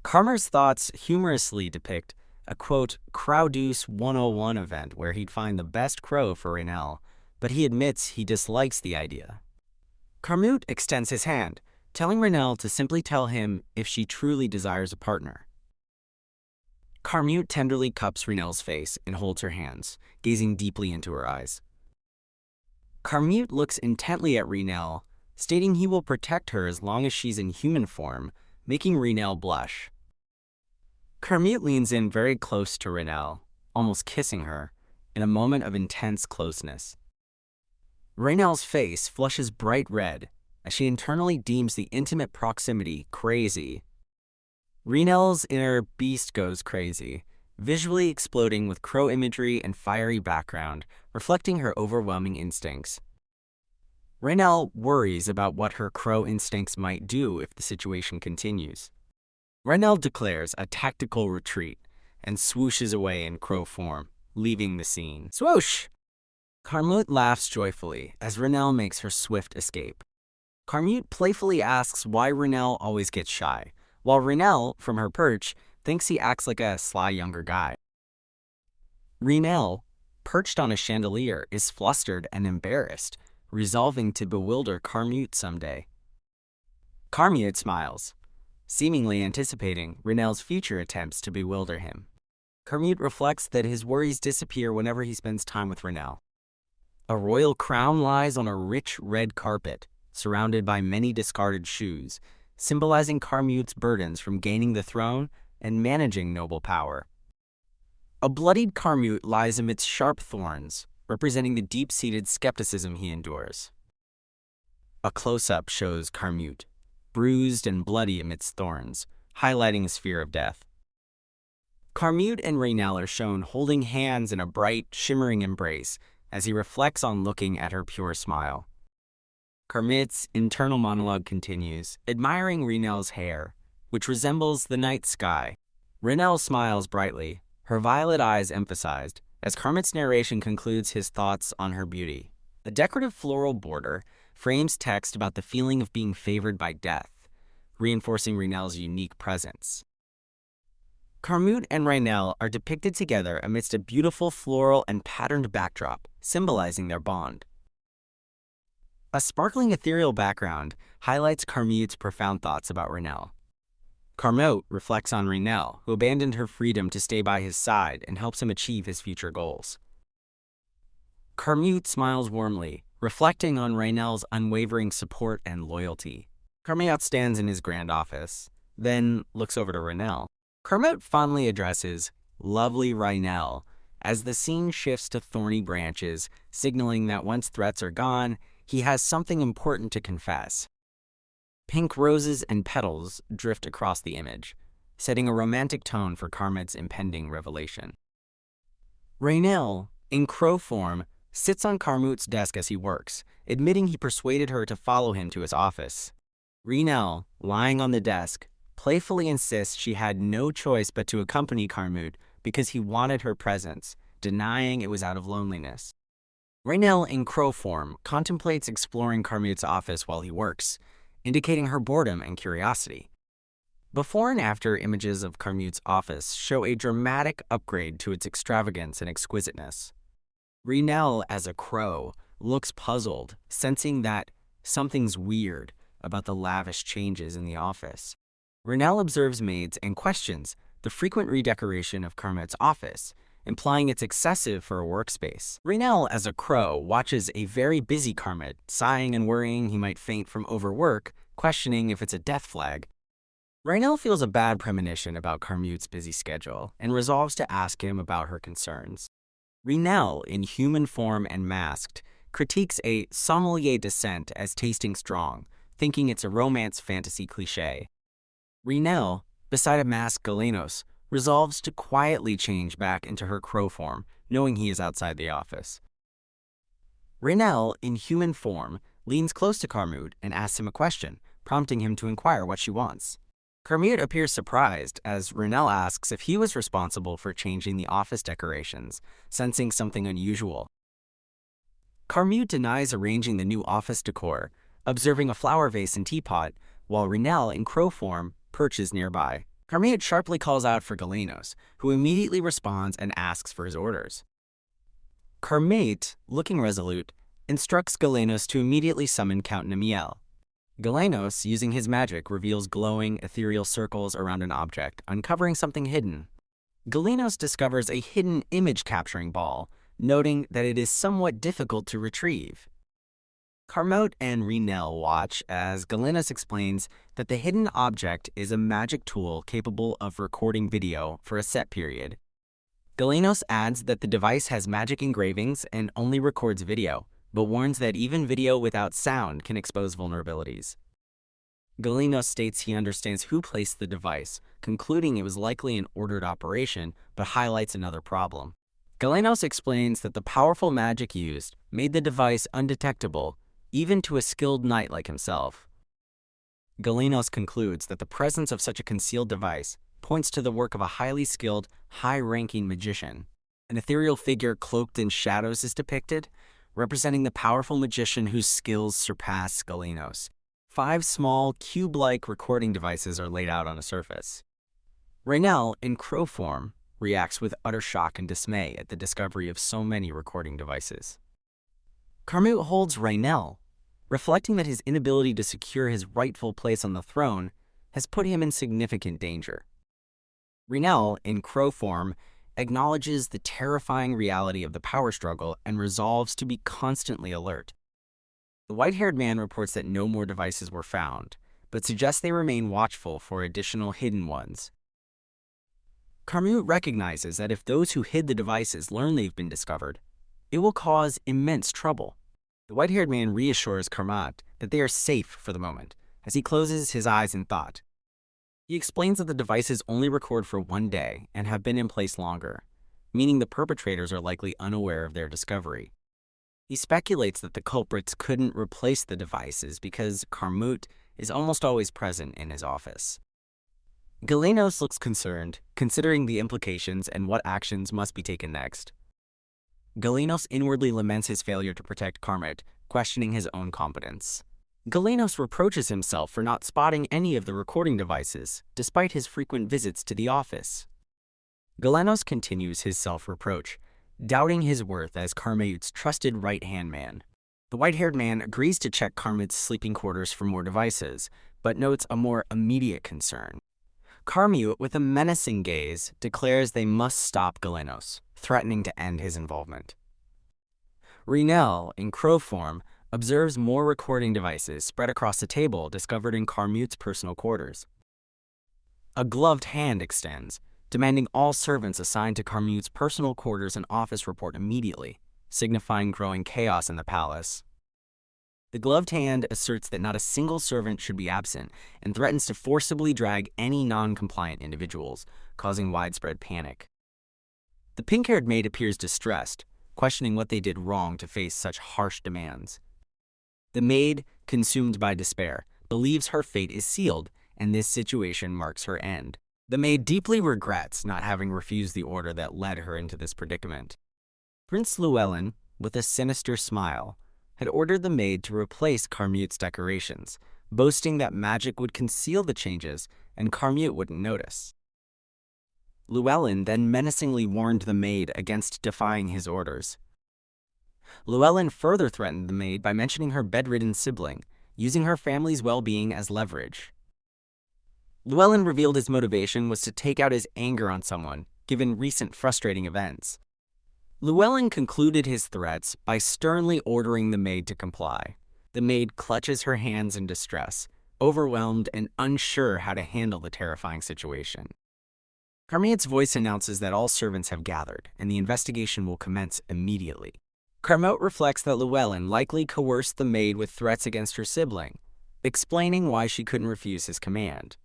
Carmute's thoughts humorously depict a, quote, Crowdeuce 101 event where he'd find the best crow for Reinel, but he admits he dislikes the idea. Carmute extends his hand, telling Reinel to simply tell him if she truly desires a partner. Carmute tenderly cups Reinel's face and holds her hands, gazing deeply into her eyes. Carmute looks intently at Reinel, stating he will protect her as long as she's in human form, making Reinel blush. Carmute leans in very close to Reinel, almost kissing her, in a moment of intense closeness. Reinel's face flushes bright red as she internally deems the intimate proximity crazy. Reinel's inner beast goes crazy, visually exploding with crow imagery and fiery background, reflecting her overwhelming instincts. Reinel worries about what her crow instincts might do if the situation continues. Reinel declares a tactical retreat and swooshes away in crow form, leaving the scene. Swoosh! Carmute laughs joyfully as Reinel makes her swift escape. Carmute playfully asks why Reinel always gets shy, while Reinel, from her perch, thinks he acts like a sly younger guy. Reinel, perched on a chandelier, is flustered and embarrassed, resolving to bewilder Carmute someday. Carmute smiles, seemingly anticipating Reinel's future attempts to bewilder him. Carmute reflects that his worries disappear whenever he spends time with Reinel. A royal crown lies on a rich red carpet, surrounded by many discarded shoes, symbolizing Carmute's burdens from gaining the throne and managing noble power. A bloodied Carmute lies amidst sharp thorns, representing the deep-seated skepticism he endures. A close-up shows Carmute, bruised and bloody amidst thorns, highlighting his fear of death. Carmute and Reinel are shown holding hands in a bright, shimmering embrace as he reflects on looking at her pure smile. Carmute's internal monologue continues, admiring Reinel's hair, which resembles the night sky. Reinel smiles brightly, her violet eyes emphasized, as Carmute's narration concludes his thoughts on her beauty. A decorative floral border frames text about the feeling of being favored by death, reinforcing Reinel's unique presence. Carmute and Reinel are depicted together amidst a beautiful floral and patterned backdrop, symbolizing their bond. A sparkling ethereal background highlights Carmute's profound thoughts about Reinel. Carmute reflects on Reinel, who abandoned her freedom to stay by his side and helps him achieve his future goals. Carmute smiles warmly, reflecting on Reinel's unwavering support and loyalty. Carmute stands in his grand office, then looks over to Reinel. Carmute fondly addresses lovely Reinel as the scene shifts to thorny branches, signaling that once threats are gone, he has something important to confess. Pink roses and petals drift across the image, setting a romantic tone for Carmute's impending revelation. Reinel, in crow form, sits on Carmute's desk as he works, admitting he persuaded her to follow him to his office. Reinel, lying on the desk, playfully insists she had no choice but to accompany Carmute because he wanted her presence, denying it was out of loneliness. Reinel, in crow form, contemplates exploring Carmute's office while he works, indicating her boredom and curiosity. Before and after images of Carmute's office show a dramatic upgrade to its extravagance and exquisiteness. Reinel, as a crow, looks puzzled, sensing that something's weird about the lavish changes in the office. Reinel observes maids and questions the frequent redecoration of Carmute's office, implying it's excessive for a workspace. Reinel, as a crow, watches a very busy Carmute, sighing and worrying he might faint from overwork, questioning if it's a death flag. Reinel feels a bad premonition about Carmute's busy schedule and resolves to ask him about her concerns. Reinel, in human form and masked, critiques a sommelier descent as tasting strong, thinking it's a romance fantasy cliché. Reinel, beside a masked Galenos, resolves to quietly change back into her crow form, knowing he is outside the office. Reinel, in human form, leans close to Carmute and asks him a question, prompting him to inquire what she wants. Carmute appears surprised as Reinel asks if he was responsible for changing the office decorations, sensing something unusual. Carmute denies arranging the new office decor, observing a flower vase and teapot, while Reinel, in crow form, perches nearby. Carmute sharply calls out for Galenos, who immediately responds and asks for his orders. Carmute, looking resolute, instructs Galenos to immediately summon Count Nemiel. Galenos, using his magic, reveals glowing, ethereal circles around an object, uncovering something hidden. Galenos discovers a hidden image-capturing ball, noting that it is somewhat difficult to retrieve. Carmote and Renell watch as Galenos explains that the hidden object is a magic tool capable of recording video for a set period. Galenos adds that the device has magic engravings and only records video, but warns that even video without sound can expose vulnerabilities. Galenos states he understands who placed the device, concluding it was likely an ordered operation, but highlights another problem. Galenos explains that the powerful magic used made the device undetectable, even to a skilled knight like himself. Galenos concludes that the presence of such a concealed device points to the work of a highly skilled, high-ranking magician. An ethereal figure cloaked in shadows is depicted, representing the powerful magician whose skills surpass Galenos. 5 small, cube-like recording devices are laid out on a surface. Renell, in crow form, reacts with utter shock and dismay at the discovery of so many recording devices. Carmote holds Renell, reflecting that his inability to secure his rightful place on the throne has put him in significant danger. Renell, in crow form, acknowledges the terrifying reality of the power struggle and resolves to be constantly alert. The white-haired man reports that no more devices were found, but suggests they remain watchful for additional hidden ones. Carmote recognizes that if those who hid the devices learn they've been discovered, it will cause immense trouble. The white-haired man reassures Carmote that they are safe for the moment, as he closes his eyes in thought. He explains that the devices only record for 1 day and have been in place longer, meaning the perpetrators are likely unaware of their discovery. He speculates that the culprits couldn't replace the devices because Carmote is almost always present in his office. Galenos looks concerned, considering the implications and what actions must be taken next. Galenos inwardly laments his failure to protect Carmote, questioning his own competence. Galenos reproaches himself for not spotting any of the recording devices, despite his frequent visits to the office. Galenos continues his self-reproach, doubting his worth as Carmote's trusted right-hand man. The white-haired man agrees to check Carmote's sleeping quarters for more devices, but notes a more immediate concern. Carmote, with a menacing gaze, declares they must stop Galenos, threatening to end his involvement. Renell, in crow form, observes more recording devices spread across the table discovered in Carmote's personal quarters. A gloved hand extends, demanding all servants assigned to Carmote's personal quarters and office report immediately, signifying growing chaos in the palace. The gloved hand asserts that not a single servant should be absent and threatens to forcibly drag any non-compliant individuals, causing widespread panic. The pink-haired maid appears distressed, questioning what they did wrong to face such harsh demands. The maid, consumed by despair, believes her fate is sealed, and this situation marks her end. The maid deeply regrets not having refused the order that led her into this predicament. Prince Llewellyn, with a sinister smile, had ordered the maid to replace Carmote's decorations, boasting that magic would conceal the changes and Carmote wouldn't notice. Llewellyn then menacingly warned the maid against defying his orders. Llewellyn further threatened the maid by mentioning her bedridden sibling, using her family's well-being as leverage. Llewellyn revealed his motivation was to take out his anger on someone, given recent frustrating events. Llewellyn concluded his threats by sternly ordering the maid to comply. The maid clutches her hands in distress, overwhelmed and unsure how to handle the terrifying situation. Carmote's voice announces that all servants have gathered, and the investigation will commence immediately. Carmote reflects that Llewellyn likely coerced the maid with threats against her sibling, explaining why she couldn't refuse his command.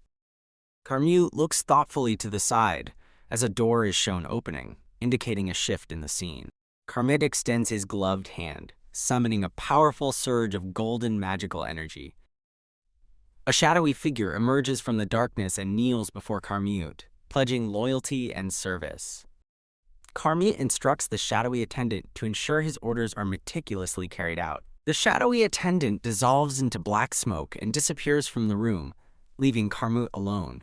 Carmote looks thoughtfully to the side as a door is shown opening, indicating a shift in the scene. Carmote extends his gloved hand, summoning a powerful surge of golden magical energy. A shadowy figure emerges from the darkness and kneels before Carmote, pledging loyalty and service. Carmote instructs the shadowy attendant to ensure his orders are meticulously carried out. The shadowy attendant dissolves into black smoke and disappears from the room, leaving Carmote alone.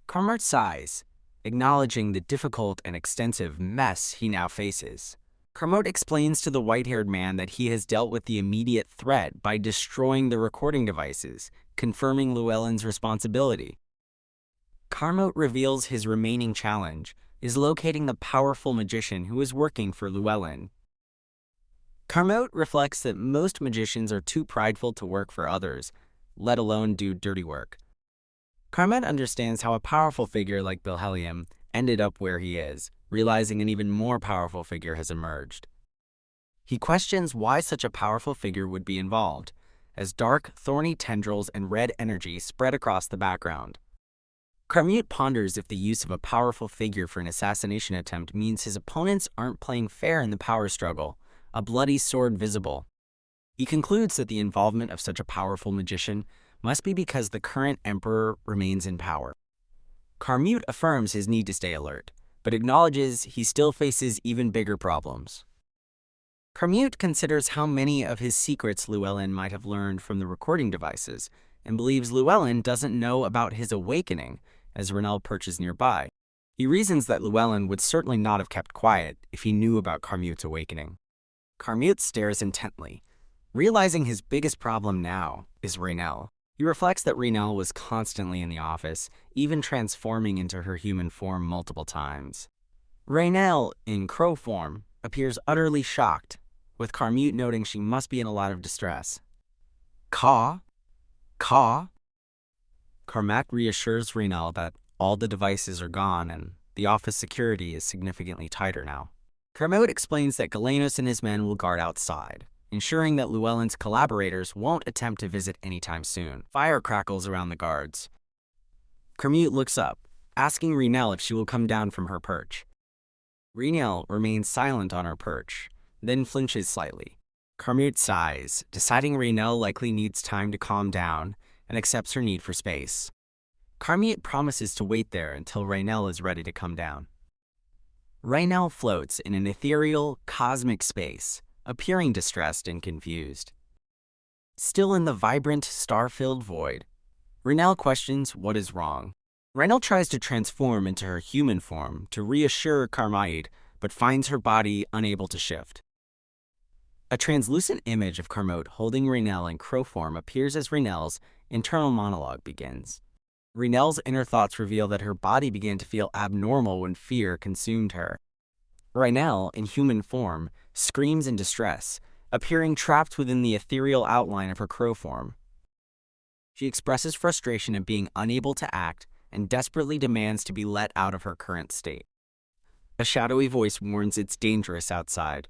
Carmote sighs, acknowledging the difficult and extensive mess he now faces. Carmote explains to the white-haired man that he has dealt with the immediate threat by destroying the recording devices, confirming Llewellyn's responsibility. Carmote reveals his remaining challenge is locating the powerful magician who is working for Llewellyn. Carmot reflects that most magicians are too prideful to work for others, let alone do dirty work. Carmot understands how a powerful figure like Bilhelium ended up where he is, realizing an even more powerful figure has emerged. He questions why such a powerful figure would be involved, as dark, thorny tendrils and red energy spread across the background. Carmut ponders if the use of a powerful figure for an assassination attempt means his opponents aren't playing fair in the power struggle, a bloody sword visible. He concludes that the involvement of such a powerful magician must be because the current emperor remains in power. Carmut affirms his need to stay alert, but acknowledges he still faces even bigger problems. Carmut considers how many of his secrets Llewellyn might have learned from the recording devices, and believes Llewellyn doesn't know about his awakening as Renelle perches nearby. He reasons that Llewellyn would certainly not have kept quiet if he knew about Carmut's awakening. Carmut stares intently, realizing his biggest problem now is Renelle. He reflects that Renelle was constantly in the office, even transforming into her human form multiple times. Renelle, in crow form, appears utterly shocked, with Carmut noting she must be in a lot of distress. Caw? Carmut reassures Renelle that all the devices are gone and the office security is significantly tighter now. Carmut explains that Galenos and his men will guard outside, ensuring that Llewellyn's collaborators won't attempt to visit anytime soon. Fire crackles around the guards. Carmut looks up, asking Renelle if she will come down from her perch. Renelle remains silent on her perch, then flinches slightly. Carmut sighs, deciding Renelle likely needs time to calm down and accepts her need for space. Carmut promises to wait there until Renelle is ready to come down. Renelle floats in an ethereal, cosmic space, appearing distressed and confused. Still in the vibrant, star-filled void, Renelle questions what is wrong. Renelle tries to transform into her human form to reassure Carmut, but finds her body unable to shift. A translucent image of Carmut holding Renelle in crow form appears as Renelle's internal monologue begins. Renelle's inner thoughts reveal that her body began to feel abnormal when fear consumed her. Renelle, in human form, screams in distress, appearing trapped within the ethereal outline of her crow form. She expresses frustration at being unable to act and desperately demands to be let out of her current state. A shadowy voice warns it's dangerous outside,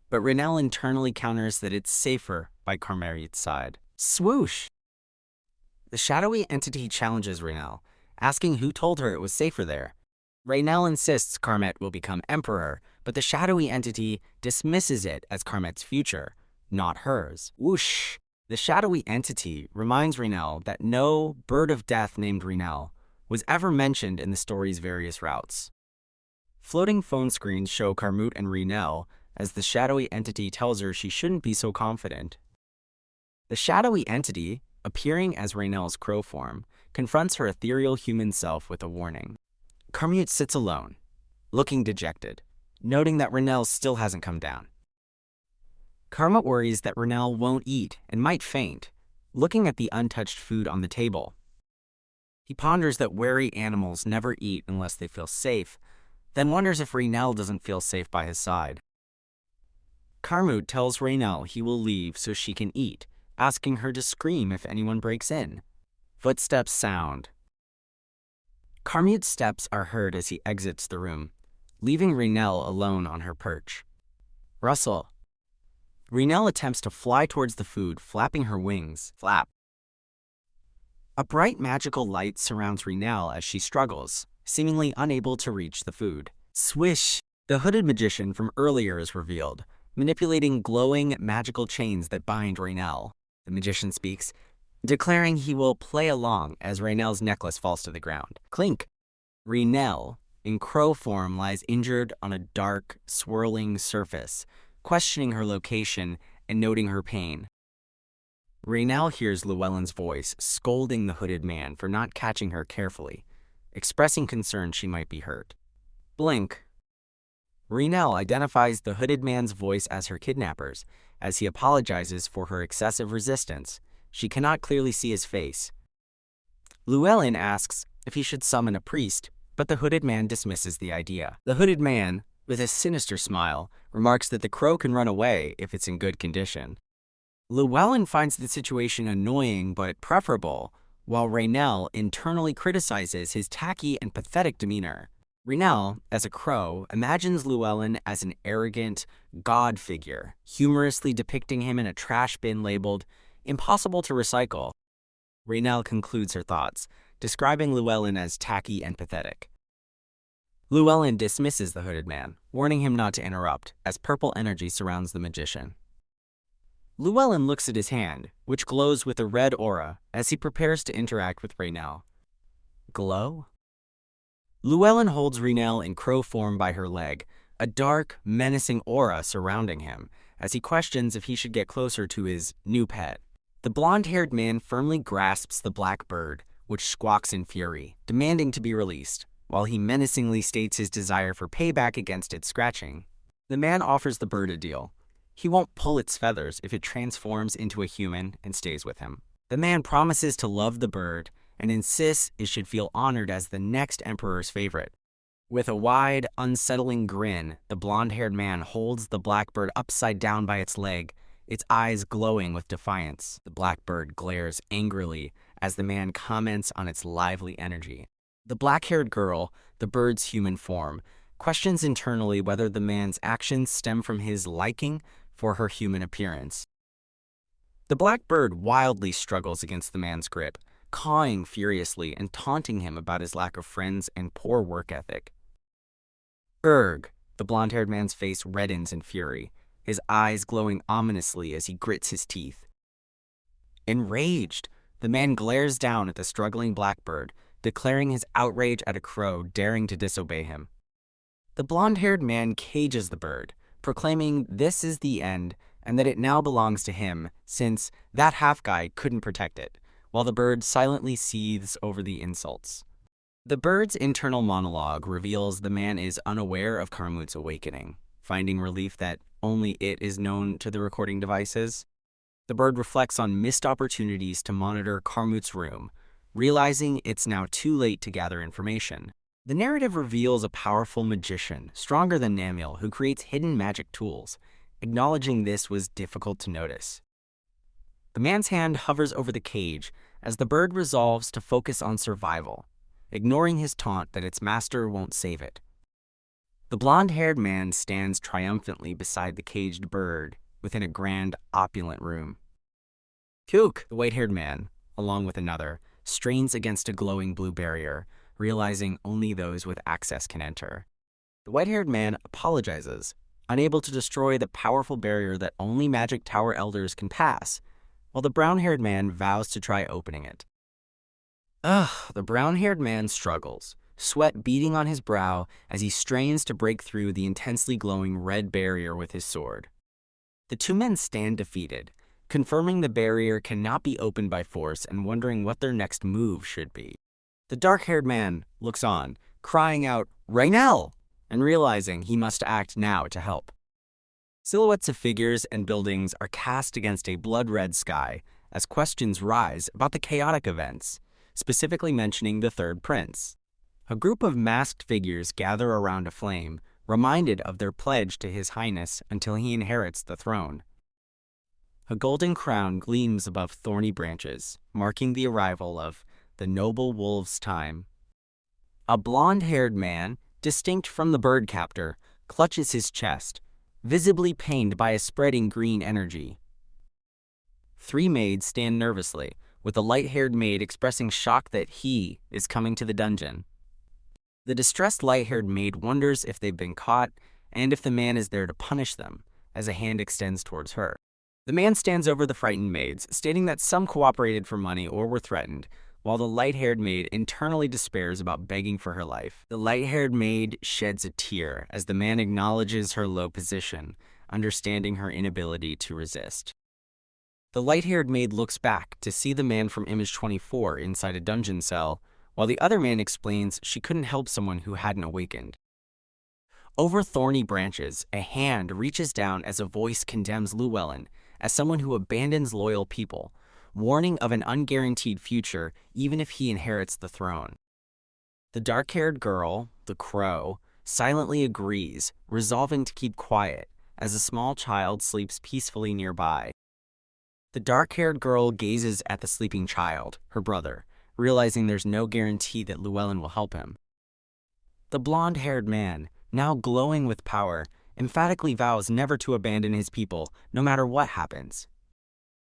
but Renelle internally counters that it's safer by Carmut's side. Swoosh! The shadowy entity challenges Renelle, asking who told her it was safer there. Renelle insists Carmut will become emperor, but the shadowy entity dismisses it as Carmut's future, not hers. Whoosh! The shadowy entity reminds Renelle that no bird of death named Renelle was ever mentioned in the story's various routes. Floating phone screens show Carmut and Renelle as the shadowy entity tells her she shouldn't be so confident. The shadowy entity, appearing as Renelle's crow form, confronts her ethereal human self with a warning. Carmut sits alone, looking dejected, noting that Renelle still hasn't come down. Carmut worries that Renelle won't eat and might faint, looking at the untouched food on the table. He ponders that wary animals never eat unless they feel safe, then wonders if Renelle doesn't feel safe by his side. Carmut tells Renelle he will leave so she can eat, asking her to scream if anyone breaks in. Footsteps sound. Carmut's steps are heard as he exits the room, leaving Renelle alone on her perch. Rustle. Renelle attempts to fly towards the food, flapping her wings. Flap. A bright magical light surrounds Renelle as she struggles, seemingly unable to reach the food. Swish! The hooded magician from earlier is revealed, manipulating glowing magical chains that bind Renelle. The magician speaks, declaring he will play along as Renelle's necklace falls to the ground. Clink! Renelle, in crow form, lies injured on a dark, swirling surface, questioning her location and noting her pain. Renelle hears Llewellyn's voice scolding the hooded man for not catching her carefully, expressing concern she might be hurt. Blink. Renelle identifies the hooded man's voice as her kidnappers, as he apologizes for her excessive resistance. She cannot clearly see his face. Llewellyn asks if he should summon a priest, but the hooded man dismisses the idea. The hooded man, with a sinister smile, remarks that the crow can run away if it's in good condition. Llewellyn finds the situation annoying but preferable, while Raynell internally criticizes his tacky and pathetic demeanor. Raynell, as a crow, imagines Llewellyn as an arrogant god figure, humorously depicting him in a trash bin labeled impossible to recycle. Raynell concludes her thoughts, describing Llewellyn as tacky and pathetic. Llewellyn dismisses the hooded man, warning him not to interrupt, as purple energy surrounds the magician. Llewellyn looks at his hand, which glows with a red aura, as he prepares to interact with Raynell. Glow? Llewellyn holds Raynell in crow form by her leg, a dark, menacing aura surrounding him, as he questions if he should get closer to his new pet. The blonde-haired man firmly grasps the black bird, which squawks in fury, demanding to be released, while he menacingly states his desire for payback against its scratching. The man offers the bird a deal. He won't pull its feathers if it transforms into a human and stays with him. The man promises to love the bird and insists it should feel honored as the next emperor's favorite. With a wide, unsettling grin, the blonde-haired man holds the blackbird upside down by its leg, its eyes glowing with defiance. The blackbird glares angrily as the man comments on its lively energy. The black-haired girl, the bird's human form, questions internally whether the man's actions stem from his liking for her human appearance. The black bird wildly struggles against the man's grip, cawing furiously and taunting him about his lack of friends and poor work ethic. Urgh! The blonde-haired man's face reddens in fury, his eyes glowing ominously as he grits his teeth. Enraged, the man glares down at the struggling blackbird, declaring his outrage at a crow daring to disobey him. The blonde-haired man cages the bird, proclaiming this is the end and that it now belongs to him since that half-guy couldn't protect it, while the bird silently seethes over the insults. The bird's internal monologue reveals the man is unaware of Karmut's awakening, finding relief that only it is known to the recording devices. The bird reflects on missed opportunities to monitor Karmut's room, realizing it's now too late to gather information. The narrative reveals a powerful magician, stronger than Namiel, who creates hidden magic tools. Acknowledging this was difficult to notice. The man's hand hovers over the cage as the bird resolves to focus on survival, ignoring his taunt that its master won't save it. The blonde-haired man stands triumphantly beside the caged bird within a grand, opulent room. Kook, the white-haired man, along with another, strains against a glowing blue barrier, realizing only those with access can enter. The white-haired man apologizes, unable to destroy the powerful barrier that only Magic Tower elders can pass, while the brown-haired man vows to try opening it. The brown-haired man struggles, sweat beading on his brow as he strains to break through the intensely glowing red barrier with his sword. The two men stand defeated, confirming the barrier cannot be opened by force and wondering what their next move should be. The dark-haired man looks on, crying out, "Raynell!" and realizing he must act now to help. Silhouettes of figures and buildings are cast against a blood-red sky as questions rise about the chaotic events, specifically mentioning the third prince. A group of masked figures gather around a flame, reminded of their pledge to His Highness until he inherits the throne. A golden crown gleams above thorny branches, marking the arrival of the noble wolf's time. A blonde-haired man, distinct from the bird captor, clutches his chest, visibly pained by a spreading green energy. Three maids stand nervously, with the light-haired maid expressing shock that he is coming to the dungeon. The distressed light-haired maid wonders if they've been caught and if the man is there to punish them, as a hand extends towards her. The man stands over the frightened maids, stating that some cooperated for money or were threatened, while the light-haired maid internally despairs about begging for her life. The light-haired maid sheds a tear as the man acknowledges her low position, understanding her inability to resist. The light-haired maid looks back to see the man from Image 24 inside a dungeon cell, while the other man explains she couldn't help someone who hadn't awakened. Over thorny branches, a hand reaches down as a voice condemns Llewellyn as someone who abandons loyal people, warning of an unguaranteed future even if he inherits the throne. The dark-haired girl, the crow, silently agrees, resolving to keep quiet as a small child sleeps peacefully nearby. The dark-haired girl gazes at the sleeping child, her brother, realizing there's no guarantee that Llewellyn will help him. The blonde-haired man, now glowing with power, emphatically vows never to abandon his people, no matter what happens.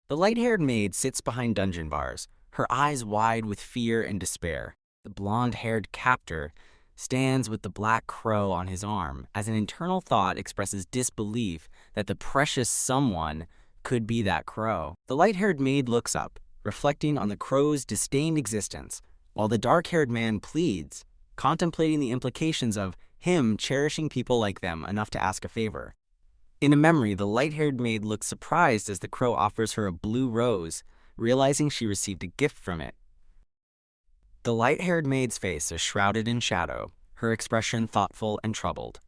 The light-haired maid sits behind dungeon bars, her eyes wide with fear and despair. The blonde-haired captor stands with the black crow on his arm as an internal thought expresses disbelief that the precious someone could be that crow. The light-haired maid looks up, reflecting on the crow's disdained existence, while the dark-haired man pleads, contemplating the implications of him cherishing people like them enough to ask a favor. In a memory, the light-haired maid looks surprised as the crow offers her a blue rose, realizing she received a gift from it. The light-haired maid's face is shrouded in shadow, her expression thoughtful and troubled.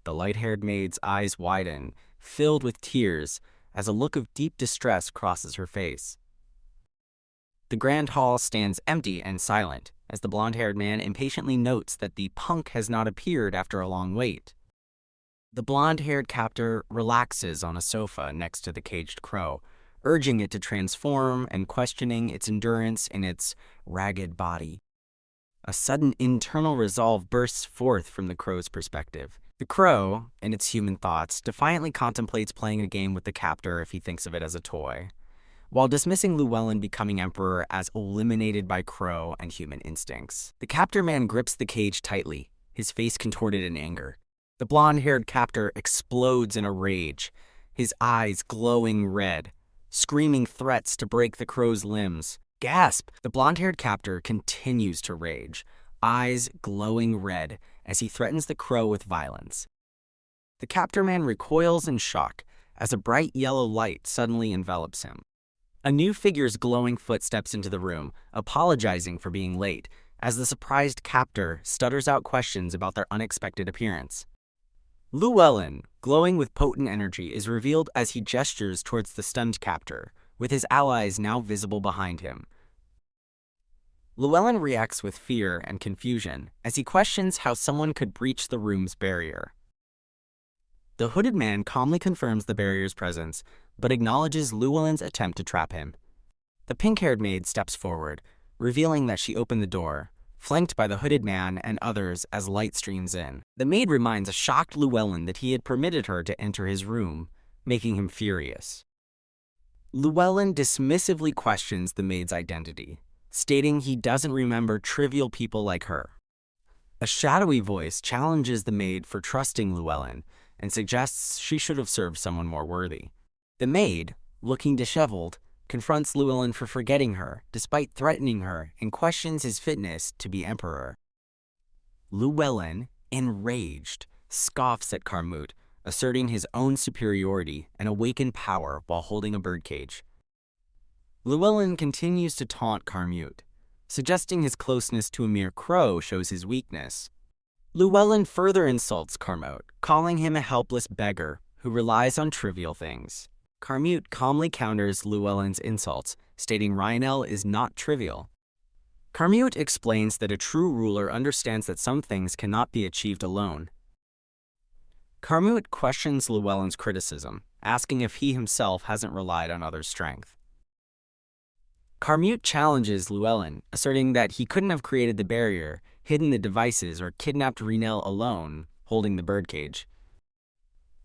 The light-haired maid's eyes widen, filled with tears, as a look of deep distress crosses her face. The grand hall stands empty and silent, as the blonde-haired man impatiently notes that the punk has not appeared after a long wait. The blonde-haired captor relaxes on a sofa next to the caged crow, urging it to transform and questioning its endurance in its ragged body. A sudden internal resolve bursts forth from the crow's perspective. The crow, in its human thoughts, defiantly contemplates playing a game with the captor if he thinks of it as a toy, while dismissing Llewellyn becoming emperor as eliminated by crow and human instincts. The captor man grips the cage tightly, his face contorted in anger. The blonde-haired captor explodes in a rage, his eyes glowing red, screaming threats to break the crow's limbs. Gasp! The blonde-haired captor continues to rage, eyes glowing red, as he threatens the crow with violence. The captor man recoils in shock as a bright yellow light suddenly envelops him. A new figure's glowing foot steps into the room, apologizing for being late, as the surprised captor stutters out questions about their unexpected appearance. Llewellyn, glowing with potent energy, is revealed as he gestures towards the stunned captor, with his allies now visible behind him. Llewellyn reacts with fear and confusion as he questions how someone could breach the room's barrier. The hooded man calmly confirms the barrier's presence, but acknowledges Llewellyn's attempt to trap him. The pink-haired maid steps forward, revealing that she opened the door, flanked by the hooded man and others as light streams in. The maid reminds a shocked Llewellyn that he had permitted her to enter his room, making him furious. Llewellyn dismissively questions the maid's identity, stating he doesn't remember trivial people like her. A shadowy voice challenges the maid for trusting Llewellyn and suggests she should have served someone more worthy. The maid, looking disheveled, confronts Llewellyn for forgetting her, despite threatening her, and questions his fitness to be emperor. Llewellyn, enraged, scoffs at Carmute, asserting his own superiority and awakened power while holding a birdcage. Llewellyn continues to taunt Carmute, suggesting his closeness to a mere crow shows his weakness. Llewellyn further insults Carmute, calling him a helpless beggar who relies on trivial things. Carmute calmly counters Llewellyn's insults, stating Reinel is not trivial. Carmute explains that a true ruler understands that some things cannot be achieved alone. Carmute questions Llewellyn's criticism, asking if he himself hasn't relied on others' strength. Carmute challenges Llewellyn, asserting that he couldn't have created the barrier, hidden the devices, or kidnapped Reinel alone, holding the birdcage.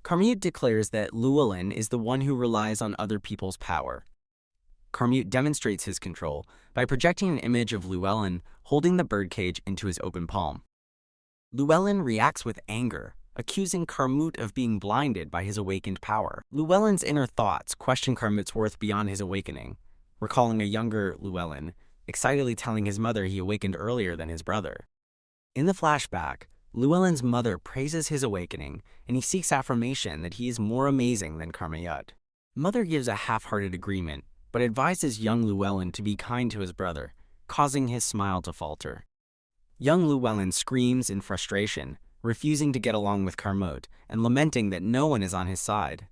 Carmute declares that Llewellyn is the one who relies on other people's power. Carmute demonstrates his control by projecting an image of Llewellyn holding the birdcage into his open palm. Llewellyn reacts with anger, accusing Carmute of being blinded by his awakened power. Llewellyn's inner thoughts question Carmute's worth beyond his awakening, recalling a younger Llewellyn, excitedly telling his mother he awakened earlier than his brother. In the flashback, Llewellyn's mother praises his awakening, and he seeks affirmation that he is more amazing than Carmute. Mother gives a half-hearted agreement, but advises young Llewellyn to be kind to his brother, causing his smile to falter. Young Llewellyn screams in frustration, refusing to get along with Carmute, and lamenting that no one is on his side.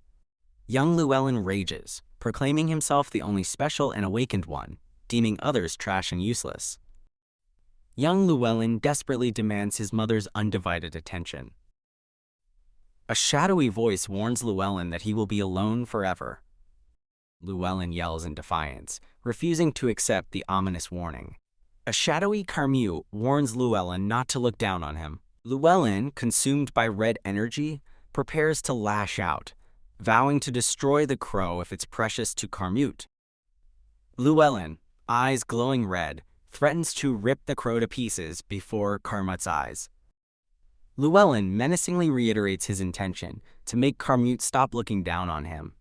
Young Llewellyn rages, proclaiming himself the only special and awakened one, deeming others trash and useless. Young Llewellyn desperately demands his mother's undivided attention. A shadowy voice warns Llewellyn that he will be alone forever. Llewellyn yells in defiance, refusing to accept the ominous warning. A shadowy Carmute warns Llewellyn not to look down on him. Llewellyn, consumed by red energy, prepares to lash out, vowing to destroy the crow if it's precious to Carmute. Llewellyn, eyes glowing red, threatens to rip the crow to pieces before Carmute's eyes. Llewellyn menacingly reiterates his intention to make Carmute stop looking down on him.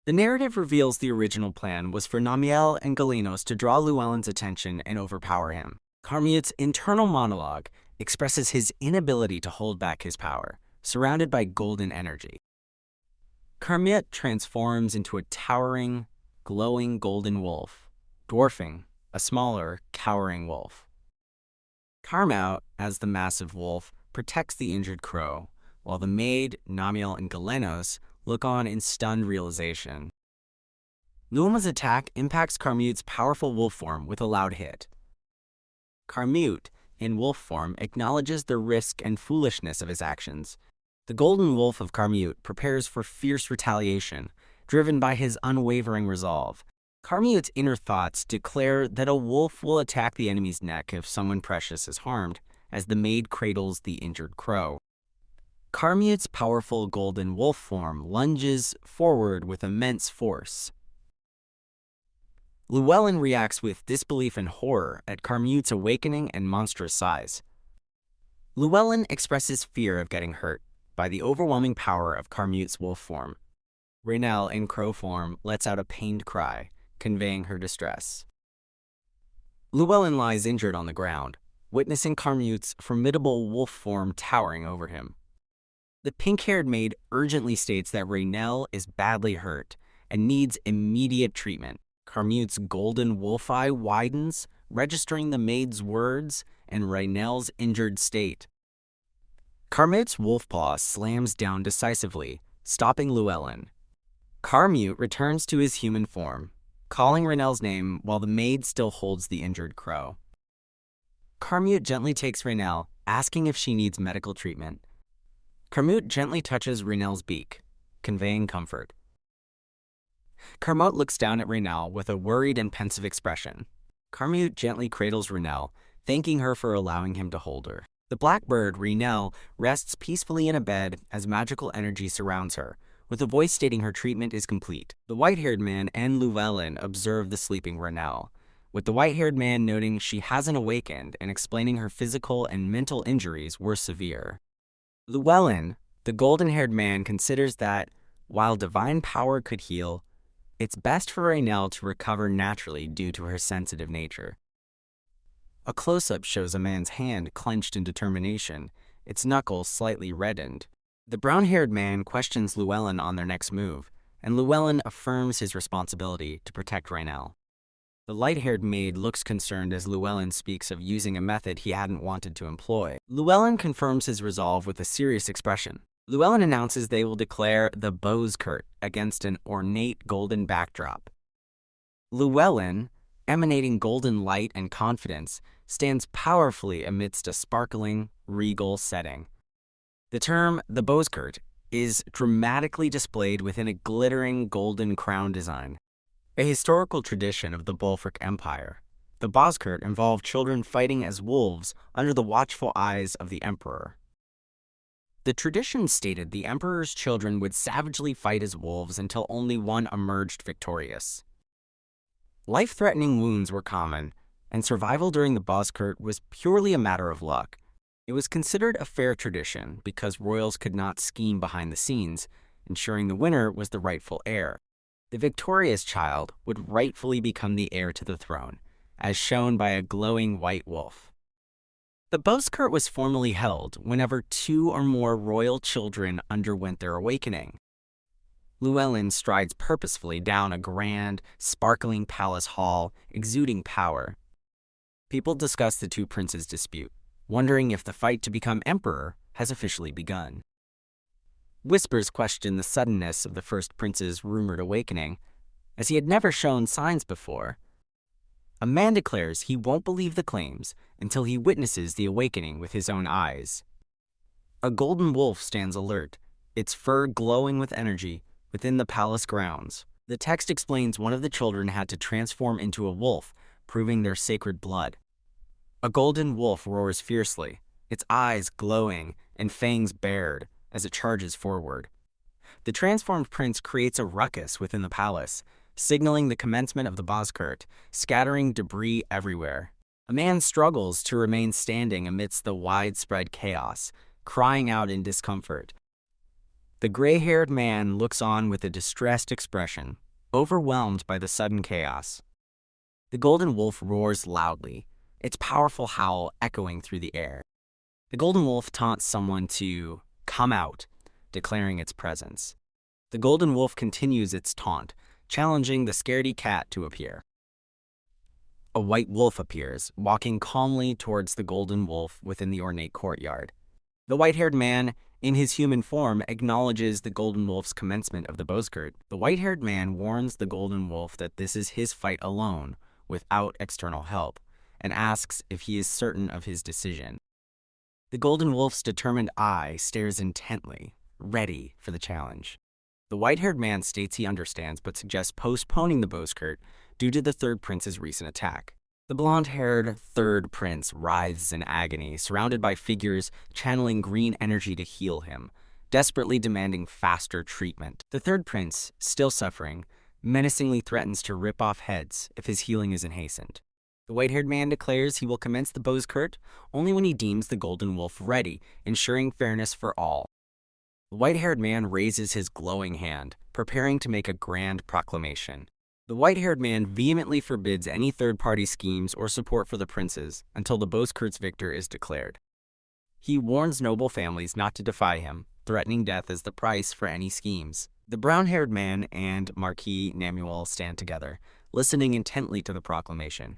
The narrative reveals the original plan was for Namiel and Galenos to draw Llewellyn's attention and overpower him. Carmute's internal monologue expresses his inability to hold back his power, surrounded by golden energy. Carmute transforms into a towering, glowing golden wolf, dwarfing a smaller, cowering wolf. Carmute, as the massive wolf, protects the injured crow, while the maid, Namiel, and Galenos look on in stunned realization. Luma's attack impacts Carmute's powerful wolf form with a loud hit. Carmute, in wolf form, acknowledges the risk and foolishness of his actions. The golden wolf of Carmute prepares for fierce retaliation, driven by his unwavering resolve. Carmute's inner thoughts declare that a wolf will attack the enemy's neck if someone precious is harmed, as the maid cradles the injured crow. Carmute's powerful golden wolf form lunges forward with immense force. Llewellyn reacts with disbelief and horror at Carmute's awakening and monstrous size. Llewellyn expresses fear of getting hurt by the overwhelming power of Carmute's wolf form. Reinel, in crow form, lets out a pained cry, conveying her distress. Llewellyn lies injured on the ground, witnessing Carmute's formidable wolf form towering over him. The pink-haired maid urgently states that Reinel is badly hurt and needs immediate treatment. Carmute's golden wolf eye widens, registering the maid's words and Reinel's injured state. Carmute's wolf paw slams down decisively, stopping Llewellyn. Carmute returns to his human form, calling Reinel's name while the maid still holds the injured crow. Carmute gently takes Reinel, asking if she needs medical treatment. Carmute gently touches Reinel's beak, conveying comfort. Carmute looks down at Reinel with a worried and pensive expression. Carmute gently cradles Reinel, thanking her for allowing him to hold her. The black bird, Reinel, rests peacefully in a bed as magical energy surrounds her, with a voice stating her treatment is complete. The white-haired man and Llewellyn observe the sleeping Reinel, with the white-haired man noting she hasn't awakened and explaining her physical and mental injuries were severe. Llewellyn, the golden-haired man, considers that, while divine power could heal, it's best for Reinel to recover naturally due to her sensitive nature. A close-up shows a man's hand clenched in determination, its knuckles slightly reddened. The brown-haired man questions Llewellyn on their next move, and Llewellyn affirms his responsibility to protect Reinel. The light-haired maid looks concerned as Llewellyn speaks of using a method he hadn't wanted to employ. Llewellyn confirms his resolve with a serious expression. Llewellyn announces they will declare the Bozkurt against an ornate golden backdrop. Llewellyn, emanating golden light and confidence, stands powerfully amidst a sparkling, regal setting. The term the Bozkurt is dramatically displayed within a glittering golden crown design. A historical tradition of the Bolfric Empire, the Bozkurt involved children fighting as wolves under the watchful eyes of the emperor. The tradition stated the emperor's children would savagely fight as wolves until only one emerged victorious. Life-threatening wounds were common, and survival during the Bozkurt was purely a matter of luck. It was considered a fair tradition because royals could not scheme behind the scenes, ensuring the winner was the rightful heir. The victorious child would rightfully become the heir to the throne, as shown by a glowing white wolf. The Bozkurt was formally held whenever 2 or more royal children underwent their awakening. Llewellyn strides purposefully down a grand, sparkling palace hall, exuding power. People discuss the 2 princes' dispute, wondering if the fight to become emperor has officially begun. Whispers question the suddenness of the first prince's rumored awakening, as he had never shown signs before. A man declares he won't believe the claims until he witnesses the awakening with his own eyes. A golden wolf stands alert, its fur glowing with energy, within the palace grounds. The text explains one of the children had to transform into a wolf, proving their sacred blood. A golden wolf roars fiercely, its eyes glowing and fangs bared as it charges forward. The transformed prince creates a ruckus within the palace, signaling the commencement of the Bozkurt, scattering debris everywhere. A man struggles to remain standing amidst the widespread chaos, crying out in discomfort. The gray-haired man looks on with a distressed expression, overwhelmed by the sudden chaos. The golden wolf roars loudly, its powerful howl echoing through the air. The golden wolf taunts someone to come out, declaring its presence. The golden wolf continues its taunt, challenging the scaredy cat to appear. A white wolf appears, walking calmly towards the golden wolf within the ornate courtyard. The white-haired man, in his human form, acknowledges the golden wolf's commencement of the Bozkurt. The white-haired man warns the golden wolf that this is his fight alone, without external help, and asks if he is certain of his decision. The golden wolf's determined eye stares intently, ready for the challenge. The white-haired man states he understands but suggests postponing the Bozkurt due to the third prince's recent attack. The blonde-haired third prince writhes in agony, surrounded by figures channeling green energy to heal him, desperately demanding faster treatment. The third prince, still suffering, menacingly threatens to rip off heads if his healing isn't hastened. The white-haired man declares he will commence the Bozkurt only when he deems the golden wolf ready, ensuring fairness for all. The white-haired man raises his glowing hand, preparing to make a grand proclamation. The white-haired man vehemently forbids any third-party schemes or support for the princes until the Bozkurt's victor is declared. He warns noble families not to defy him, threatening death as the price for any schemes. The brown-haired man and Marquis Namuel stand together, listening intently to the proclamation.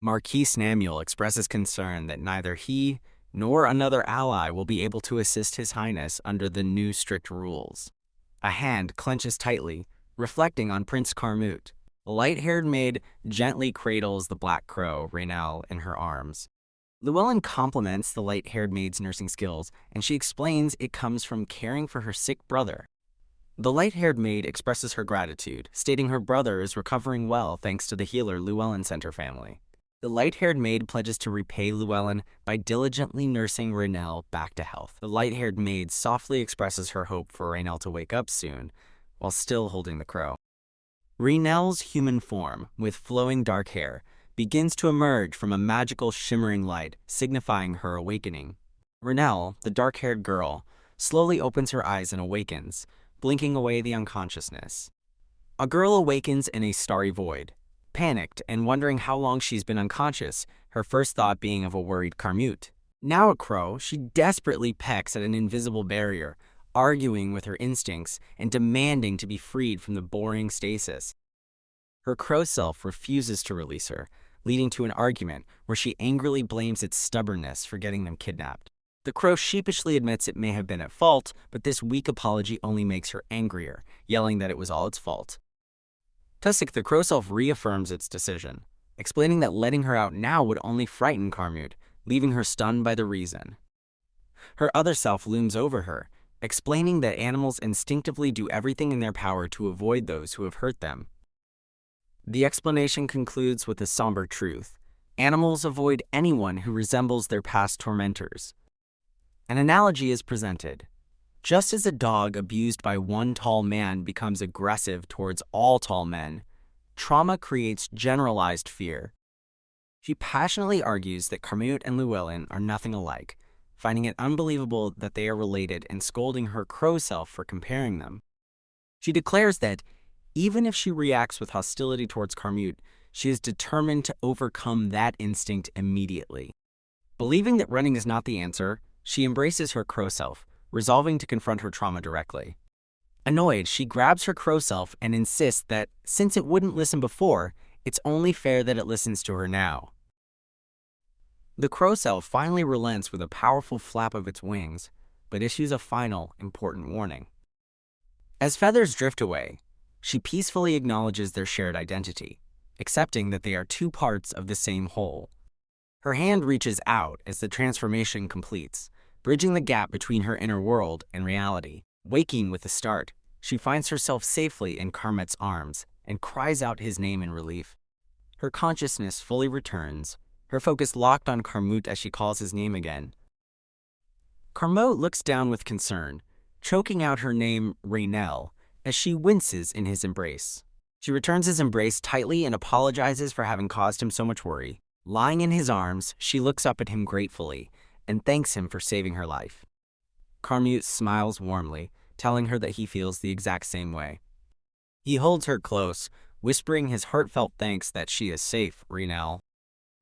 Marquis Namuel expresses concern that neither he nor another ally will be able to assist His Highness under the new strict rules. A hand clenches tightly, reflecting on Prince Carmut. The light-haired maid gently cradles the black crow, Raynell, in her arms. Llewellyn compliments the light-haired maid's nursing skills, and she explains it comes from caring for her sick brother. The light-haired maid expresses her gratitude, stating her brother is recovering well thanks to the healer Llewellyn sent her family. The light-haired maid pledges to repay Llewellyn by diligently nursing Raynell back to health. The light-haired maid softly expresses her hope for Raynell to wake up soon, while still holding the crow. Raynell's human form, with flowing dark hair, begins to emerge from a magical shimmering light, signifying her awakening. Raynell, the dark-haired girl, slowly opens her eyes and awakens, blinking away the unconsciousness. A girl awakens in a starry void. Panicked and wondering how long she's been unconscious, her first thought being of a worried Carmut. Now a crow, she desperately pecks at an invisible barrier, arguing with her instincts and demanding to be freed from the boring stasis. Her crow self refuses to release her, leading to an argument where she angrily blames its stubbornness for getting them kidnapped. The crow sheepishly admits it may have been at fault, but this weak apology only makes her angrier, yelling that it was all its fault. Tussock, the crow self, reaffirms its decision, explaining that letting her out now would only frighten Carmut, leaving her stunned by the reason. Her other self looms over her, explaining that animals instinctively do everything in their power to avoid those who have hurt them. The explanation concludes with a somber truth. Animals avoid anyone who resembles their past tormentors. An analogy is presented. Just as a dog abused by one tall man becomes aggressive towards all tall men, trauma creates generalized fear. She passionately argues that Carmut and Llewellyn are nothing alike, finding it unbelievable that they are related and scolding her crow self for comparing them. She declares that, even if she reacts with hostility towards Carmut, she is determined to overcome that instinct immediately. Believing that running is not the answer, she embraces her crow self, resolving to confront her trauma directly. Annoyed, she grabs her crow self and insists that, since it wouldn't listen before, it's only fair that it listens to her now. The crow self finally relents with a powerful flap of its wings, but issues a final, important warning. As feathers drift away, she peacefully acknowledges their shared identity, accepting that they are two parts of the same whole. Her hand reaches out as the transformation completes, bridging the gap between her inner world and reality. Waking with a start, she finds herself safely in Carmet's arms and cries out his name in relief. Her consciousness fully returns, her focus locked on Carmut as she calls his name again. Carmut looks down with concern, choking out her name Raynell as she winces in his embrace. She returns his embrace tightly and apologizes for having caused him so much worry. Lying in his arms, she looks up at him gratefully and thanks him for saving her life. Carmut smiles warmly, telling her that he feels the exact same way. He holds her close, whispering his heartfelt thanks that she is safe, Raynell.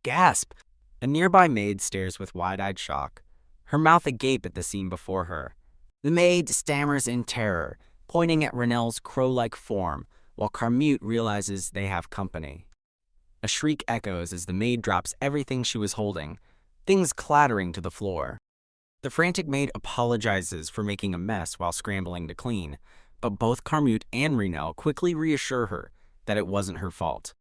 Gasp! A nearby maid stares with wide-eyed shock, her mouth agape at the scene before her. The maid stammers in terror, pointing at Raynell's crow-like form, while Carmut realizes they have company. A shriek echoes as the maid drops everything she was holding, things clattering to the floor. The frantic maid apologizes for making a mess while scrambling to clean, but both Carmut and Raynell quickly reassure her that it wasn't her fault.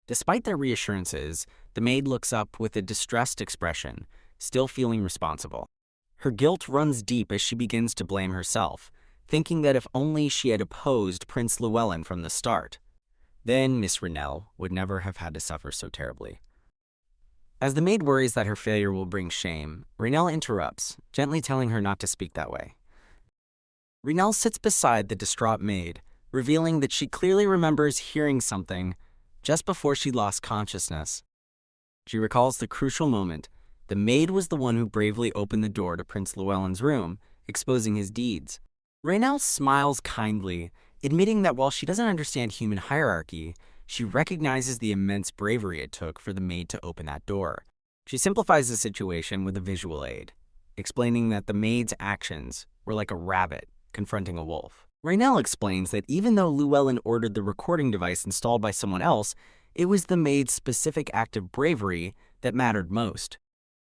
Despite their reassurances, the maid looks up with a distressed expression, still feeling responsible. Her guilt runs deep as she begins to blame herself, thinking that if only she had opposed Prince Llewellyn from the start, then Miss Raynell would never have had to suffer so terribly. As the maid worries that her failure will bring shame, Raynell interrupts, gently telling her not to speak that way. Raynell sits beside the distraught maid, revealing that she clearly remembers hearing something just before she lost consciousness. She recalls the crucial moment. The maid was the one who bravely opened the door to Prince Llewellyn's room, exposing his deeds. Raynell smiles kindly, admitting that while she doesn't understand human hierarchy, she recognizes the immense bravery it took for the maid to open that door. She simplifies the situation with a visual aid, explaining that the maid's actions were like a rabbit confronting a wolf. Raynell explains that even though Llewellyn ordered the recording device installed by someone else, it was the maid's specific act of bravery that mattered most.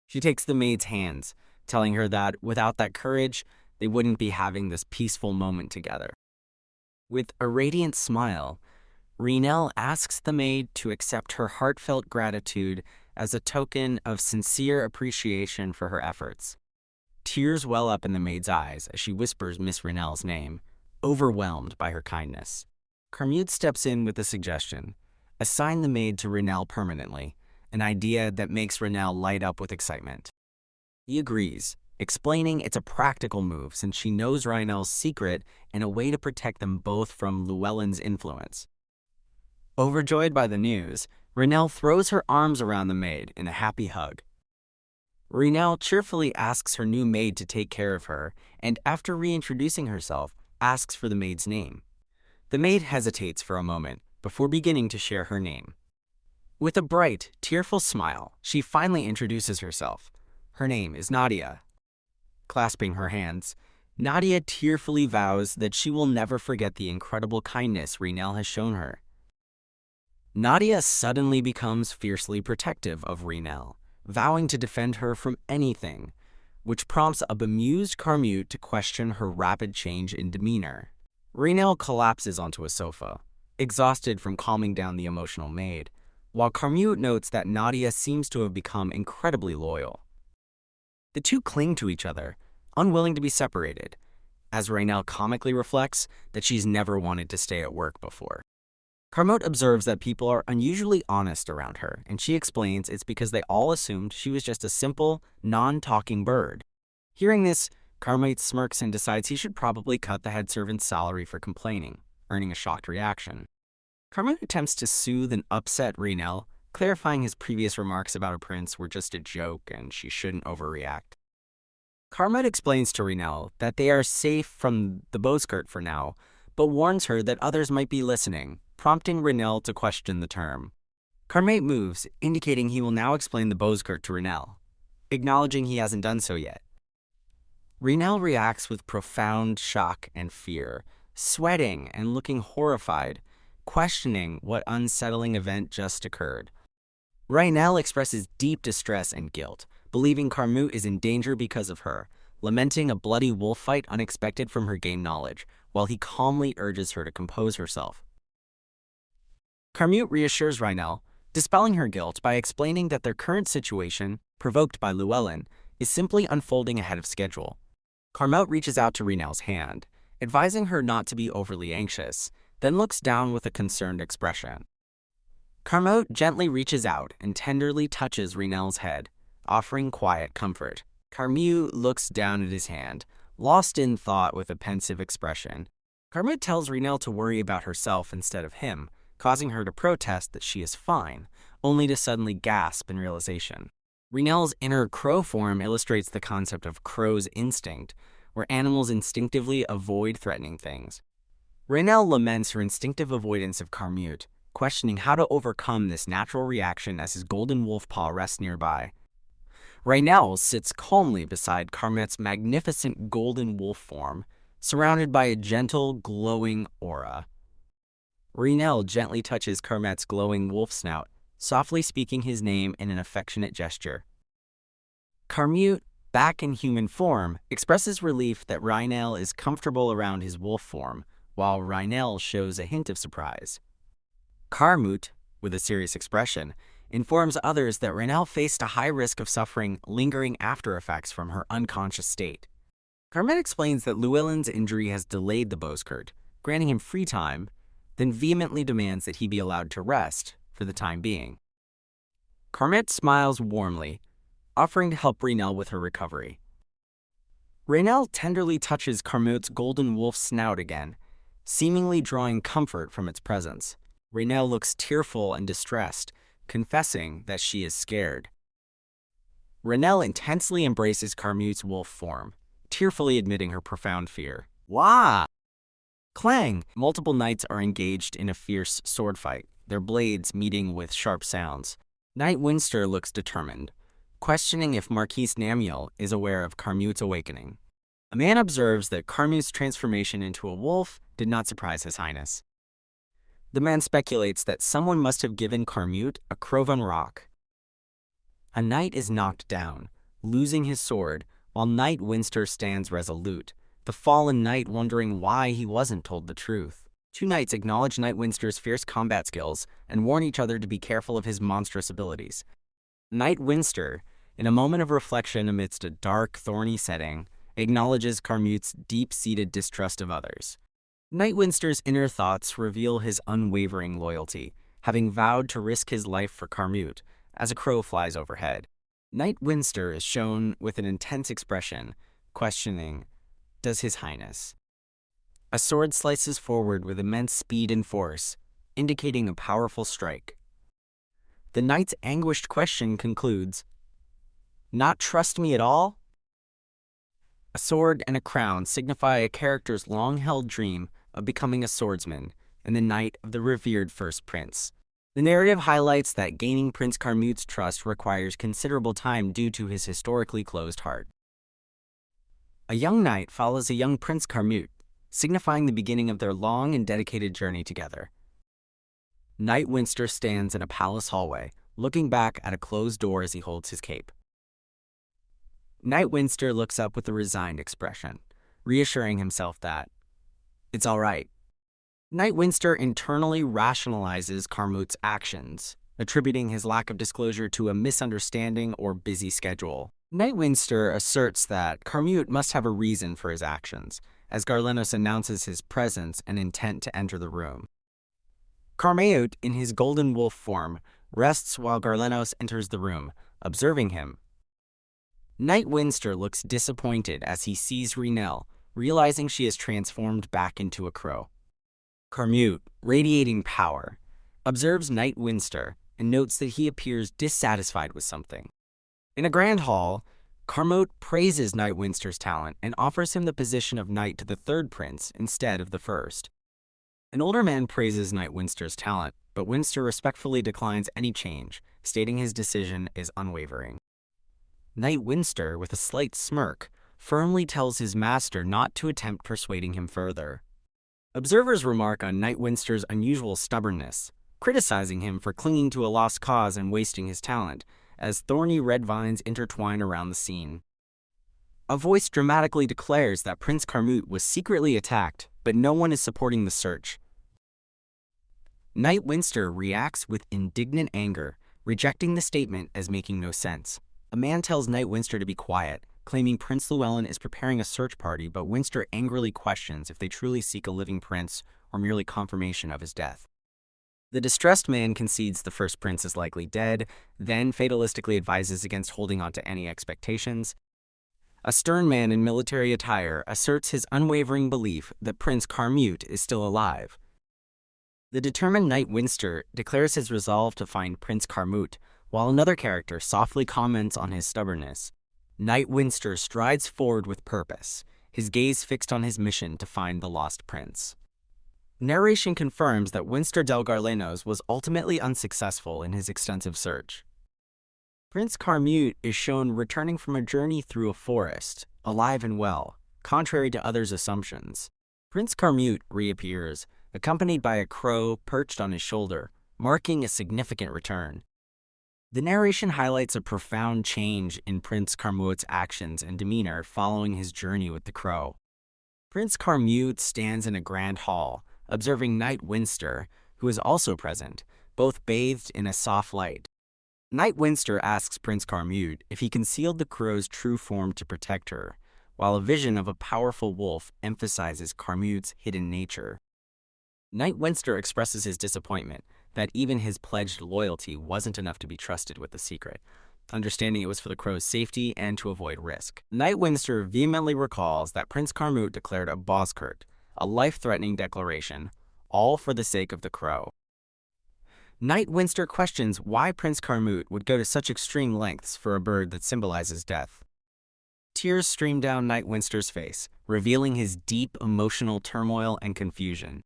She takes the maid's hands, telling her that without that courage, they wouldn't be having this peaceful moment together. With a radiant smile, Raynell asks the maid to accept her heartfelt gratitude as a token of sincere appreciation for her efforts. Tears well up in the maid's eyes as she whispers Miss Raynell's name, overwhelmed by her kindness. Carmut steps in with a suggestion: assign the maid to Raynell permanently, an idea that makes Raynell light up with excitement. He agrees, explaining it's a practical move since she knows Raynell's secret and a way to protect them both from Llewellyn's influence. Overjoyed by the news, Raynell throws her arms around the maid in a happy hug. Raynell cheerfully asks her new maid to take care of her, and after reintroducing herself, asks for the maid's name. The maid hesitates for a moment before beginning to share her name. With a bright, tearful smile, she finally introduces herself. Her name is Nadia. Clasping her hands, Nadia tearfully vows that she will never forget the incredible kindness Raynell has shown her. Nadia suddenly becomes fiercely protective of Raynell, vowing to defend her from anything, which prompts a bemused Carmut to question her rapid change in demeanor. Raynell collapses onto a sofa, exhausted from calming down the emotional maid, while Carmut notes that Nadia seems to have become incredibly loyal. The two cling to each other, unwilling to be separated, as Raynell comically reflects that she's never wanted to stay at work before. Carmut observes that people are unusually honest around her, and she explains it's because they all assumed she was just a simple, non-talking bird. Hearing this, Carmut smirks and decides he should probably cut the head servant's salary for complaining, earning a shocked reaction. Carmut attempts to soothe and upset Raynell, clarifying his previous remarks about a prince were just a joke and she shouldn't overreact. Carmut explains to Raynell that they are safe from the bowskirt for now, but warns her that others might be listening, prompting Raynell to question the term. Carmut moves, indicating he will now explain the bowskirt to Raynell, acknowledging he hasn't done so yet. Raynell reacts with profound shock and fear, sweating and looking horrified, questioning what unsettling event just occurred. Raynell expresses deep distress and guilt, believing Carmut is in danger because of her, lamenting a bloody wolf fight unexpected from her game knowledge, while he calmly urges her to compose herself. Carmute reassures Reinel, dispelling her guilt by explaining that their current situation, provoked by Llewellyn, is simply unfolding ahead of schedule. Carmute reaches out to Reinel's hand, advising her not to be overly anxious, then looks down with a concerned expression. Carmute gently reaches out and tenderly touches Reinel's head, offering quiet comfort. Carmute looks down at his hand, lost in thought with a pensive expression. Carmute tells Reinel to worry about herself instead of him, causing her to protest that she is fine, only to suddenly gasp in realization. Reinel's inner crow form illustrates the concept of crow's instinct, where animals instinctively avoid threatening things. Reinel laments her instinctive avoidance of Carmute, questioning how to overcome this natural reaction as his golden wolf paw rests nearby. Reinel sits calmly beside Carmute's magnificent golden wolf form, surrounded by a gentle, glowing aura. Reinel gently touches Carmute's glowing wolf snout, softly speaking his name in an affectionate gesture. Carmute, back in human form, expresses relief that Reinel is comfortable around his wolf form, while Reinel shows a hint of surprise. Carmute, with a serious expression, informs others that Reinel faced a high risk of suffering lingering after effects from her unconscious state. Carmute explains that Llewellyn's injury has delayed the bowskirt, granting him free time, then vehemently demands that he be allowed to rest for the time being. Carmute smiles warmly, offering to help Reinel with her recovery. Reinel tenderly touches Carmute's golden wolf snout again, seemingly drawing comfort from its presence. Reinel looks tearful and distressed, confessing that she is scared. Reinel intensely embraces Carmute's wolf form, tearfully admitting her profound fear. Wah! Clang! Multiple knights are engaged in a fierce sword fight, their blades meeting with sharp sounds. Knight Winster looks determined, questioning if Marquis Namiel is aware of Carmute's awakening. A man observes that Carmute's transformation into a wolf did not surprise His Highness. The man speculates that someone must have given Carmute a Crovan rock. A knight is knocked down, losing his sword, while Knight Winster stands resolute, the fallen knight wondering why he wasn't told the truth. Two knights acknowledge Knight Winster's fierce combat skills and warn each other to be careful of his monstrous abilities. Knight Winster, in a moment of reflection amidst a dark, thorny setting, acknowledges Carmute's deep-seated distrust of others. Knight Winster's inner thoughts reveal his unwavering loyalty, having vowed to risk his life for Carmute as a crow flies overhead. Knight Winster is shown with an intense expression, questioning, "Does His Highness?" A sword slices forward with immense speed and force, indicating a powerful strike. The knight's anguished question concludes, "Not trust me at all?" A sword and a crown signify a character's long-held dream of becoming a swordsman and the knight of the revered first prince. The narrative highlights that gaining Prince Carmute's trust requires considerable time due to his historically closed heart. A young knight follows a young Prince Carmute, signifying the beginning of their long and dedicated journey together. Knight Winster stands in a palace hallway, looking back at a closed door as he holds his cape. Knight Winster looks up with a resigned expression, reassuring himself that it's all right. Knight Winster internally rationalizes Carmute's actions, attributing his lack of disclosure to a misunderstanding or busy schedule. Knight Winster asserts that Carmute must have a reason for his actions, as Garlenos announces his presence and intent to enter the room. Carmute, in his golden wolf form, rests while Garlenos enters the room, observing him. Knight Winster looks disappointed as he sees Reinel, realizing she is transformed back into a crow. Carmute, radiating power, observes Knight Winster and notes that he appears dissatisfied with something. In a grand hall, Carmute praises Knight Winster's talent and offers him the position of knight to the third prince instead of the first. An older man praises Knight Winster's talent, but Winster respectfully declines any change, stating his decision is unwavering. Knight Winster, with a slight smirk, firmly tells his master not to attempt persuading him further. Observers remark on Knight Winster's unusual stubbornness, criticizing him for clinging to a lost cause and wasting his talent, as thorny red vines intertwine around the scene. A voice dramatically declares that Prince Carmute was secretly attacked, but no one is supporting the search. Night Winster reacts with indignant anger, rejecting the statement as making no sense. A man tells Night Winster to be quiet, claiming Prince Llewellyn is preparing a search party, but Winster angrily questions if they truly seek a living prince or merely confirmation of his death. The distressed man concedes the first prince is likely dead, then fatalistically advises against holding on to any expectations. A stern man in military attire asserts his unwavering belief that Prince Carmute is still alive. The determined Night Winster declares his resolve to find Prince Carmute, while another character softly comments on his stubbornness. Night Winster strides forward with purpose, his gaze fixed on his mission to find the lost prince. Narration confirms that Winster del Garlenos was ultimately unsuccessful in his extensive search. Prince Carmute is shown returning from a journey through a forest, alive and well, contrary to others' assumptions. Prince Carmute reappears, accompanied by a crow perched on his shoulder, marking a significant return. The narration highlights a profound change in Prince Carmute's actions and demeanor following his journey with the crow. Prince Carmute stands in a grand hall, observing Night Winster, who is also present, both bathed in a soft light. Night Winster asks Prince Carmute if he concealed the crow's true form to protect her, while a vision of a powerful wolf emphasizes Carmute's hidden nature. Night Winster expresses his disappointment that even his pledged loyalty wasn't enough to be trusted with the secret, understanding it was for the crow's safety and to avoid risk. Night Winster vehemently recalls that Prince Carmute declared a Boskurt, a life-threatening declaration, all for the sake of the crow. Night Winster questions why Prince Carmute would go to such extreme lengths for a bird that symbolizes death. Tears stream down Night Winster's face, revealing his deep emotional turmoil and confusion.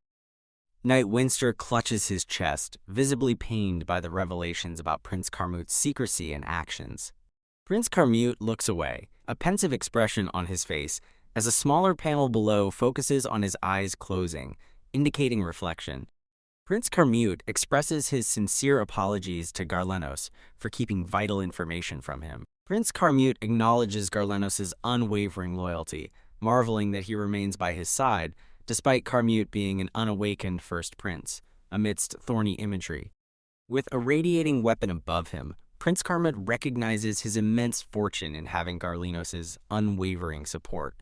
Night Winster clutches his chest, visibly pained by the revelations about Prince Carmute's secrecy and actions. Prince Carmute looks away, a pensive expression on his face, as a smaller panel below focuses on his eyes closing, indicating reflection. Prince Carmute expresses his sincere apologies to Garlenos for keeping vital information from him. Prince Carmute acknowledges Garlenos' unwavering loyalty, marveling that he remains by his side, despite Carmute being an unawakened first prince, amidst thorny imagery. With a radiating weapon above him, Prince Carmute recognizes his immense fortune in having Garlenos' unwavering support.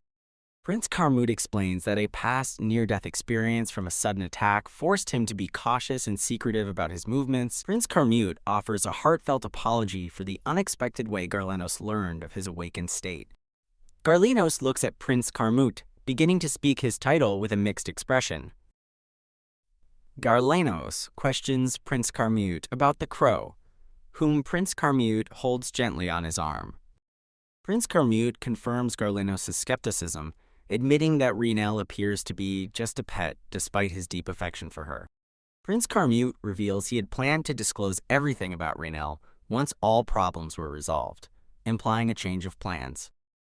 Prince Carmute explains that a past near-death experience from a sudden attack forced him to be cautious and secretive about his movements. Prince Carmute offers a heartfelt apology for the unexpected way Garlenos learned of his awakened state. Garlenos looks at Prince Carmute, beginning to speak his title with a mixed expression. Garlenos questions Prince Carmute about the crow, whom Prince Carmute holds gently on his arm. Prince Carmute confirms Garlenos' skepticism, admitting that Reinel appears to be just a pet despite his deep affection for her. Prince Carmute reveals he had planned to disclose everything about Reinel once all problems were resolved, implying a change of plans.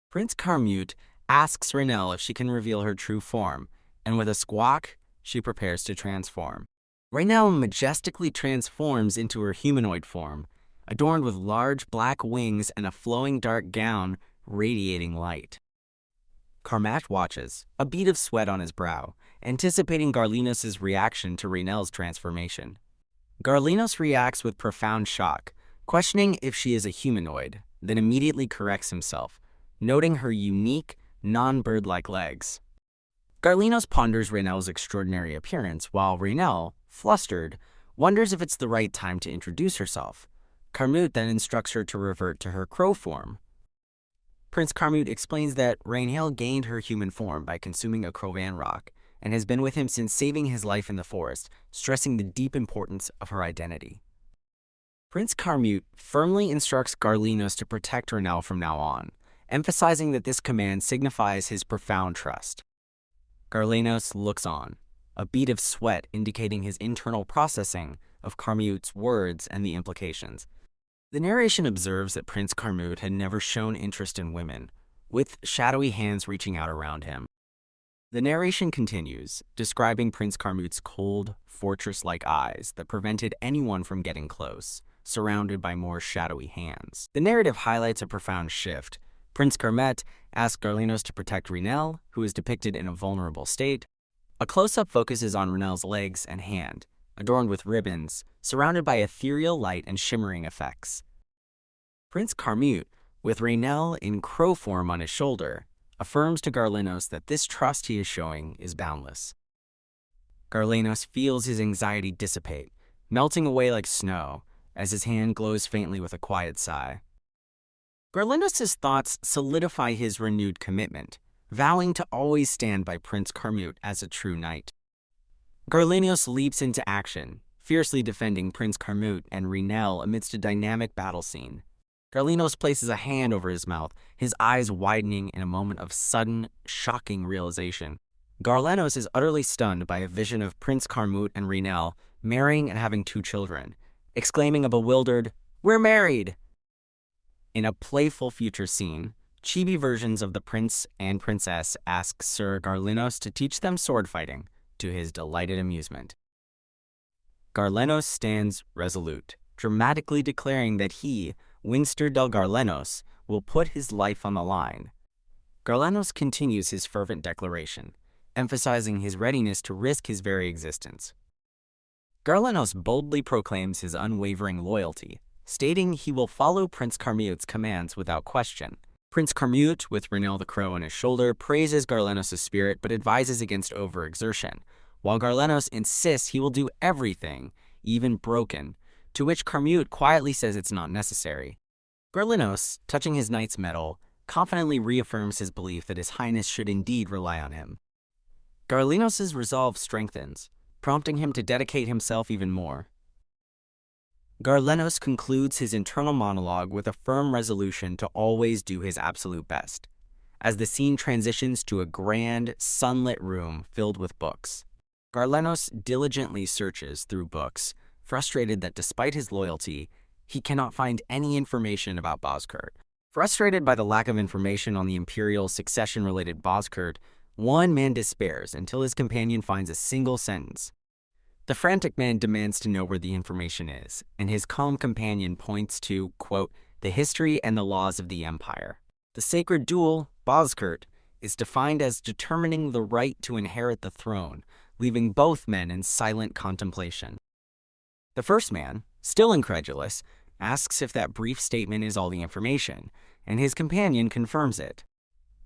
Prince Carmute asks Reinel if she can reveal her true form, and with a squawk, she prepares to transform. Reinel majestically transforms into her humanoid form, adorned with large black wings and a flowing dark gown radiating light. Carmute watches, a bead of sweat on his brow, anticipating Garlenos' reaction to Reinel's transformation. Garlenos reacts with profound shock, questioning if she is a humanoid, then immediately corrects himself, noting her unique, non-bird-like legs. Garlenos ponders Reinel's extraordinary appearance, while Reinel, flustered, wonders if it's the right time to introduce herself. Carmute then instructs her to revert to her crow form. Prince Carmute explains that Reinel gained her human form by consuming a Crovan rock and has been with him since saving his life in the forest, stressing the deep importance of her identity. Prince Carmute firmly instructs Garlenos to protect Reinel from now on, emphasizing that this command signifies his profound trust. Garlenos looks on, a bead of sweat indicating his internal processing of Carmute's words and the implications. The narration observes that Prince Carmute had never shown interest in women, with shadowy hands reaching out around him. The narration continues, describing Prince Carmute's cold, fortress-like eyes that prevented anyone from getting close, surrounded by more shadowy hands. The narrative highlights a profound shift. Prince Carmute asks Garlenos to protect Reinel, who is depicted in a vulnerable state. A close-up focuses on Reinel's legs and hand, adorned with ribbons, surrounded by ethereal light and shimmering effects. Prince Carmute, with Raynell in crow form on his shoulder, affirms to Garlenos that this trust he is showing is boundless. Garlenos feels his anxiety dissipate, melting away like snow, as his hand glows faintly with a quiet sigh. Garlenos' thoughts solidify his renewed commitment, vowing to always stand by Prince Carmute as a true knight. Garlenos leaps into action, fiercely defending Prince Carmute and Raynell amidst a dynamic battle scene. Garlenos places a hand over his mouth, his eyes widening in a moment of sudden, shocking realization. Garlenos is utterly stunned by a vision of Prince Carmute and Raynell marrying and having 2 children, exclaiming a bewildered, "We're married!" In a playful future scene, chibi versions of the prince and princess ask Sir Garlenos to teach them sword fighting, to his delighted amusement. Garlenos stands resolute, dramatically declaring that he, Winster del Garlenos, will put his life on the line. Garlenos continues his fervent declaration, emphasizing his readiness to risk his very existence. Garlenos boldly proclaims his unwavering loyalty, stating he will follow Prince Carmute's commands without question. Prince Carmute, with Raynell the Crow on his shoulder, praises Garlenos' spirit but advises against overexertion, while Garlenos insists he will do everything, even broken, to which Carmute quietly says it's not necessary. Garlenos, touching his knight's medal, confidently reaffirms his belief that His Highness should indeed rely on him. Garlenos' resolve strengthens, prompting him to dedicate himself even more. Garlenos concludes his internal monologue with a firm resolution to always do his absolute best, as the scene transitions to a grand, sunlit room filled with books. Garlenos diligently searches through books, frustrated that despite his loyalty, he cannot find any information about Boskert. Frustrated by the lack of information on the Imperial succession-related Boskert, one man despairs until his companion finds a single sentence. The frantic man demands to know where the information is, and his calm companion points to, quote, the history and the laws of the Empire. The sacred duel, Boskert, is defined as determining the right to inherit the throne, leaving both men in silent contemplation. The first man, still incredulous, asks if that brief statement is all the information, and his companion confirms it.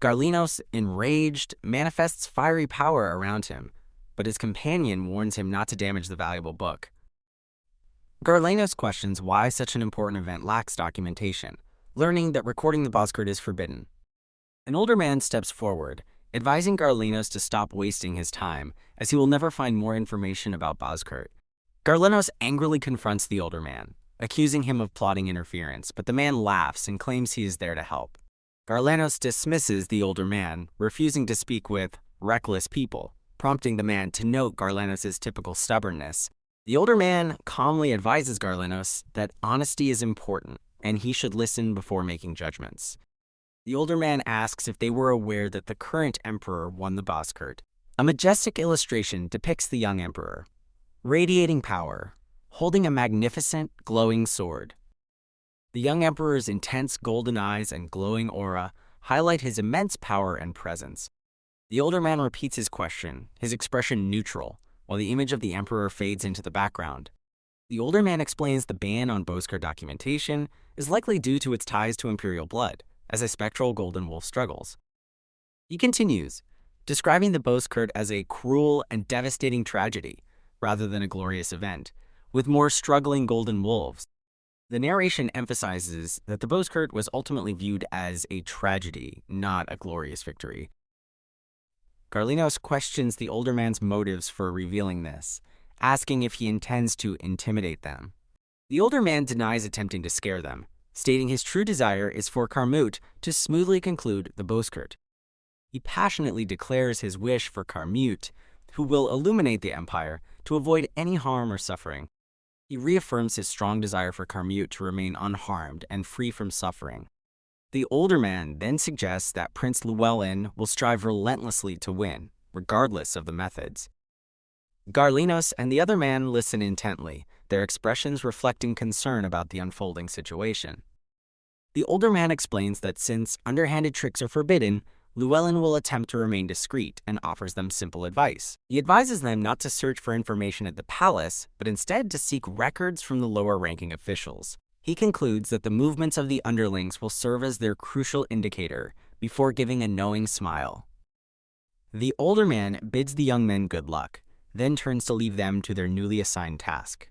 Garlenos, enraged, manifests fiery power around him, but his companion warns him not to damage the valuable book. Garlenos questions why such an important event lacks documentation, learning that recording the Boskert is forbidden. An older man steps forward, advising Garlenos to stop wasting his time, as he will never find more information about Boskert. Garlenos angrily confronts the older man, accusing him of plotting interference, but the man laughs and claims he is there to help. Garlenos dismisses the older man, refusing to speak with reckless people, prompting the man to note Garlenos' typical stubbornness. The older man calmly advises Garlenos that honesty is important, and he should listen before making judgments. The older man asks if they were aware that the current emperor won the Boskert. A majestic illustration depicts the young emperor, radiating power, holding a magnificent, glowing sword. The young emperor's intense golden eyes and glowing aura highlight his immense power and presence. The older man repeats his question, his expression neutral, while the image of the emperor fades into the background. The older man explains the ban on Boskert documentation is likely due to its ties to imperial blood, as a spectral golden wolf struggles. He continues, describing the Boskert as a cruel and devastating tragedy, rather than a glorious event, with more struggling golden wolves. The narration emphasizes that the Boskert was ultimately viewed as a tragedy, not a glorious victory. Garlenos questions the older man's motives for revealing this, asking if he intends to intimidate them. The older man denies attempting to scare them, stating his true desire is for Carmute to smoothly conclude the Boskert. He passionately declares his wish for Carmute, who will illuminate the Empire, to avoid any harm or suffering. He reaffirms his strong desire for Carmute to remain unharmed and free from suffering. The older man then suggests that Prince Llewellyn will strive relentlessly to win, regardless of the methods. Garlenos and the other man listen intently, their expressions reflecting concern about the unfolding situation. The older man explains that since underhanded tricks are forbidden, Llewellyn will attempt to remain discreet and offers them simple advice. He advises them not to search for information at the palace, but instead to seek records from the lower-ranking officials. He concludes that the movements of the underlings will serve as their crucial indicator, before giving a knowing smile. The older man bids the young men good luck, then turns to leave them to their newly assigned task.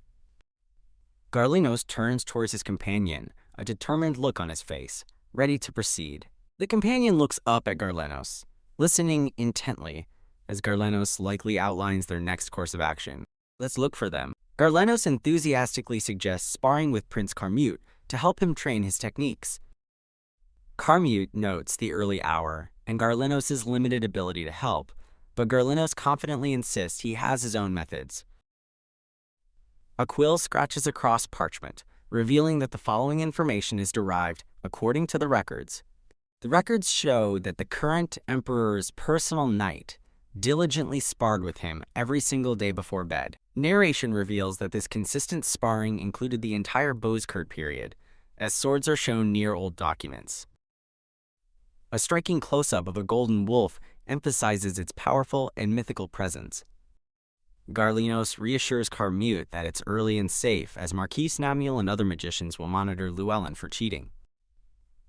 Garlinos turns towards his companion, a determined look on his face, ready to proceed. The companion looks up at Garlinos, listening intently, as Garlinos likely outlines their next course of action. Let's look for them. Garlinos enthusiastically suggests sparring with Prince Carmute to help him train his techniques. Carmute notes the early hour and Garlinos' limited ability to help, but Garlinos confidently insists he has his own methods. A quill scratches across parchment, revealing that the following information is derived according to the records. The records show that the current emperor's personal knight diligently sparred with him every single day before bed. Narration reveals that this consistent sparring included the entire Bozkurt period, as swords are shown near old documents. A striking close-up of a golden wolf emphasizes its powerful and mythical presence. Garlinos reassures Carmute that it's early and safe, as Marquis Namiel and other magicians will monitor Llewellyn for cheating.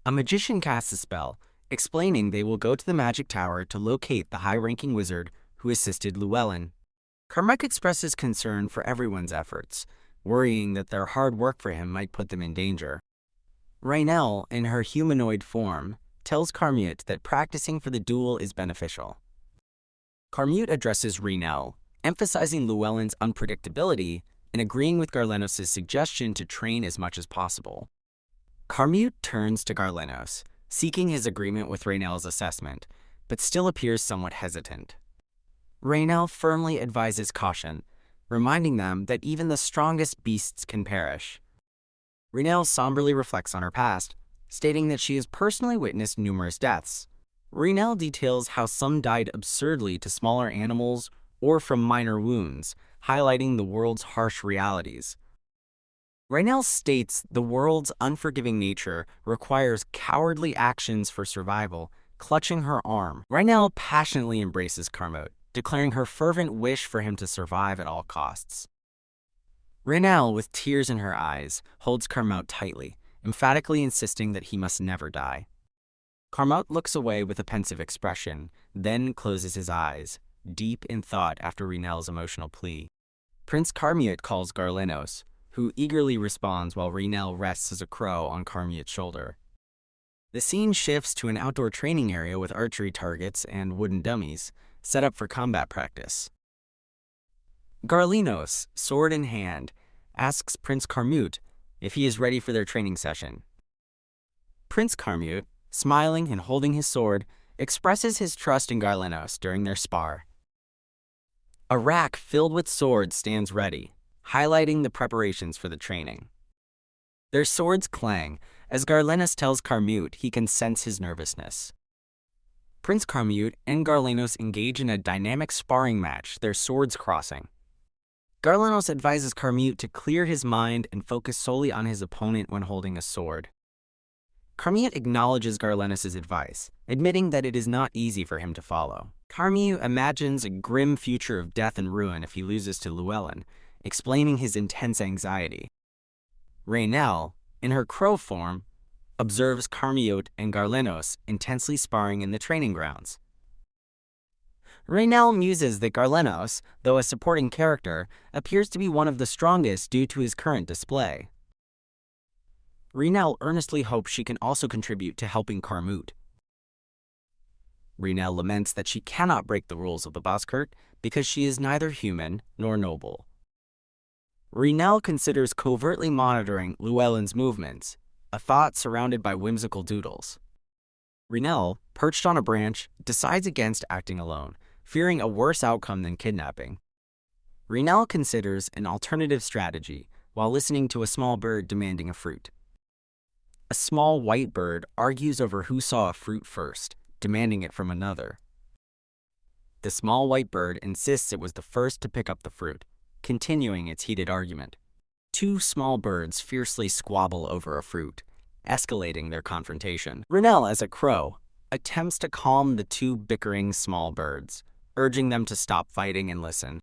A magician casts a spell, explaining they will go to the magic tower to locate the high-ranking wizard who assisted Llewellyn. Carmute expresses concern for everyone's efforts, worrying that their hard work for him might put them in danger. Rainelle, in her humanoid form, tells Carmute that practicing for the duel is beneficial. Carmute addresses Rainelle, emphasizing Llewellyn's unpredictability and agreeing with Garlinos' suggestion to train as much as possible. Carmute turns to Garlinos, seeking his agreement with Rainelle's assessment, but still appears somewhat hesitant. Rainelle firmly advises caution, reminding them that even the strongest beasts can perish. Rainelle somberly reflects on her past, stating that she has personally witnessed numerous deaths. Rainelle details how some died absurdly to smaller animals or from minor wounds, highlighting the world's harsh realities. Rainelle states the world's unforgiving nature requires cowardly actions for survival, clutching her arm. Rainelle passionately embraces Carmute, declaring her fervent wish for him to survive at all costs. Rainelle, with tears in her eyes, holds Carmute tightly, emphatically insisting that he must never die. Carmute looks away with a pensive expression, then closes his eyes, deep in thought after Rainelle's emotional plea. Prince Carmute calls Garlinos, who eagerly responds while Rainelle rests as a crow on Carmute's shoulder. The scene shifts to an outdoor training area with archery targets and wooden dummies, set up for combat practice. Garlinos, sword in hand, asks Prince Carmute if he is ready for their training session. Prince Carmute, smiling and holding his sword, expresses his trust in Garlinos during their spar. A rack filled with swords stands ready, highlighting the preparations for the training. Their swords clang as Garlinos tells Carmute he can sense his nervousness. Prince Carmute and Garlinos engage in a dynamic sparring match, their swords crossing. Garlinos advises Carmute to clear his mind and focus solely on his opponent when holding a sword. Carmute acknowledges Garlinos' advice, admitting that it is not easy for him to follow. Carmute imagines a grim future of death and ruin if he loses to Llewellyn, explaining his intense anxiety. Rainelle, in her crow form, observes Carmute and Garlinos intensely sparring in the training grounds. Rainelle muses that Garlinos, though a supporting character, appears to be one of the strongest due to his current display. Rainelle earnestly hopes she can also contribute to helping Carmute. Rainelle laments that she cannot break the rules of the Bozkurt because she is neither human nor noble. Rainelle considers covertly monitoring Llewellyn's movements, a thought surrounded by whimsical doodles. Rainelle, perched on a branch, decides against acting alone, fearing a worse outcome than kidnapping. Rainelle considers an alternative strategy while listening to a small bird demanding a fruit. A small white bird argues over who saw a fruit first, demanding it from another. The small white bird insists it was the first to pick up the fruit, continuing its heated argument. Two small birds fiercely squabble over a fruit, escalating their confrontation. Rainelle, as a crow, attempts to calm the two bickering small birds, urging them to stop fighting and listen.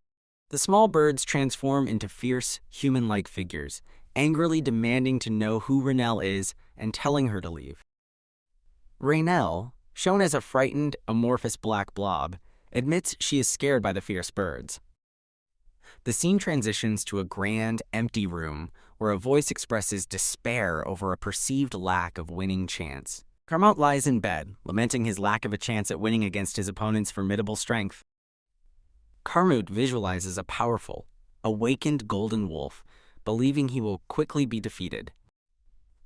The small birds transform into fierce, human-like figures, angrily demanding to know who Raynell is and telling her to leave. Raynell, shown as a frightened, amorphous black blob, admits she is scared by the fierce birds. The scene transitions to a grand, empty room where a voice expresses despair over a perceived lack of winning chance. Carmot lies in bed, lamenting his lack of a chance at winning against his opponent's formidable strength. Carmut visualizes a powerful, awakened golden wolf, believing he will quickly be defeated.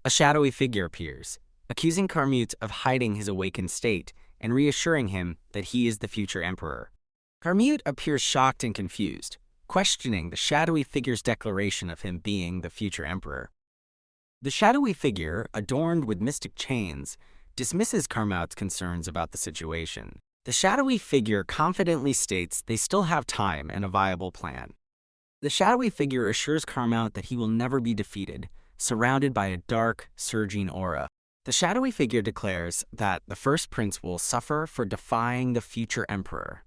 A shadowy figure appears, accusing Carmut of hiding his awakened state and reassuring him that he is the future emperor. Carmut appears shocked and confused, questioning the shadowy figure's declaration of him being the future emperor. The shadowy figure, adorned with mystic chains, dismisses Carmut's concerns about the situation. The shadowy figure confidently states they still have time and a viable plan. The shadowy figure assures Carmut that he will never be defeated, surrounded by a dark, surging aura. The shadowy figure declares that the first prince will suffer for defying the future emperor.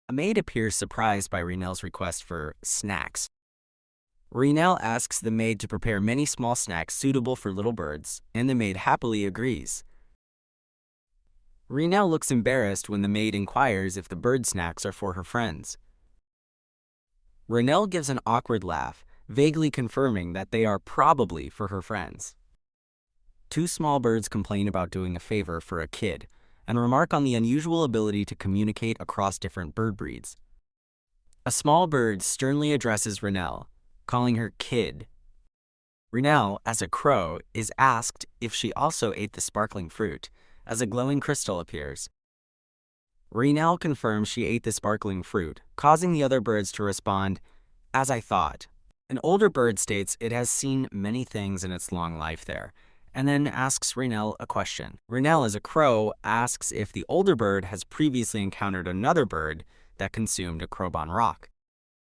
A maid appears surprised by Raynell's request for snacks. Raynell asks the maid to prepare many small snacks suitable for little birds, and the maid happily agrees. Raynell looks embarrassed when the maid inquires if the bird snacks are for her friends. Raynell gives an awkward laugh, vaguely confirming that they are probably for her friends. Two small birds complain about doing a favor for a kid, and remark on the unusual ability to communicate across different bird breeds. A small bird sternly addresses Raynell, calling her kid. Raynell, as a crow, is asked if she also ate the sparkling fruit, as a glowing crystal appears. Raynell confirms she ate the sparkling fruit, causing the other birds to respond, "As I thought." An older bird states it has seen many things in its long life there, and then asks Raynell a question. Raynell, as a crow, asks if the older bird has previously encountered another bird that consumed a Crowbon rock.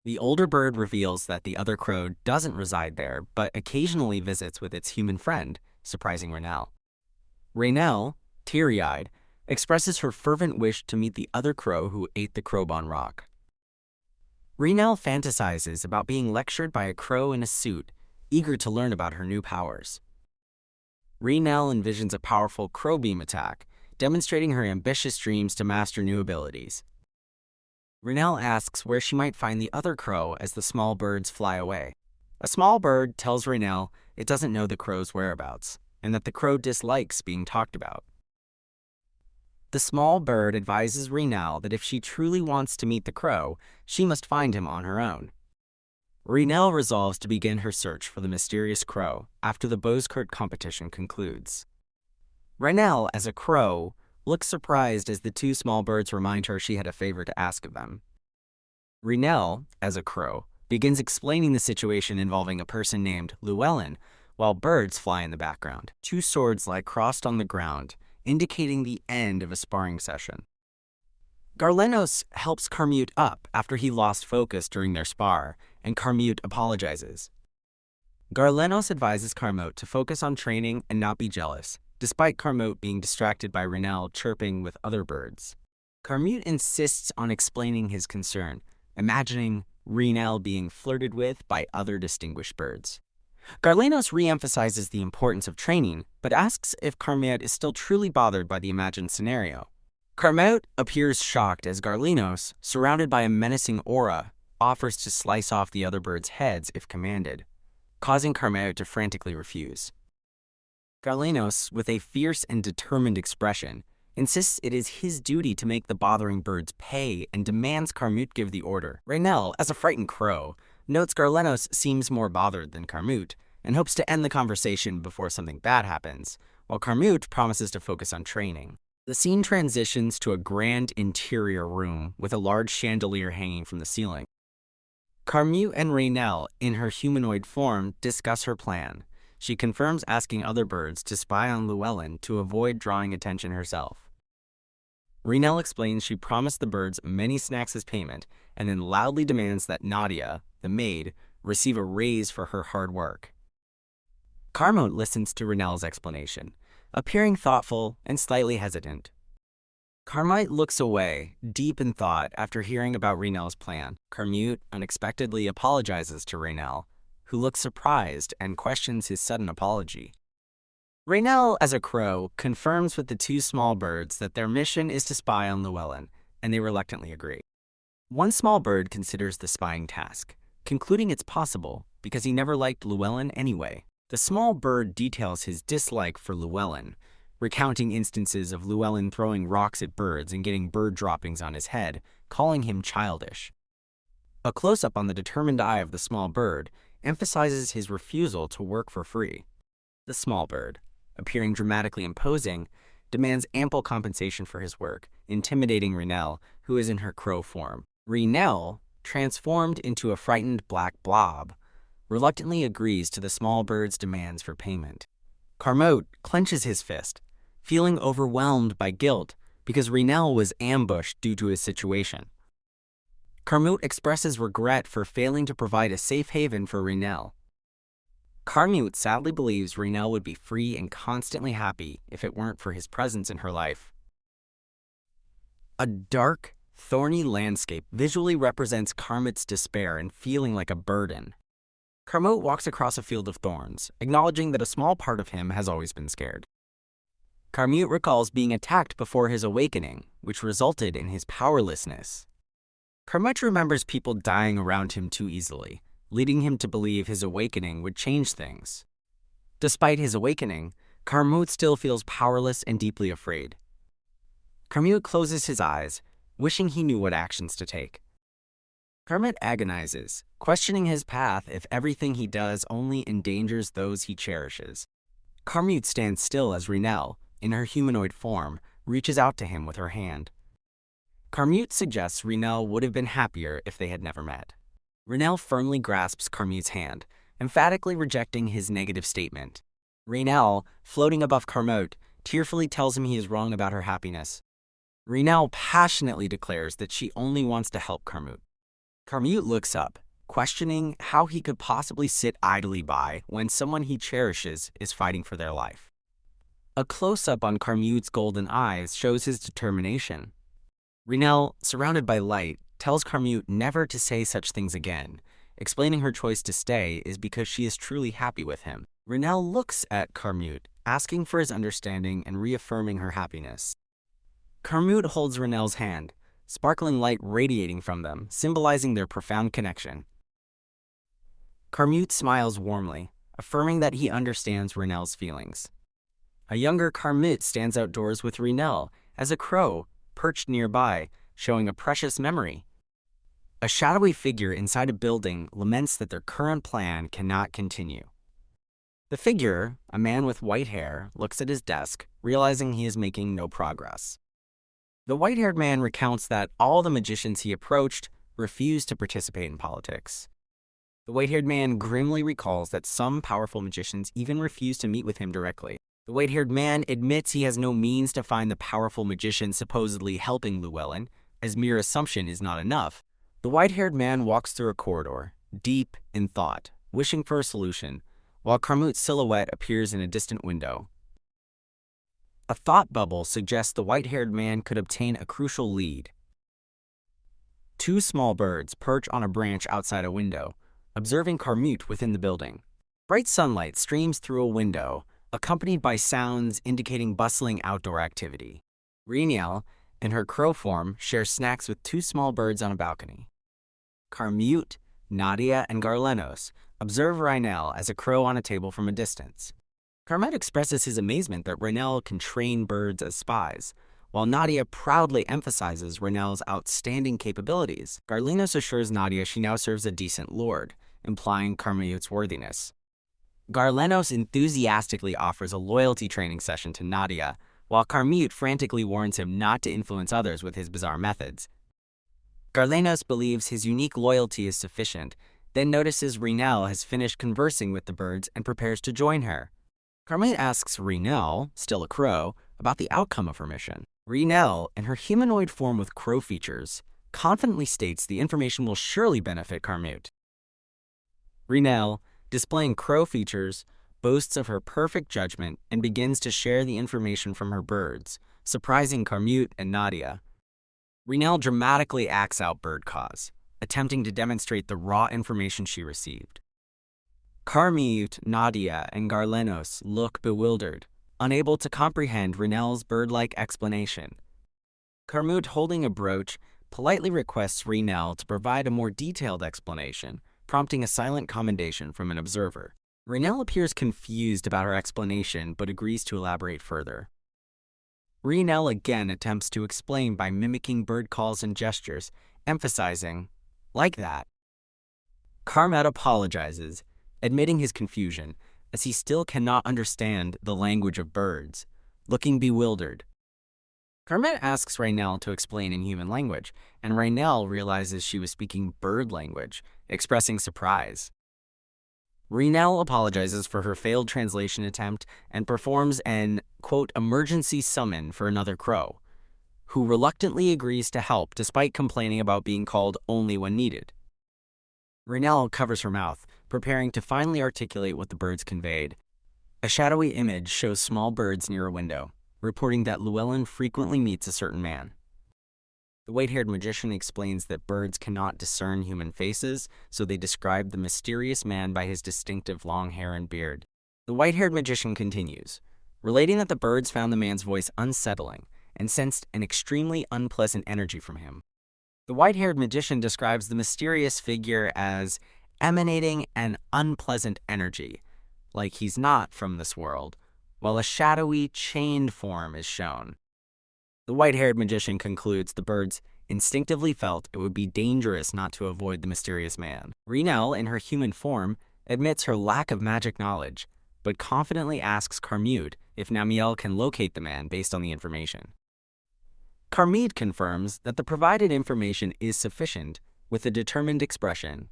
The older bird reveals that the other crow doesn't reside there, but occasionally visits with its human friend, surprising Raynell. Raynell, teary-eyed, expresses her fervent wish to meet the other crow who ate the Crowbon rock. Raynell fantasizes about being lectured by a crow in a suit, eager to learn about her new powers. Raynell envisions a powerful crow beam attack, demonstrating her ambitious dreams to master new abilities. Raynell asks where she might find the other crow as the small birds fly away. A small bird tells Raynell it doesn't know the crow's whereabouts, and that the crow dislikes being talked about. The small bird advises Raynell that if she truly wants to meet the crow, she must find him on her own. Raynell resolves to begin her search for the mysterious crow after the Bozkurt competition concludes. Raynell, as a crow, looks surprised as the two small birds remind her she had a favor to ask of them. Raynell, as a crow, begins explaining the situation involving a person named Llewellyn, while birds fly in the background. Two swords lie crossed on the ground, indicating the end of a sparring session. Garlenos helps Carmut up after he lost focus during their spar, and Carmut apologizes. Garlenos advises Carmut to focus on training and not be jealous, despite Carmut being distracted by Raynell chirping with other birds. Carmut insists on explaining his concern, imagining Raynell being flirted with by other distinguished birds. Garlenos re-emphasizes the importance of training, but asks if Carmut is still truly bothered by the imagined scenario. Carmut appears shocked as Garlenos, surrounded by a menacing aura, offers to slice off the other birds' heads if commanded, causing Carmut to frantically refuse. Garlenos, with a fierce and determined expression, insists it is his duty to make the bothering birds pay and demands Carmut give the order. Raynell, as a frightened crow, notes Garlenos seems more bothered than Carmut and hopes to end the conversation before something bad happens, while Carmut promises to focus on training. The scene transitions to a grand interior room with a large chandelier hanging from the ceiling. Carmut and Raynell, in her humanoid form, discuss her plan. She confirms asking other birds to spy on Llewellyn to avoid drawing attention herself. Raynell explains she promised the birds many snacks as payment, and then loudly demands that Nadia, the maid, receive a raise for her hard work. Carmut listens to Raynell's explanation, appearing thoughtful and slightly hesitant. Carmite looks away, deep in thought, after hearing about Raynell's plan. Carmute unexpectedly apologizes to Reynell, who looks surprised and questions his sudden apology. Reynell, as a crow, confirms with the two small birds that their mission is to spy on Llewellyn, and they reluctantly agree. One small bird considers the spying task, concluding it's possible because he never liked Llewellyn anyway. The small bird details his dislike for Llewellyn, recounting instances of Llewellyn throwing rocks at birds and getting bird droppings on his head, calling him childish. A close-up on the determined eye of the small bird emphasizes his refusal to work for free. The small bird, appearing dramatically imposing, demands ample compensation for his work, intimidating Reynell, who is in her crow form. Reynell, transformed into a frightened black blob, reluctantly agrees to the small bird's demands for payment. Carmute clenches his fist, feeling overwhelmed by guilt because Reynell was ambushed due to his situation. Carmute expresses regret for failing to provide a safe haven for Reynell. Carmute sadly believes Reynell would be free and constantly happy if it weren't for his presence in her life. A dark, thorny landscape visually represents Carmute's despair and feeling like a burden. Carmute walks across a field of thorns, acknowledging that a small part of him has always been scared. Carmute recalls being attacked before his awakening, which resulted in his powerlessness. Carmute remembers people dying around him too easily, leading him to believe his awakening would change things. Despite his awakening, Carmute still feels powerless and deeply afraid. Carmute closes his eyes, wishing he knew what actions to take. Carmute agonizes, questioning his path if everything he does only endangers those he cherishes. Carmute stands still as Reynell, in her humanoid form, reaches out to him with her hand. Carmute suggests Reynell would have been happier if they had never met. Reynell firmly grasps Carmute's hand, emphatically rejecting his negative statement. Reynell, floating above Carmute, tearfully tells him he is wrong about her happiness. Reynell passionately declares that she only wants to help Carmute. Carmute looks up, questioning how he could possibly sit idly by when someone he cherishes is fighting for their life. A close-up on Carmute's golden eyes shows his determination. Reynell, surrounded by light, tells Carmute never to say such things again, explaining her choice to stay is because she is truly happy with him. Reynell looks at Carmute, asking for his understanding and reaffirming her happiness. Carmute holds Reynell's hand, sparkling light radiating from them, symbolizing their profound connection. Carmute smiles warmly, affirming that he understands Reynell's feelings. A younger Carmute stands outdoors with Reynell as a crow, perched nearby, showing a precious memory. A shadowy figure inside a building laments that their current plan cannot continue. The figure, a man with white hair, looks at his desk, realizing he is making no progress. The white-haired man recounts that all the magicians he approached refused to participate in politics. The white-haired man grimly recalls that some powerful magicians even refuse to meet with him directly. The white-haired man admits he has no means to find the powerful magician supposedly helping Llewellyn, as mere assumption is not enough. The white-haired man walks through a corridor, deep in thought, wishing for a solution, while Carmute's silhouette appears in a distant window. A thought bubble suggests the white-haired man could obtain a crucial lead. Two small birds perch on a branch outside a window, observing Carmute within the building. Bright sunlight streams through a window, accompanied by sounds indicating bustling outdoor activity. Reynell, in her crow form, shares snacks with two small birds on a balcony. Carmute, Nadia, and Garlenos observe Reynell as a crow on a table from a distance. Carmute expresses his amazement that Reynell can train birds as spies, while Nadia proudly emphasizes Reynell's outstanding capabilities. Garlenos assures Nadia she now serves a decent lord, implying Carmute's worthiness. Garlenos enthusiastically offers a loyalty training session to Nadia, while Carmute frantically warns him not to influence others with his bizarre methods. Garlenos believes his unique loyalty is sufficient, then notices Reynell has finished conversing with the birds and prepares to join her. Carmute asks Reynell, still a crow, about the outcome of her mission. Reynell, in her humanoid form with crow features, confidently states the information will surely benefit Carmute. Reynell, displaying crow features, boasts of her perfect judgment and begins to share the information from her birds, surprising Carmute and Nadia. Reinel dramatically acts out bird cause, attempting to demonstrate the raw information she received. Carmute, Nadia, and Garlenos look bewildered, unable to comprehend Reinel's bird-like explanation. Carmute, holding a brooch, politely requests Reinel to provide a more detailed explanation, prompting a silent commendation from an observer. Reinel appears confused about her explanation but agrees to elaborate further. Reinel again attempts to explain by mimicking bird calls and gestures, emphasizing, "like that." Carmute apologizes, admitting his confusion, as he still cannot understand the language of birds, looking bewildered. Carmute asks Reinel to explain in human language, and Reinel realizes she was speaking bird language, expressing surprise. Reinel apologizes for her failed translation attempt and performs an, quote, emergency summon for another crow, who reluctantly agrees to help despite complaining about being called only when needed. Reinel covers her mouth, preparing to finally articulate what the birds conveyed. A shadowy image shows small birds near a window, reporting that Llewellyn frequently meets a certain man. The white-haired magician explains that birds cannot discern human faces, so they describe the mysterious man by his distinctive long hair and beard. The white-haired magician continues, relating that the birds found the man's voice unsettling and sensed an extremely unpleasant energy from him. The white-haired magician describes the mysterious figure as emanating an unpleasant energy, like he's not from this world, while a shadowy, chained form is shown. The white-haired magician concludes the birds instinctively felt it would be dangerous not to avoid the mysterious man. Reinel, in her human form, admits her lack of magic knowledge, but confidently asks Carmute if Namiel can locate the man based on the information. Carmute confirms that the provided information is sufficient, with a determined expression.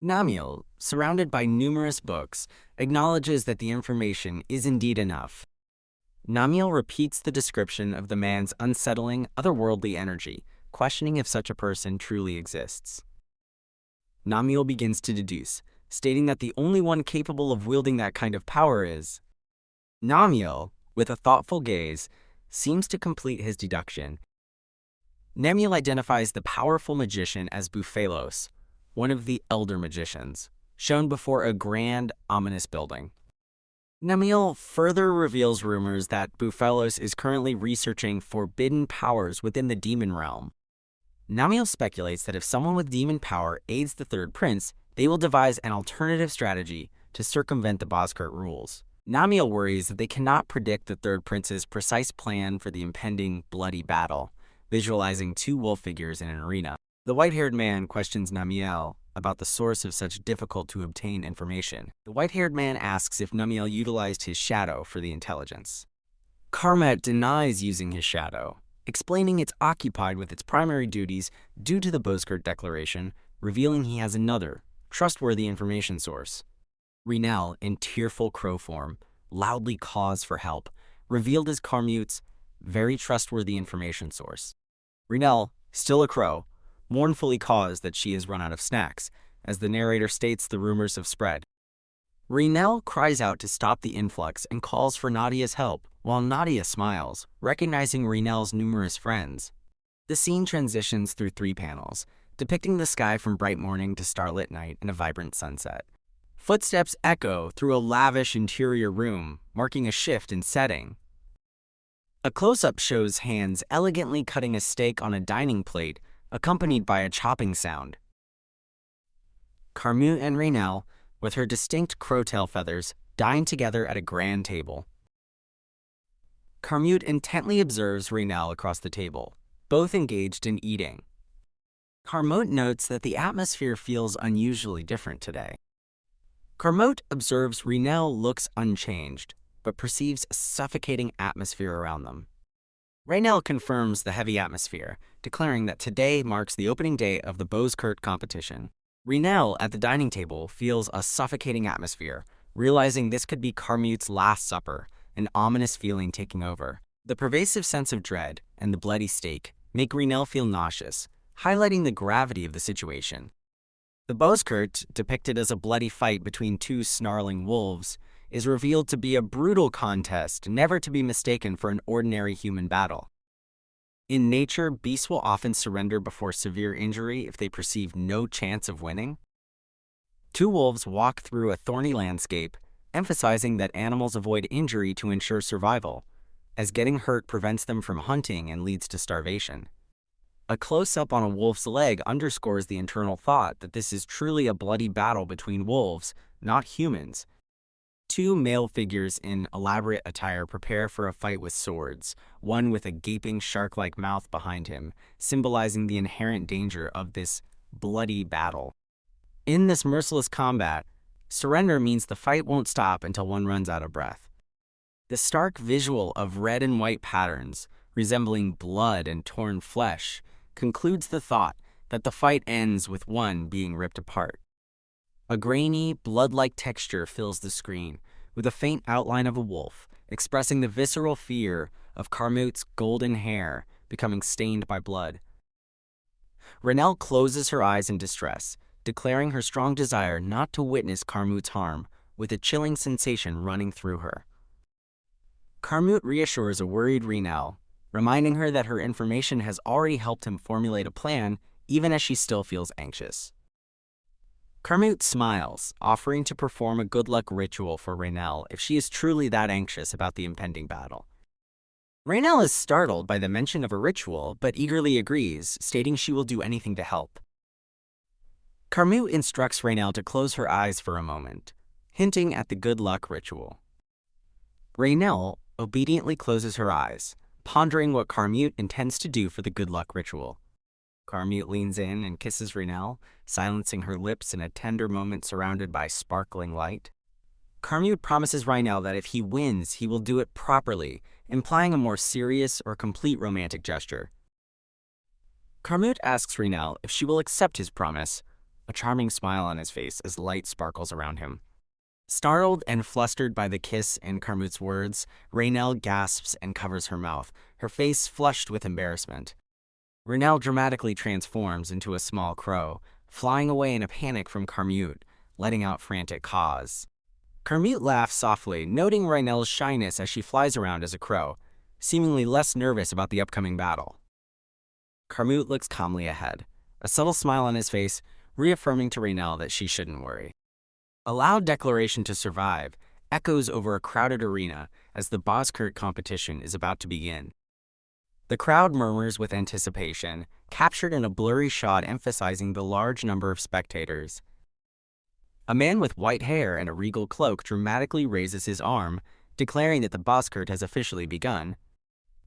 Namiel, surrounded by numerous books, acknowledges that the information is indeed enough. Namiel repeats the description of the man's unsettling, otherworldly energy, questioning if such a person truly exists. Namiel begins to deduce, stating that the only one capable of wielding that kind of power is. Namiel, with a thoughtful gaze, seems to complete his deduction. Namiel identifies the powerful magician as Buphalos, one of the elder magicians, shown before a grand, ominous building. Namiel further reveals rumors that Buphalos is currently researching forbidden powers within the demon realm. Namiel speculates that if someone with demon power aids the third prince, they will devise an alternative strategy to circumvent the Bozkurt rules. Namiel worries that they cannot predict the third prince's precise plan for the impending bloody battle, visualizing two wolf figures in an arena. The white-haired man questions Namiel about the source of such difficult-to-obtain information. The white-haired man asks if Namiel utilized his shadow for the intelligence. Carmute denies using his shadow, explaining it's occupied with its primary duties due to the Bozkurt Declaration, revealing he has another, trustworthy information source. Reinel, in tearful crow form, loudly calls for help, revealed as Carmute's very trustworthy information source. Reinel, still a crow, mournfully caws that she has run out of snacks, as the narrator states the rumors have spread. Reinel cries out to stop the influx and calls for Nadia's help, while Nadia smiles, recognizing Reinel's numerous friends. The scene transitions through 3 panels, depicting the sky from bright morning to starlit night and a vibrant sunset. Footsteps echo through a lavish interior room, marking a shift in setting. A close-up shows hands elegantly cutting a steak on a dining plate, accompanied by a chopping sound. Carmute and Reinel, with her distinct crowtail feathers, dine together at a grand table. Carmute intently observes Reinel across the table, both engaged in eating. Carmute notes that the atmosphere feels unusually different today. Carmute observes Reinel looks unchanged, but perceives a suffocating atmosphere around them. Reinel confirms the heavy atmosphere, declaring that today marks the opening day of the Bozkurt competition. Reinel, at the dining table, feels a suffocating atmosphere, realizing this could be Carmute's last supper, an ominous feeling taking over. The pervasive sense of dread and the bloody steak make Reinel feel nauseous, highlighting the gravity of the situation. The Bozkurt, depicted as a bloody fight between 2 snarling wolves, is revealed to be a brutal contest, never to be mistaken for an ordinary human battle. In nature, beasts will often surrender before severe injury if they perceive no chance of winning. Two wolves walk through a thorny landscape, emphasizing that animals avoid injury to ensure survival, as getting hurt prevents them from hunting and leads to starvation. A close-up on a wolf's leg underscores the internal thought that this is truly a bloody battle between wolves, not humans. Two male figures in elaborate attire prepare for a fight with swords, one with a gaping shark-like mouth behind him, symbolizing the inherent danger of this bloody battle. In this merciless combat, surrender means the fight won't stop until one runs out of breath. The stark visual of red and white patterns, resembling blood and torn flesh, concludes the thought that the fight ends with one being ripped apart. A grainy, blood-like texture fills the screen, with a faint outline of a wolf, expressing the visceral fear of Carmut's golden hair becoming stained by blood. Reinel closes her eyes in distress, declaring her strong desire not to witness Carmut's harm, with a chilling sensation running through her. Carmut reassures a worried Reinel, reminding her that her information has already helped him formulate a plan, even as she still feels anxious. Carmut smiles, offering to perform a good luck ritual for Reinel if she is truly that anxious about the impending battle. Reinel is startled by the mention of a ritual, but eagerly agrees, stating she will do anything to help. Carmut instructs Reinel to close her eyes for a moment, hinting at the good luck ritual. Reinel obediently closes her eyes, pondering what Carmut intends to do for the good luck ritual. Carmut leans in and kisses Reinel, silencing her lips in a tender moment surrounded by sparkling light. Carmut promises Reinel that if he wins, he will do it properly, implying a more serious or complete romantic gesture. Carmut asks Reinel if she will accept his promise, a charming smile on his face as light sparkles around him. Startled and flustered by the kiss and Carmut's words, Reinel gasps and covers her mouth, her face flushed with embarrassment. Reinel dramatically transforms into a small crow, flying away in a panic from Carmut, letting out frantic caws. Carmut laughs softly, noting Reinel's shyness as she flies around as a crow, seemingly less nervous about the upcoming battle. Carmut looks calmly ahead, a subtle smile on his face, reaffirming to Reinel that she shouldn't worry. A loud declaration to survive echoes over a crowded arena as the Boskurt competition is about to begin. The crowd murmurs with anticipation, captured in a blurry shot emphasizing the large number of spectators. A man with white hair and a regal cloak dramatically raises his arm, declaring that the Boskurt has officially begun.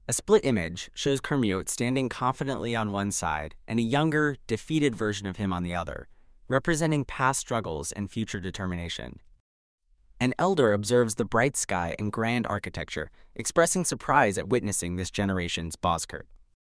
A split image shows Carmut standing confidently on one side and a younger, defeated version of him on the other, representing past struggles and future determination. An elder observes the bright sky and grand architecture, expressing surprise at witnessing this generation's Boskurt.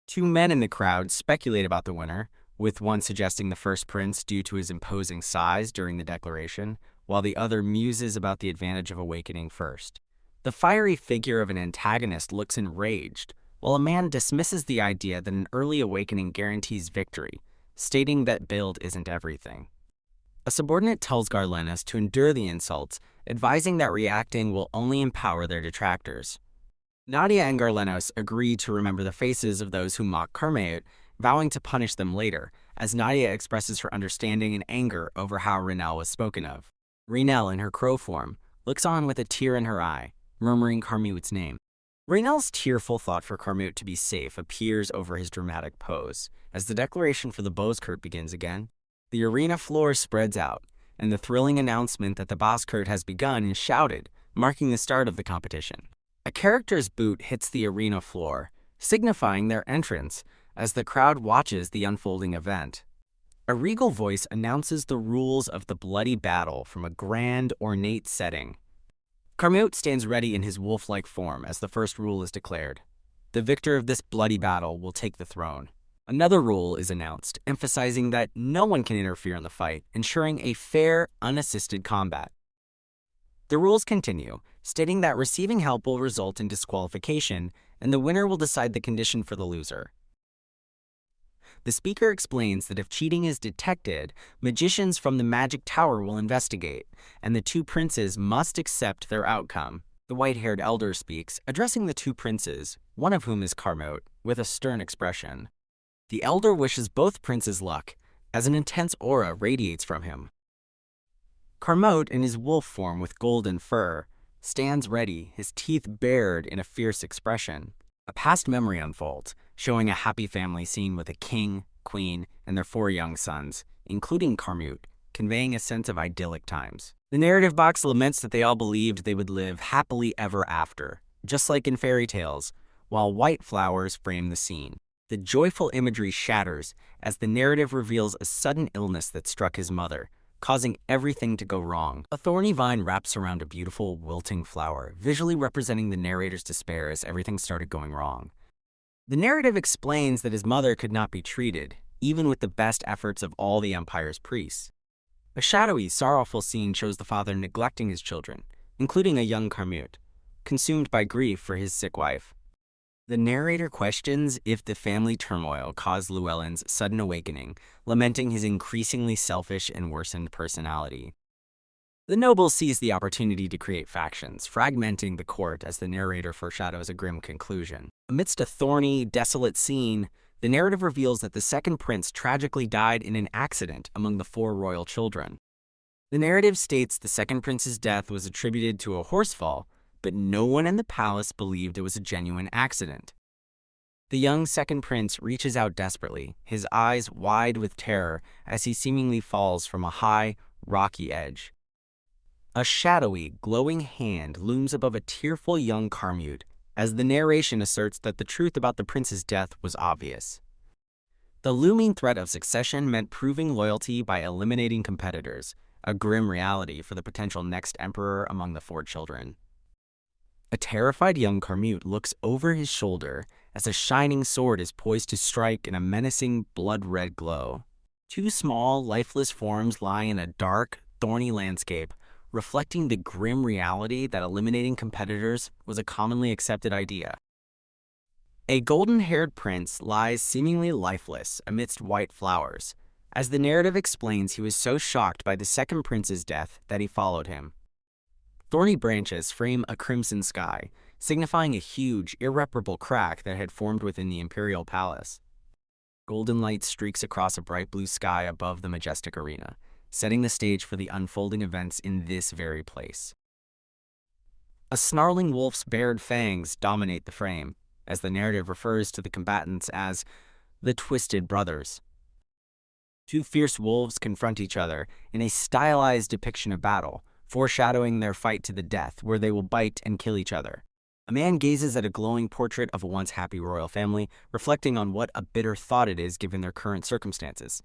Two men in the crowd speculate about the winner, with one suggesting the first prince due to his imposing size during the declaration, while the other muses about the advantage of awakening first. The fiery figure of an antagonist looks enraged, while a man dismisses the idea that an early awakening guarantees victory, stating that build isn't everything. A subordinate tells Garlenos to endure the insults, advising that reacting will only empower their detractors. Nadia and Garlenos agree to remember the faces of those who mock Carmut, vowing to punish them later, as Nadia expresses her understanding and anger over how Reinel was spoken of. Reinel, in her crow form, looks on with a tear in her eye, murmuring Carmut's name. Reinel's tearful thought for Carmut to be safe appears over his dramatic pose. As the declaration for the Boskurt begins again, the arena floor spreads out, and the thrilling announcement that the Boskurt has begun is shouted, marking the start of the competition. A character's boot hits the arena floor, signifying their entrance, as the crowd watches the unfolding event. A regal voice announces the rules of the bloody battle from a grand, ornate setting. Carmut stands ready in his wolf-like form as the first rule is declared. The victor of this bloody battle will take the throne. Another rule is announced, emphasizing that no one can interfere in the fight, ensuring a fair, unassisted combat. The rules continue, stating that receiving help will result in disqualification, and the winner will decide the condition for the loser. The speaker explains that if cheating is detected, magicians from the magic tower will investigate, and the two princes must accept their outcome. The white-haired elder speaks, addressing the two princes, one of whom is Carmote, with a stern expression. The elder wishes both princes luck, as an intense aura radiates from him. Carmote, in his wolf form with golden fur, stands ready, his teeth bared in a fierce expression. A past memory unfolds, showing a happy family scene with a king, queen, and their 4 young sons, including Carmote, conveying a sense of idyllic times. The narrative box laments that they all believed they would live happily ever after, just like in fairy tales, while white flowers frame the scene. The joyful imagery shatters as the narrative reveals a sudden illness that struck his mother, causing everything to go wrong. A thorny vine wraps around a beautiful, wilting flower, visually representing the narrator's despair as everything started going wrong. The narrative explains that his mother could not be treated, even with the best efforts of all the Empire's priests. A shadowy, sorrowful scene shows the father neglecting his children, including a young Carmote, consumed by grief for his sick wife. The narrator questions if the family turmoil caused Llewellyn's sudden awakening, lamenting his increasingly selfish and worsened personality. The nobles seize the opportunity to create factions, fragmenting the court as the narrator foreshadows a grim conclusion. Amidst a thorny, desolate scene, the narrative reveals that the second prince tragically died in an accident among the 4 royal children. The narrative states the second prince's death was attributed to a horsefall, but no one in the palace believed it was a genuine accident. The young second prince reaches out desperately, his eyes wide with terror as he seemingly falls from a high, rocky edge. A shadowy, glowing hand looms above a tearful young Carmote as the narration asserts that the truth about the prince's death was obvious. The looming threat of succession meant proving loyalty by eliminating competitors, a grim reality for the potential next emperor among the 4 children. A terrified young Carmote looks over his shoulder as a shining sword is poised to strike in a menacing blood-red glow. 2 small, lifeless forms lie in a dark, thorny landscape, reflecting the grim reality that eliminating competitors was a commonly accepted idea. A golden-haired prince lies seemingly lifeless amidst white flowers. As the narrative explains, he was so shocked by the second prince's death that he followed him. Thorny branches frame a crimson sky, signifying a huge, irreparable crack that had formed within the imperial palace. Golden light streaks across a bright blue sky above the majestic arena, setting the stage for the unfolding events in this very place. A snarling wolf's bared fangs dominate the frame, as the narrative refers to the combatants as the Twisted Brothers. 2 fierce wolves confront each other in a stylized depiction of battle, foreshadowing their fight to the death, where they will bite and kill each other. A man gazes at a glowing portrait of a once happy royal family, reflecting on what a bitter thought it is given their current circumstances.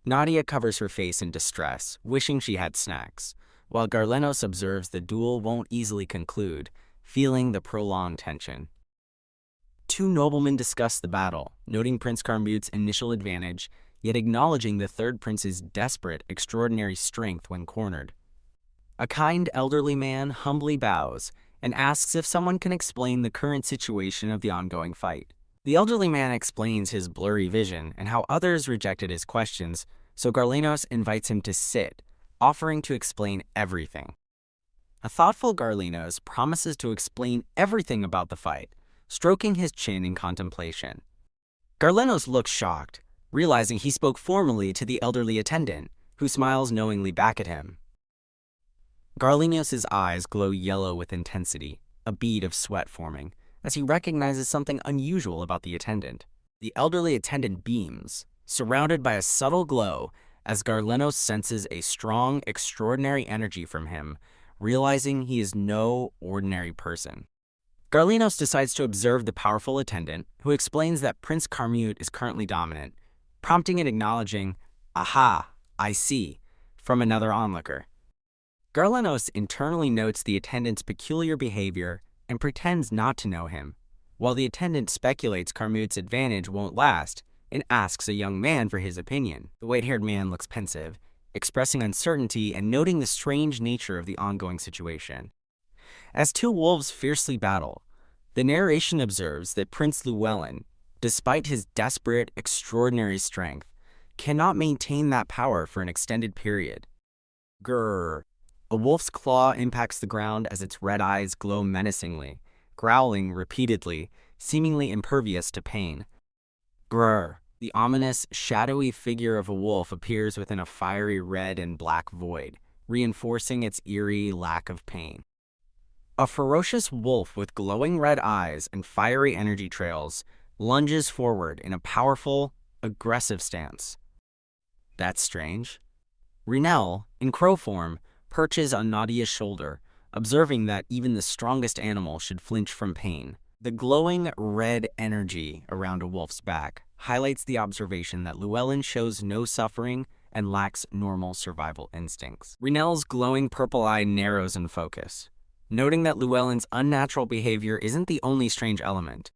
Nadia covers her face in distress, wishing she had snacks, while Garlenos observes the duel won't easily conclude, feeling the prolonged tension. 2 noblemen discuss the battle, noting Prince Carmote's initial advantage, yet acknowledging the third prince's desperate, extraordinary strength when cornered. A kind elderly man humbly bows and asks if someone can explain the current situation of the ongoing fight. The elderly man explains his blurry vision and how others rejected his questions, so Garlenos invites him to sit, offering to explain everything. A thoughtful Garlenos promises to explain everything about the fight, stroking his chin in contemplation. Garlenos looks shocked, realizing he spoke formally to the elderly attendant, who smiles knowingly back at him. Garlenos' eyes glow yellow with intensity, a bead of sweat forming, as he recognizes something unusual about the attendant. The elderly attendant beams, surrounded by a subtle glow, as Garlenos senses a strong, extraordinary energy from him, realizing he is no ordinary person. Garlenos decides to observe the powerful attendant, who explains that Prince Carmote is currently dominant, prompting and acknowledging, "Aha, I see," from another onlooker. Garlenos internally notes the attendant's peculiar behavior and pretends not to know him, while the attendant speculates Carmote's advantage won't last and asks a young man for his opinion. The white-haired man looks pensive, expressing uncertainty and noting the strange nature of the ongoing situation. As 2 wolves fiercely battle, the narration observes that Prince Llewellyn, despite his desperate, extraordinary strength, cannot maintain that power for an extended period. Grrr. A wolf's claw impacts the ground as its red eyes glow menacingly, growling repeatedly, seemingly impervious to pain. Grrr. The ominous, shadowy figure of a wolf appears within a fiery red and black void, reinforcing its eerie lack of pain. A ferocious wolf with glowing red eyes and fiery energy trails lunges forward in a powerful, aggressive stance. That's strange. Reinel, in crow form, perches on Nadia's shoulder, observing that even the strongest animal should flinch from pain. The glowing red energy around a wolf's back highlights the observation that Llewellyn shows no suffering and lacks normal survival instincts. Reinel's glowing purple eye narrows in focus, noting that Llewellyn's unnatural behavior isn't the only strange element.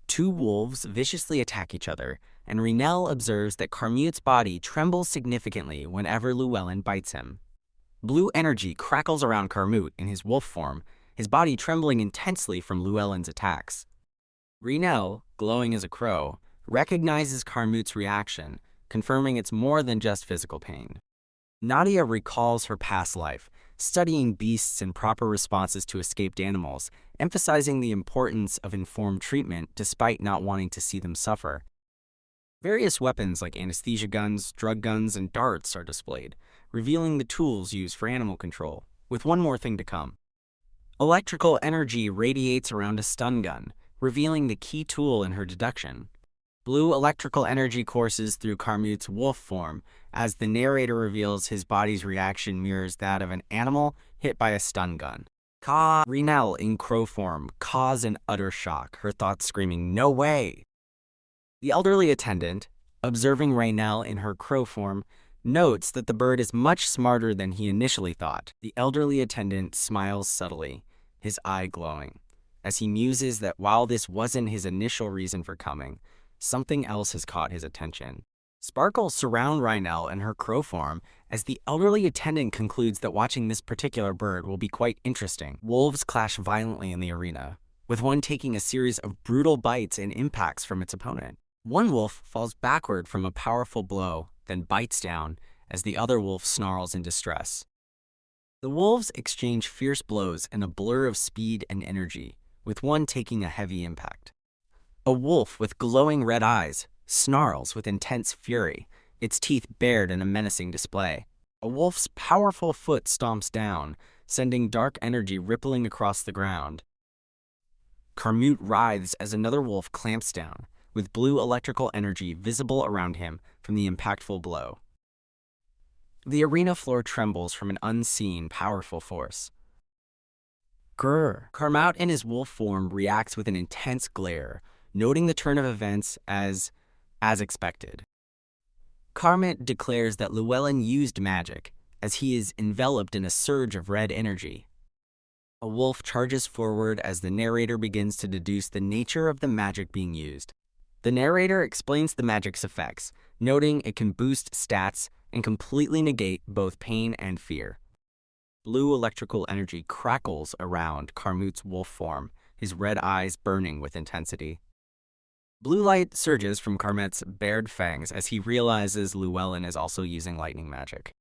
Two wolves viciously attack each other, and Reinel observes that Carmute's body trembles significantly whenever Llewellyn bites him. Blue energy crackles around Carmute in his wolf form, his body trembling intensely from Llewellyn's attacks. Reinel, glowing as a crow, recognizes Carmute's reaction, confirming it's more than just physical pain. Nadia recalls her past life, studying beasts and proper responses to escaped animals, emphasizing the importance of informed treatment despite not wanting to see them suffer. Various weapons like anesthesia guns, drug guns, and darts are displayed, revealing the tools used for animal control, with one more thing to come. Electrical energy radiates around a stun gun, revealing the key tool in her deduction. Blue electrical energy courses through Carmute's wolf form, as the narrator reveals his body's reaction mirrors that of an animal hit by a stun gun. Reinel, in crow form, caws an utter shock, her thoughts screaming, "No way!" The elderly attendant, observing Reinel in her crow form, notes that the bird is much smarter than he initially thought. The elderly attendant smiles subtly, his eye glowing, as he muses that while this wasn't his initial reason for coming, something else has caught his attention. Sparkles surround Reinel in her crow form as the elderly attendant concludes that watching this particular bird will be quite interesting. Wolves clash violently in the arena, with one taking a series of brutal bites and impacts from its opponent. One wolf falls backward from a powerful blow, then bites down as the other wolf snarls in distress. The wolves exchange fierce blows in a blur of speed and energy, with one taking a heavy impact. A wolf with glowing red eyes snarls with intense fury, its teeth bared in a menacing display. A wolf's powerful foot stomps down, sending dark energy rippling across the ground. Carmute writhes as another wolf clamps down, with blue electrical energy visible around him from the impactful blow. The arena floor trembles from an unseen, powerful force. Grrr. Carmute in his wolf form reacts with an intense glare, noting the turn of events as expected. Carmute declares that Llewellyn used magic, as he is enveloped in a surge of red energy. A wolf charges forward as the narrator begins to deduce the nature of the magic being used. The narrator explains the magic's effects, noting it can boost stats and completely negate both pain and fear. Blue electrical energy crackles around Carmute's wolf form, his red eyes burning with intensity. Blue light surges from Carmute's bared fangs as he realizes Llewellyn is also using lightning magic.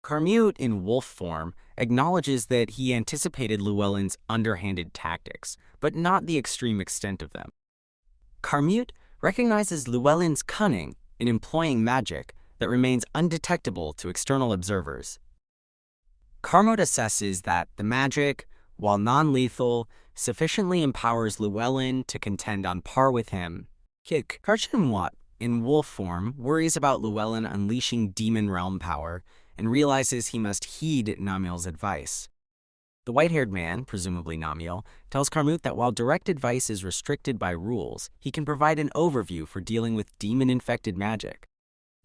Carmute, in wolf form, acknowledges that he anticipated Llewellyn's underhanded tactics, but not the extreme extent of them. Carmute recognizes Llewellyn's cunning in employing magic that remains undetectable to external observers. Carmute assesses that the magic, while non-lethal, sufficiently empowers Llewellyn to contend on par with him. Karchenwat, in wolf form, worries about Llewellyn unleashing demon realm power and realizes he must heed Namiel's advice. The white-haired man, presumably Namiel, tells Carmute that while direct advice is restricted by rules, he can provide an overview for dealing with demon-infected magic.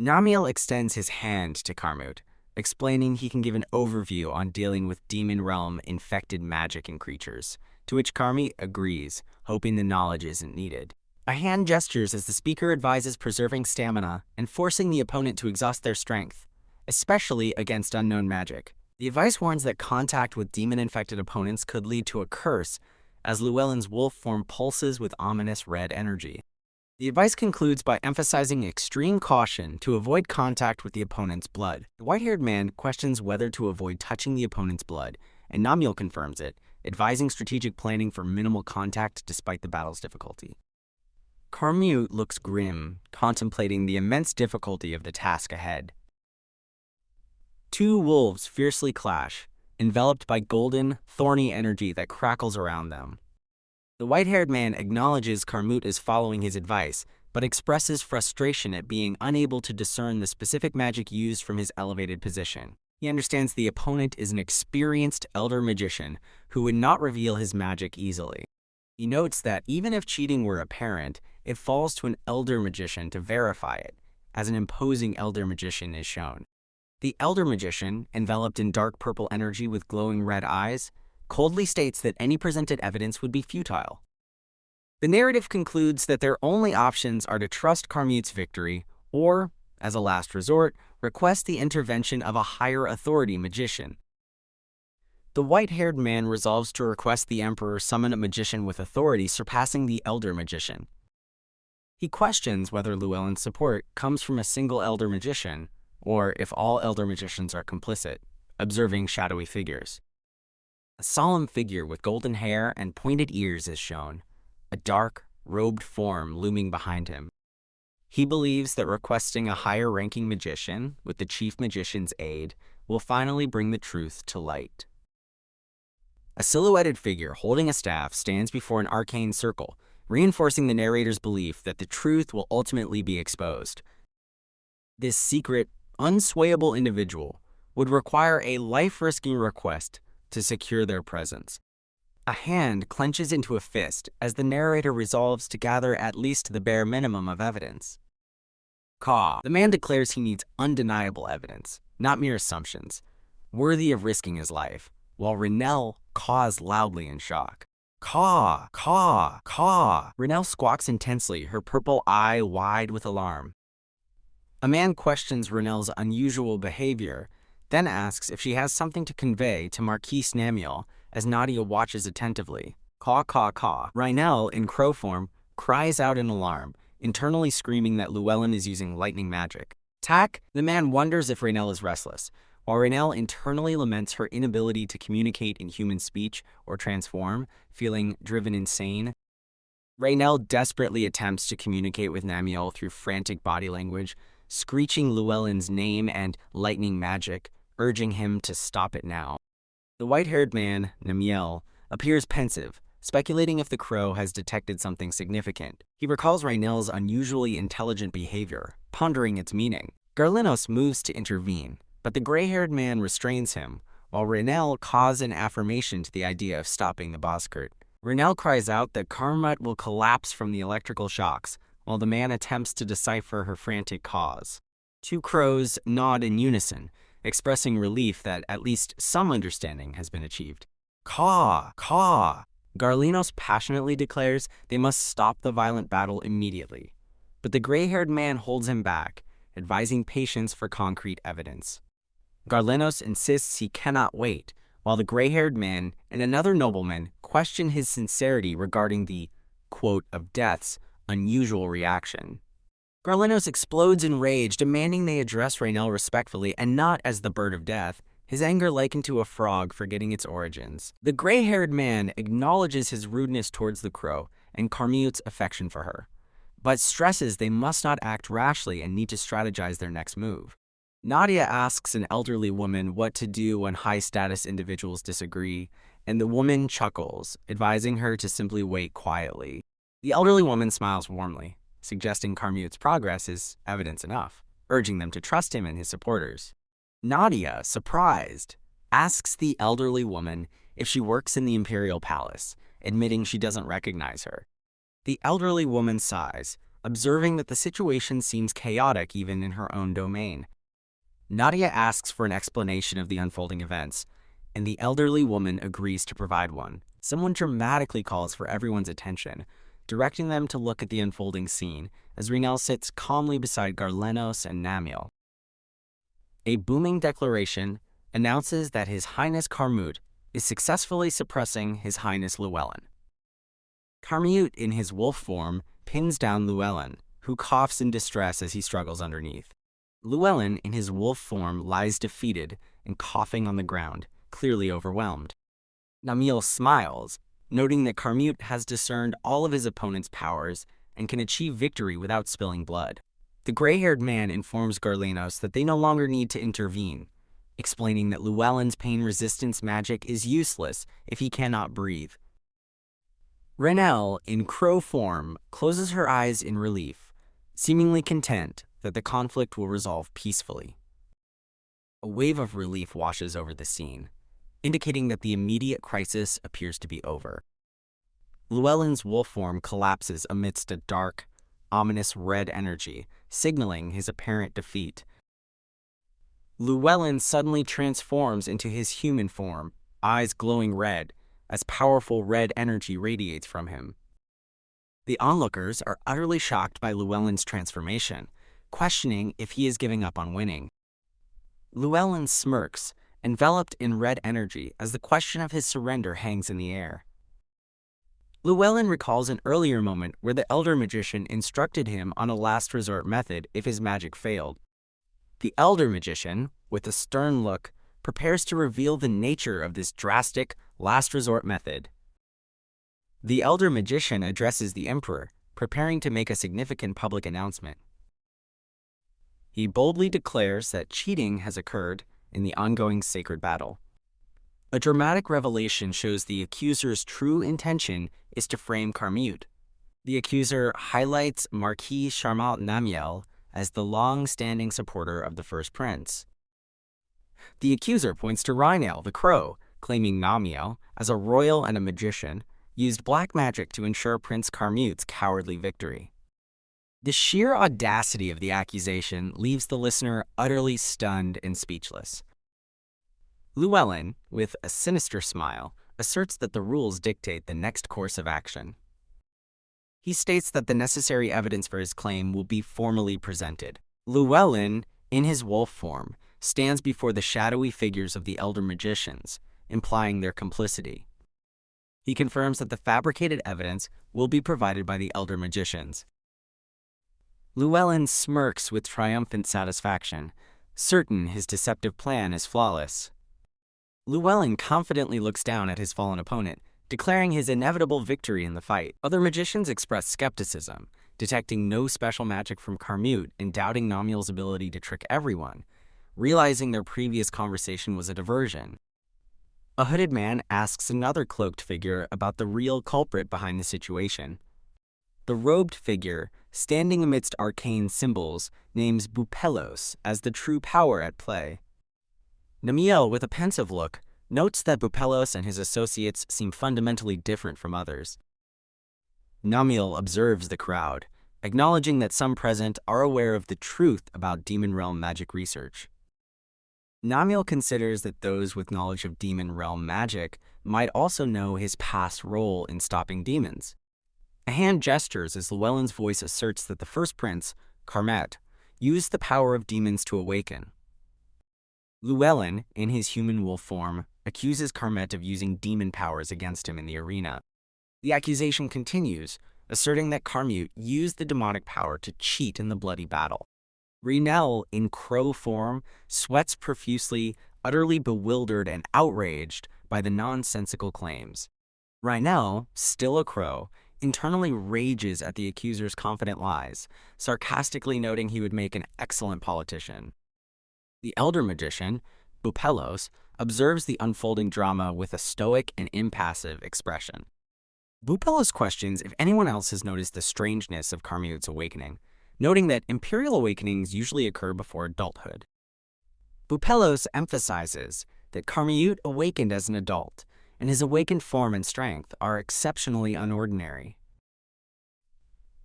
Namiel extends his hand to Carmute, explaining he can give an overview on dealing with demon realm-infected magic and creatures, to which Carmute agrees, hoping the knowledge isn't needed. A hand gestures as the speaker advises preserving stamina and forcing the opponent to exhaust their strength, especially against unknown magic. The advice warns that contact with demon-infected opponents could lead to a curse, as Llewellyn's wolf form pulses with ominous red energy. The advice concludes by emphasizing extreme caution to avoid contact with the opponent's blood. The white-haired man questions whether to avoid touching the opponent's blood, and Namiel confirms it, advising strategic planning for minimal contact despite the battle's difficulty. Carmute looks grim, contemplating the immense difficulty of the task ahead. Two wolves fiercely clash, enveloped by golden, thorny energy that crackles around them. The white-haired man acknowledges Carmute is following his advice, but expresses frustration at being unable to discern the specific magic used from his elevated position. He understands the opponent is an experienced elder magician who would not reveal his magic easily. He notes that even if cheating were apparent, it falls to an elder magician to verify it, as an imposing elder magician is shown. The elder magician, enveloped in dark purple energy with glowing red eyes, coldly states that any presented evidence would be futile. The narrative concludes that their only options are to trust Carmute's victory or, as a last resort, request the intervention of a higher authority magician. The white-haired man resolves to request the emperor summon a magician with authority surpassing the elder magician. He questions whether Llewellyn's support comes from a single elder magician, or if all elder magicians are complicit, observing shadowy figures. A solemn figure with golden hair and pointed ears is shown, a dark, robed form looming behind him. He believes that requesting a higher-ranking magician, with the chief magician's aid, will finally bring the truth to light. A silhouetted figure holding a staff stands before an arcane circle, reinforcing the narrator's belief that the truth will ultimately be exposed. This secret, unswayable individual would require a life-risking request to secure their presence. A hand clenches into a fist as the narrator resolves to gather at least the bare minimum of evidence. The man declares he needs undeniable evidence, not mere assumptions, worthy of risking his life, while Renelle caws loudly in shock. Caw, caw, caw. Renelle squawks intensely, her purple eye wide with alarm. A man questions Renelle's unusual behavior, then asks if she has something to convey to Marquise Namiel as Nadia watches attentively. Caw, caw, caw. Renelle, in crow form, cries out in alarm, internally screaming that Llewellyn is using lightning magic. Tack, the man wonders if Renelle is restless, while Renelle internally laments her inability to communicate in human speech or transform, feeling driven insane. Renelle desperately attempts to communicate with Namiel through frantic body language, screeching Llewellyn's name and lightning magic, urging him to stop it now. The white-haired man, Namiel, appears pensive, speculating if the crow has detected something significant. He recalls Renelle's unusually intelligent behavior, pondering its meaning. Garlinos moves to intervene, but the gray-haired man restrains him, while Renelle caws an affirmation to the idea of stopping the Boskert. Renelle cries out that Carmut will collapse from the electrical shocks, while the man attempts to decipher her frantic caws. Two crows nod in unison, expressing relief that at least some understanding has been achieved. Caw, caw. Garlinos passionately declares they must stop the violent battle immediately, but the gray-haired man holds him back, advising patience for concrete evidence. Garlinos insists he cannot wait, while the gray-haired man and another nobleman question his sincerity regarding the quote of death's unusual reaction. Garlinos explodes in rage, demanding they address Renelle respectfully and not as the bird of death, his anger likened to a frog forgetting its origins. The gray-haired man acknowledges his rudeness towards the crow and Carmute's affection for her, but stresses they must not act rashly and need to strategize their next move. Nadia asks an elderly woman what to do when high-status individuals disagree, and the woman chuckles, advising her to simply wait quietly. The elderly woman smiles warmly, suggesting Carmute's progress is evidence enough, urging them to trust him and his supporters. Nadia, surprised, asks the elderly woman if she works in the imperial palace, admitting she doesn't recognize her. The elderly woman sighs, observing that the situation seems chaotic even in her own domain. Nadia asks for an explanation of the unfolding events, and the elderly woman agrees to provide one. Someone dramatically calls for everyone's attention, directing them to look at the unfolding scene as Renelle sits calmly beside Garlinos and Namiel. A booming declaration announces that His Highness Carmute is successfully suppressing His Highness Llewellyn. Carmute, in his wolf form, pins down Llewellyn, who coughs in distress as he struggles underneath. Llewellyn, in his wolf form, lies defeated and coughing on the ground, clearly overwhelmed. Namiel smiles, noting that Carmute has discerned all of his opponent's powers and can achieve victory without spilling blood. The gray-haired man informs Garlenos that they no longer need to intervene, explaining that Llewellyn's pain resistance magic is useless if he cannot breathe. Renelle, in crow form, closes her eyes in relief, seemingly content that the conflict will resolve peacefully. A wave of relief washes over the scene, indicating that the immediate crisis appears to be over. Llewellyn's wolf form collapses amidst a dark, ominous red energy, signaling his apparent defeat. Llewellyn suddenly transforms into his human form, eyes glowing red, as powerful red energy radiates from him. The onlookers are utterly shocked by Llewellyn's transformation, questioning if he is giving up on winning. Llewellyn smirks, enveloped in red energy, as the question of his surrender hangs in the air. Llewellyn recalls an earlier moment where the elder magician instructed him on a last resort method if his magic failed. The elder magician, with a stern look, prepares to reveal the nature of this drastic, last resort method. The elder magician addresses the emperor, preparing to make a significant public announcement. He boldly declares that cheating has occurred in the ongoing sacred battle. A dramatic revelation shows the accuser's true intention is to frame Carmute. The accuser highlights Marquis Charmant Namiel as the long-standing supporter of the first prince. The accuser points to Reinel the crow, claiming Namiel, as a royal and a magician, used black magic to ensure Prince Carmute's cowardly victory. The sheer audacity of the accusation leaves the listener utterly stunned and speechless. Llewellyn, with a sinister smile, asserts that the rules dictate the next course of action. He states that the necessary evidence for his claim will be formally presented. Llewellyn, in his wolf form, stands before the shadowy figures of the elder magicians, implying their complicity. He confirms that the fabricated evidence will be provided by the elder magicians. Llewellyn smirks with triumphant satisfaction, certain his deceptive plan is flawless. Llewellyn confidently looks down at his fallen opponent, declaring his inevitable victory in the fight. Other magicians express skepticism, detecting no special magic from Carmute and doubting Namiel's ability to trick everyone, realizing their previous conversation was a diversion. A hooded man asks another cloaked figure about the real culprit behind the situation. The robed figure, standing amidst arcane symbols, names Bupelos as the true power at play. Namiel, with a pensive look, notes that Bupelos and his associates seem fundamentally different from others. Namiel observes the crowd, acknowledging that some present are aware of the truth about Demon Realm magic research. Namiel considers that those with knowledge of Demon Realm magic might also know his past role in stopping demons. A hand gestures as Llewellyn's voice asserts that the first prince, Carmute, used the power of demons to awaken. Llewellyn, in his human wolf form, accuses Carmute of using demon powers against him in the arena. The accusation continues, asserting that Carmute used the demonic power to cheat in the bloody battle. Renelle, in crow form, sweats profusely, utterly bewildered and outraged by the nonsensical claims. Reinel, still a crow, internally rages at the accuser's confident lies, sarcastically noting he would make an excellent politician. The elder magician, Bupelos, observes the unfolding drama with a stoic and impassive expression. Bupelos questions if anyone else has noticed the strangeness of Carmute's awakening, noting that imperial awakenings usually occur before adulthood. Bupelos emphasizes that Carmute awakened as an adult, and his awakened form and strength are exceptionally unordinary.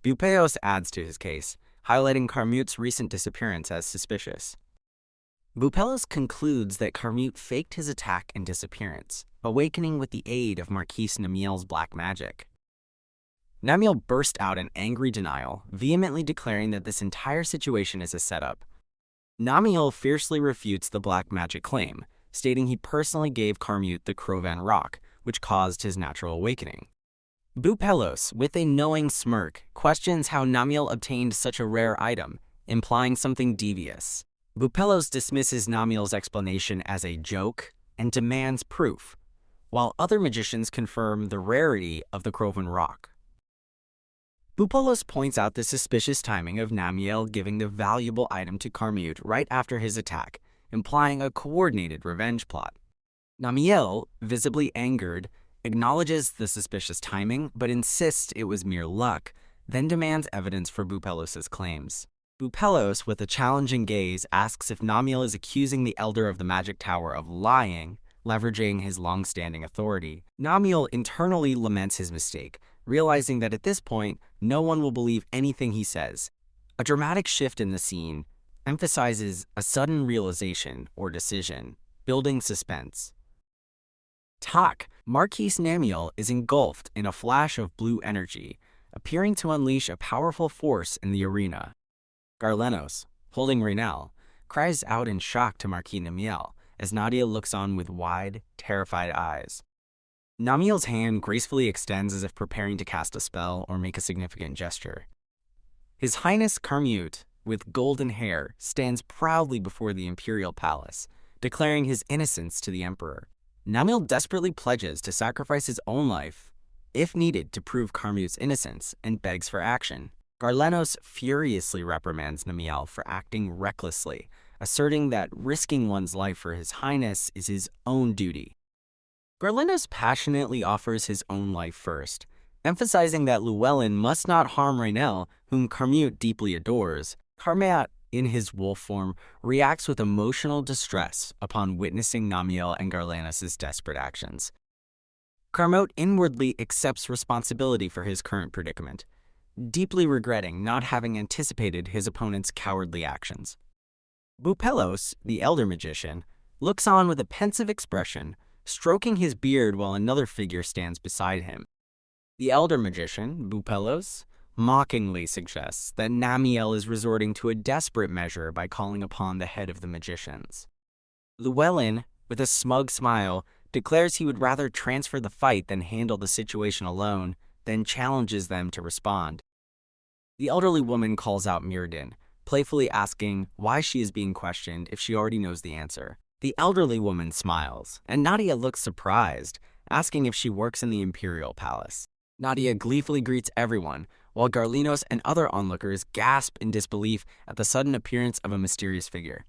Bupelos adds to his case, highlighting Carmute's recent disappearance as suspicious. Bupelos concludes that Carmute faked his attack and disappearance, awakening with the aid of Marquis Namiel's black magic. Namiel burst out in angry denial, vehemently declaring that this entire situation is a setup. Namiel fiercely refutes the black magic claim, stating he personally gave Carmute the Crovan Rock, which caused his natural awakening. Bupelos, with a knowing smirk, questions how Namiel obtained such a rare item, implying something devious. Bupelos dismisses Namiel's explanation as a joke and demands proof, while other magicians confirm the rarity of the Croven rock. Bupelos points out the suspicious timing of Namiel giving the valuable item to Carmute right after his attack, implying a coordinated revenge plot. Namiel, visibly angered, acknowledges the suspicious timing but insists it was mere luck, then demands evidence for Bupelos' claims. Bupelos, with a challenging gaze, asks if Namiel is accusing the Elder of the Magic Tower of lying, leveraging his long-standing authority. Namiel internally laments his mistake, realizing that at this point, no one will believe anything he says. A dramatic shift in the scene emphasizes a sudden realization or decision, building suspense. Tak, Marquise Namiel is engulfed in a flash of blue energy, appearing to unleash a powerful force in the arena. Garlenos, holding Raynel, cries out in shock to Marquis Namiel as Nadia looks on with wide, terrified eyes. Namiel's hand gracefully extends as if preparing to cast a spell or make a significant gesture. His Highness Carmute, with golden hair, stands proudly before the Imperial Palace, declaring his innocence to the Emperor. Namiel desperately pledges to sacrifice his own life, if needed, to prove Carmute's innocence, and begs for action. Garlenos furiously reprimands Namiel for acting recklessly, asserting that risking one's life for his highness is his own duty. Garlenos passionately offers his own life first, emphasizing that Llewellyn must not harm Raynel, whom Carmute deeply adores. Carmute, in his wolf form, reacts with emotional distress upon witnessing Namiel and Garlenos' desperate actions. Carmute inwardly accepts responsibility for his current predicament, deeply regretting not having anticipated his opponent's cowardly actions. Bupelos, the elder magician, looks on with a pensive expression, stroking his beard while another figure stands beside him. The elder magician, Bupelos, mockingly suggests that Namiel is resorting to a desperate measure by calling upon the head of the magicians. Llewellyn, with a smug smile, declares he would rather transfer the fight than handle the situation alone, then challenges them to respond. The elderly woman calls out Mirrodin, playfully asking why she is being questioned if she already knows the answer. The elderly woman smiles, and Nadia looks surprised, asking if she works in the Imperial Palace. Nadia gleefully greets everyone, while Garlenos and other onlookers gasp in disbelief at the sudden appearance of a mysterious figure.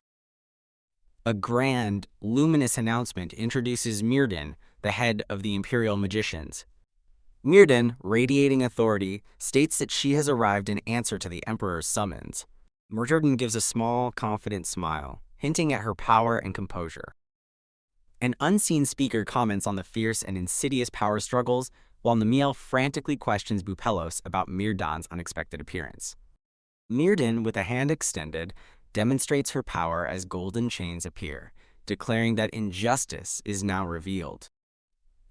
A grand, luminous announcement introduces Mirrodin, the head of the Imperial Magicians. Mirrodin, radiating authority, states that she has arrived in answer to the Emperor's summons. Mirrodin gives a small, confident smile, hinting at her power and composure. An unseen speaker comments on the fierce and insidious power struggles, while Namiel frantically questions Bupelos about Mirrodin's unexpected appearance. Mirrodin, with a hand extended, demonstrates her power as golden chains appear, declaring that injustice is now revealed.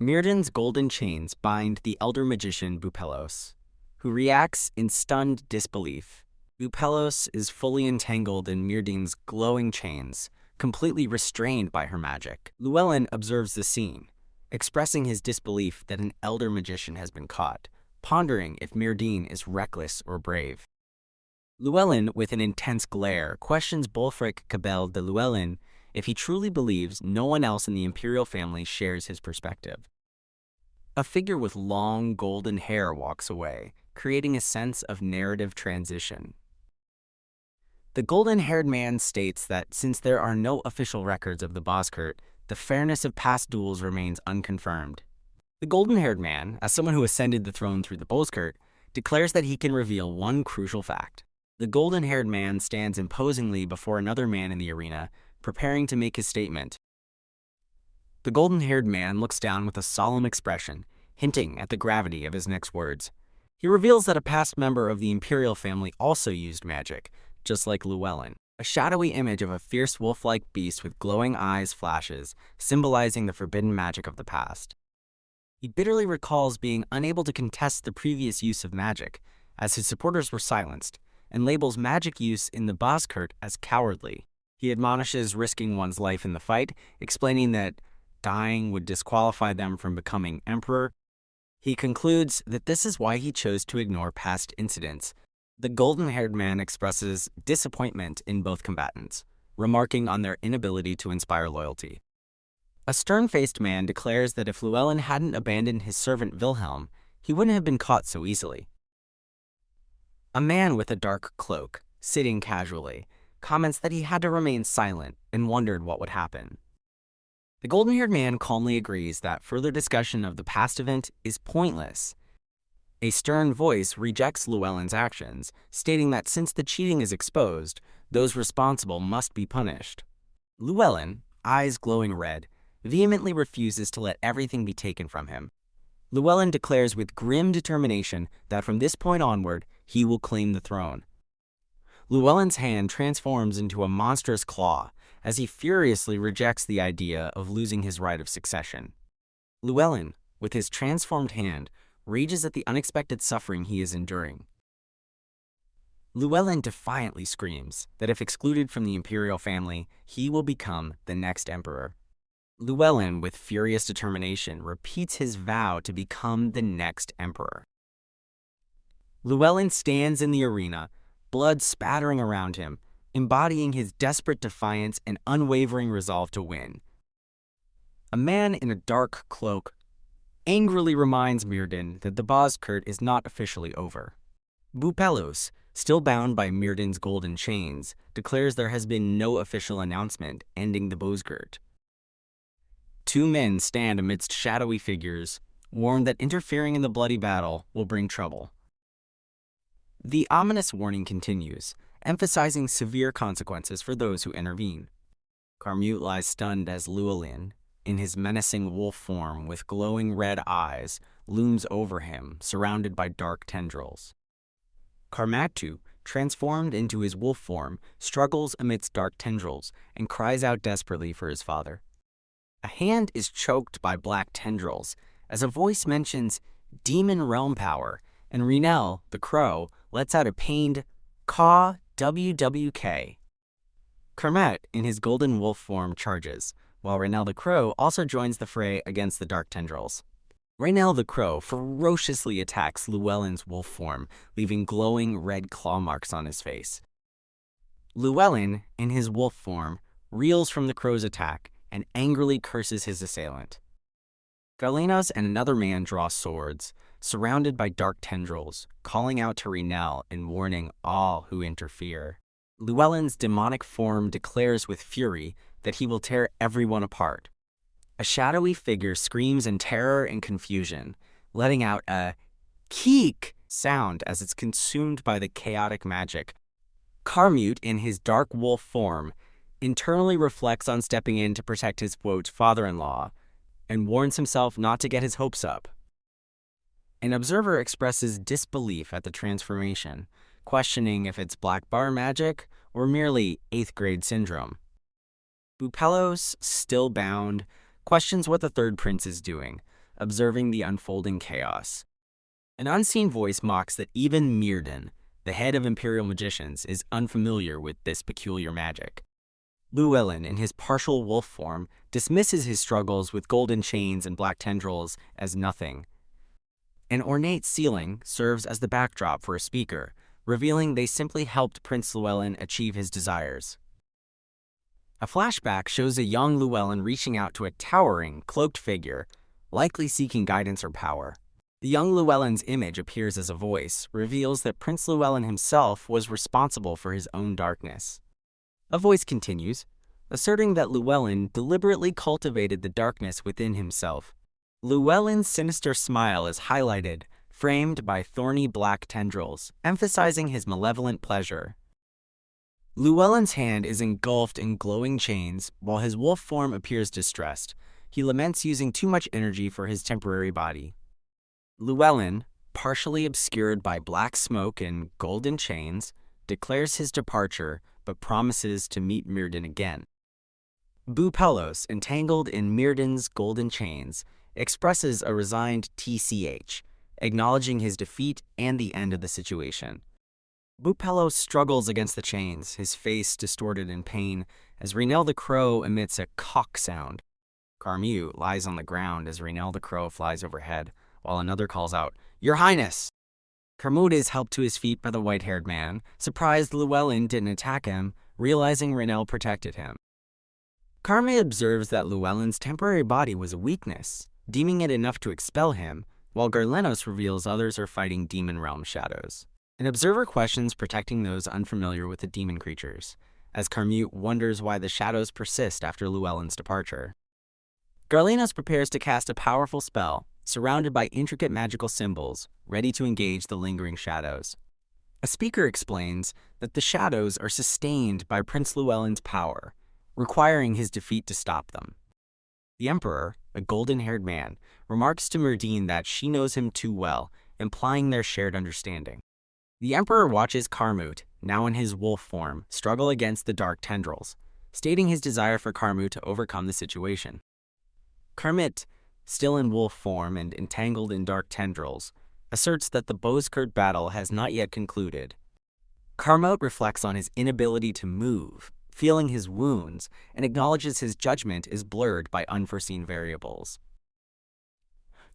Mirrodin's golden chains bind the elder magician Bupelos, who reacts in stunned disbelief. Bupelos is fully entangled in Mirrodin's glowing chains, completely restrained by her magic. Llewellyn observes the scene, expressing his disbelief that an elder magician has been caught, pondering if Mirrodin is reckless or brave. Llewellyn, with an intense glare, questions Bolfric Cabell de Llewellyn if he truly believes no one else in the imperial family shares his perspective. A figure with long golden hair walks away, creating a sense of narrative transition. The golden-haired man states that since there are no official records of the Boskert, the fairness of past duels remains unconfirmed. The golden-haired man, as someone who ascended the throne through the Boskert, declares that he can reveal one crucial fact. The golden-haired man stands imposingly before another man in the arena, preparing to make his statement. The golden-haired man looks down with a solemn expression, hinting at the gravity of his next words. He reveals that a past member of the imperial family also used magic, just like Llewellyn. A shadowy image of a fierce wolf-like beast with glowing eyes flashes, symbolizing the forbidden magic of the past. He bitterly recalls being unable to contest the previous use of magic, as his supporters were silenced, and labels magic use in the Boskert as cowardly. He admonishes risking one's life in the fight, explaining that dying would disqualify them from becoming emperor. He concludes that this is why he chose to ignore past incidents. The golden-haired man expresses disappointment in both combatants, remarking on their inability to inspire loyalty. A stern-faced man declares that if Llewellyn hadn't abandoned his servant Wilhelm, he wouldn't have been caught so easily. A man with a dark cloak, sitting casually, comments that he had to remain silent and wondered what would happen. The golden-haired man calmly agrees that further discussion of the past event is pointless. A stern voice rejects Llewellyn's actions, stating that since the cheating is exposed, those responsible must be punished. Llewellyn, eyes glowing red, vehemently refuses to let everything be taken from him. Llewellyn declares with grim determination that from this point onward, he will claim the throne. Llewellyn's hand transforms into a monstrous claw as he furiously rejects the idea of losing his right of succession. Llewellyn, with his transformed hand, rages at the unexpected suffering he is enduring. Llewellyn defiantly screams that if excluded from the imperial family, he will become the next emperor. Llewellyn, with furious determination, repeats his vow to become the next emperor. Llewellyn stands in the arena, blood spattering around him, embodying his desperate defiance and unwavering resolve to win. A man in a dark cloak angrily reminds Myrddin that the Bozkurt is not officially over. Bupelos, still bound by Myrddin's golden chains, declares there has been no official announcement ending the Bozkurt. Two men stand amidst shadowy figures, warned that interfering in the bloody battle will bring trouble. The ominous warning continues, emphasizing severe consequences for those who intervene. Carmute lies stunned as Llewellyn, in his menacing wolf form with glowing red eyes, looms over him, surrounded by dark tendrils. Carmatu, transformed into his wolf form, struggles amidst dark tendrils and cries out desperately for his father. A hand is choked by black tendrils as a voice mentions demon realm power, and Reinel, the crow, lets out a pained caw WWK. Kermit, in his golden wolf form, charges, while Reinel the crow also joins the fray against the dark tendrils. Reinel the crow ferociously attacks Llewellyn's wolf form, leaving glowing red claw marks on his face. Llewellyn, in his wolf form, reels from the crow's attack and angrily curses his assailant. Galenos and another man draw swords, surrounded by dark tendrils, calling out to Reinel and warning all who interfere. Llewellyn's demonic form declares with fury that he will tear everyone apart. A shadowy figure screams in terror and confusion, letting out a keek sound as it's consumed by the chaotic magic. Carmute, in his dark wolf form, internally reflects on stepping in to protect his quote father-in-law and warns himself not to get his hopes up. An observer expresses disbelief at the transformation, questioning if it's black bar magic or merely 8th grade syndrome. Bupelos, still bound, questions what the third prince is doing, observing the unfolding chaos. An unseen voice mocks that even Myrddin, the head of imperial magicians, is unfamiliar with this peculiar magic. Llewellyn, in his partial wolf form, dismisses his struggles with golden chains and black tendrils as nothing. An ornate ceiling serves as the backdrop for a speaker, revealing they simply helped Prince Llewellyn achieve his desires. A flashback shows a young Llewellyn reaching out to a towering, cloaked figure, likely seeking guidance or power. The young Llewellyn's image appears as a voice, reveals that Prince Llewellyn himself was responsible for his own darkness. A voice continues, asserting that Llewellyn deliberately cultivated the darkness within himself. Llewellyn's sinister smile is highlighted, framed by thorny black tendrils, emphasizing his malevolent pleasure. Llewellyn's hand is engulfed in glowing chains, while his wolf form appears distressed. He laments using too much energy for his temporary body. Llewellyn, partially obscured by black smoke and golden chains, declares his departure but promises to meet Myrddin again. Bupelos, entangled in Myrddin's golden chains, expresses a resigned TCH, acknowledging his defeat and the end of the situation. Bupelos struggles against the chains, his face distorted in pain, as Reinel the crow emits a cock sound. Carmute lies on the ground as Reinel the crow flies overhead, while another calls out, "Your Highness!" Carmut is helped to his feet by the white-haired man, surprised Llewellyn didn't attack him, realizing Reinel protected him. Carmut observes that Llewellyn's temporary body was a weakness, deeming it enough to expel him, while Garlenos reveals others are fighting demon realm shadows. An observer questions protecting those unfamiliar with the demon creatures, as Carmut wonders why the shadows persist after Llewellyn's departure. Garlenos prepares to cast a powerful spell, surrounded by intricate magical symbols, ready to engage the lingering shadows. A speaker explains that the shadows are sustained by Prince Llewellyn's power, requiring his defeat to stop them. The Emperor, a golden-haired man, remarks to Merdine that she knows him too well, implying their shared understanding. The Emperor watches Carmut, now in his wolf form, struggle against the dark tendrils, stating his desire for Carmut to overcome the situation. Carmut, still in wolf form and entangled in dark tendrils, asserts that the Bozkurt battle has not yet concluded. Carmut reflects on his inability to move, feeling his wounds, and acknowledges his judgment is blurred by unforeseen variables.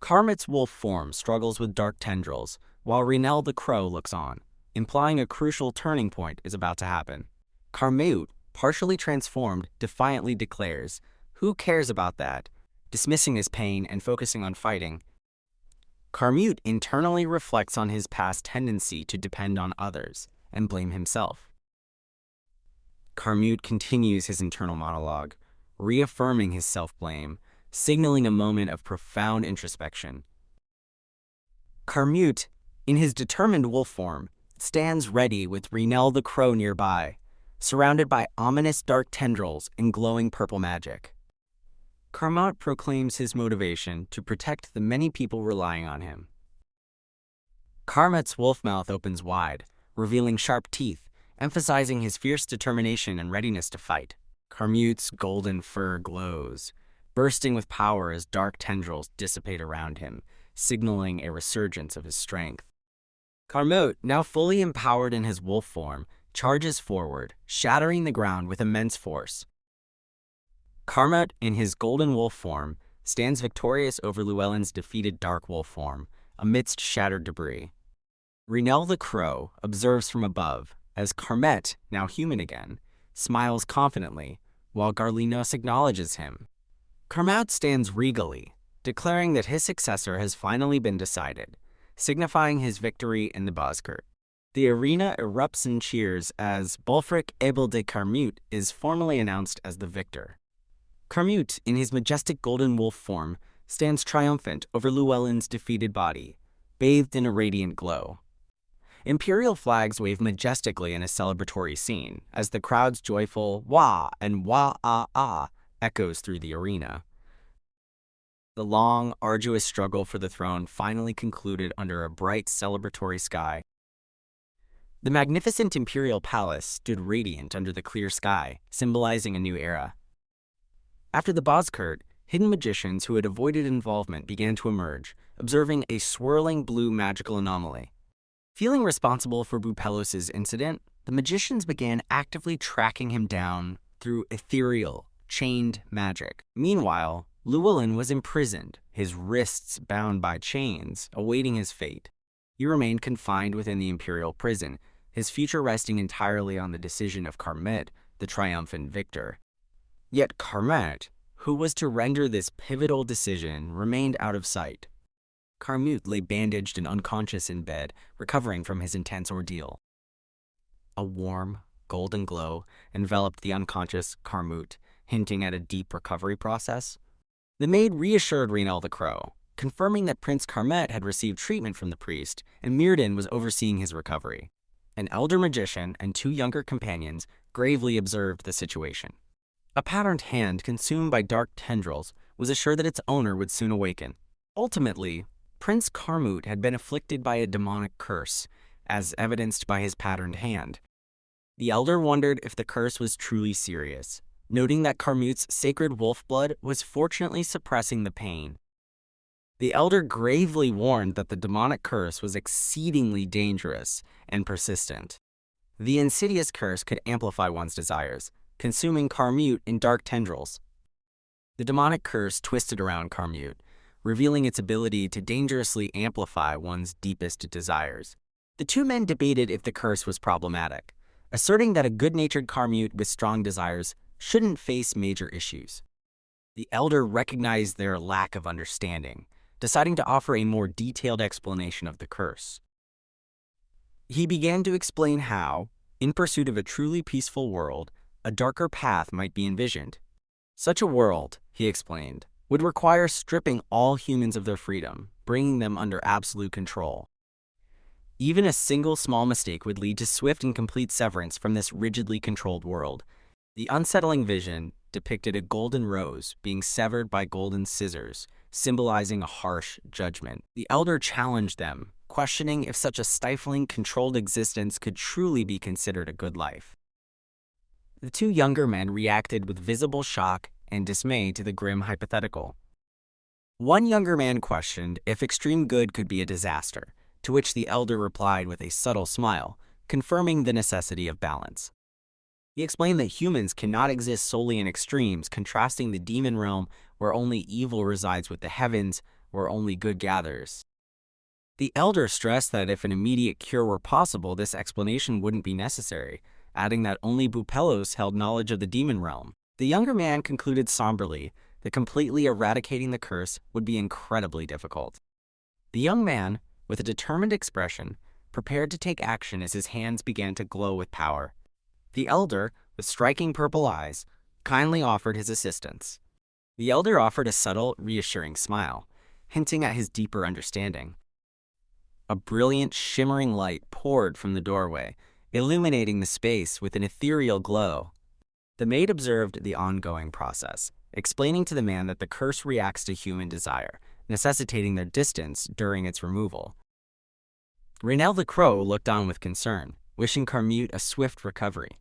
Carmut's wolf form struggles with dark tendrils, while Reinel the Crow looks on, implying a crucial turning point is about to happen. Carmut, partially transformed, defiantly declares, "Who cares about that?" dismissing his pain and focusing on fighting. Carmut internally reflects on his past tendency to depend on others and blame himself. Carmut continues his internal monologue, reaffirming his self-blame, signaling a moment of profound introspection. Carmut, in his determined wolf form, stands ready with Reinel the Crow nearby, surrounded by ominous dark tendrils and glowing purple magic. Carmut proclaims his motivation to protect the many people relying on him. Carmut's wolf mouth opens wide, revealing sharp teeth, emphasizing his fierce determination and readiness to fight. Carmut's golden fur glows, bursting with power as dark tendrils dissipate around him, signaling a resurgence of his strength. Carmut, now fully empowered in his wolf form, charges forward, shattering the ground with immense force. Carmut, in his golden wolf form, stands victorious over Llewellyn's defeated dark wolf form, amidst shattered debris. Reinel the Crow observes from above, as Carmut, now human again, smiles confidently, while Garlenos acknowledges him. Carmut stands regally, declaring that his successor has finally been decided, signifying his victory in the Bozkurt. The arena erupts in cheers as Bolfric Abel de Carmut is formally announced as the victor. Carmut, in his majestic golden wolf form, stands triumphant over Llewellyn's defeated body, bathed in a radiant glow. Imperial flags wave majestically in a celebratory scene, as the crowd's joyful "wah" and "wah-ah-ah" echoes through the arena. The long, arduous struggle for the throne finally concluded under a bright, celebratory sky. The magnificent imperial palace stood radiant under the clear sky, symbolizing a new era. After the Bozkurt, hidden magicians who had avoided involvement began to emerge, observing a swirling blue magical anomaly. Feeling responsible for Bupelos's incident, the magicians began actively tracking him down through ethereal, chained magic. Meanwhile, Llewellyn was imprisoned, his wrists bound by chains, awaiting his fate. He remained confined within the imperial prison, his future resting entirely on the decision of Carmut, the triumphant victor. Yet Carmut, who was to render this pivotal decision, remained out of sight. Carmut lay bandaged and unconscious in bed, recovering from his intense ordeal. A warm, golden glow enveloped the unconscious Carmut, hinting at a deep recovery process. The maid reassured Reinel the Crow, confirming that Prince Carmut had received treatment from the priest and Myrddin was overseeing his recovery. An elder magician and two younger companions gravely observed the situation. A patterned hand consumed by dark tendrils was assured that its owner would soon awaken. Ultimately, Prince Carmut had been afflicted by a demonic curse, as evidenced by his patterned hand. The elder wondered if the curse was truly serious, noting that Carmut's sacred wolf blood was fortunately suppressing the pain. The elder gravely warned that the demonic curse was exceedingly dangerous and persistent. The insidious curse could amplify one's desires, consuming Carmut in dark tendrils. The demonic curse twisted around Carmut, revealing its ability to dangerously amplify one's deepest desires. The two men debated if the curse was problematic, asserting that a good-natured Karmute with strong desires shouldn't face major issues. The elder recognized their lack of understanding, deciding to offer a more detailed explanation of the curse. He began to explain how, in pursuit of a truly peaceful world, a darker path might be envisioned. Such a world, he explained, would require stripping all humans of their freedom, bringing them under absolute control. Even a single small mistake would lead to swift and complete severance from this rigidly controlled world. The unsettling vision depicted a golden rose being severed by golden scissors, symbolizing a harsh judgment. The elder challenged them, questioning if such a stifling, controlled existence could truly be considered a good life. The two younger men reacted with visible shock and dismay to the grim hypothetical. One younger man questioned if extreme good could be a disaster, to which the elder replied with a subtle smile, confirming the necessity of balance. He explained that humans cannot exist solely in extremes, contrasting the demon realm where only evil resides with the heavens where only good gathers. The elder stressed that if an immediate cure were possible, this explanation wouldn't be necessary, adding that only Bupelos held knowledge of the demon realm. The younger man concluded somberly that completely eradicating the curse would be incredibly difficult. The young man, with a determined expression, prepared to take action as his hands began to glow with power. The elder, with striking purple eyes, kindly offered his assistance. The elder offered a subtle, reassuring smile, hinting at his deeper understanding. A brilliant, shimmering light poured from the doorway, illuminating the space with an ethereal glow. The maid observed the ongoing process, explaining to the man that the curse reacts to human desire, necessitating their distance during its removal. Raynell the Crow looked on with concern, wishing Karmute a swift recovery.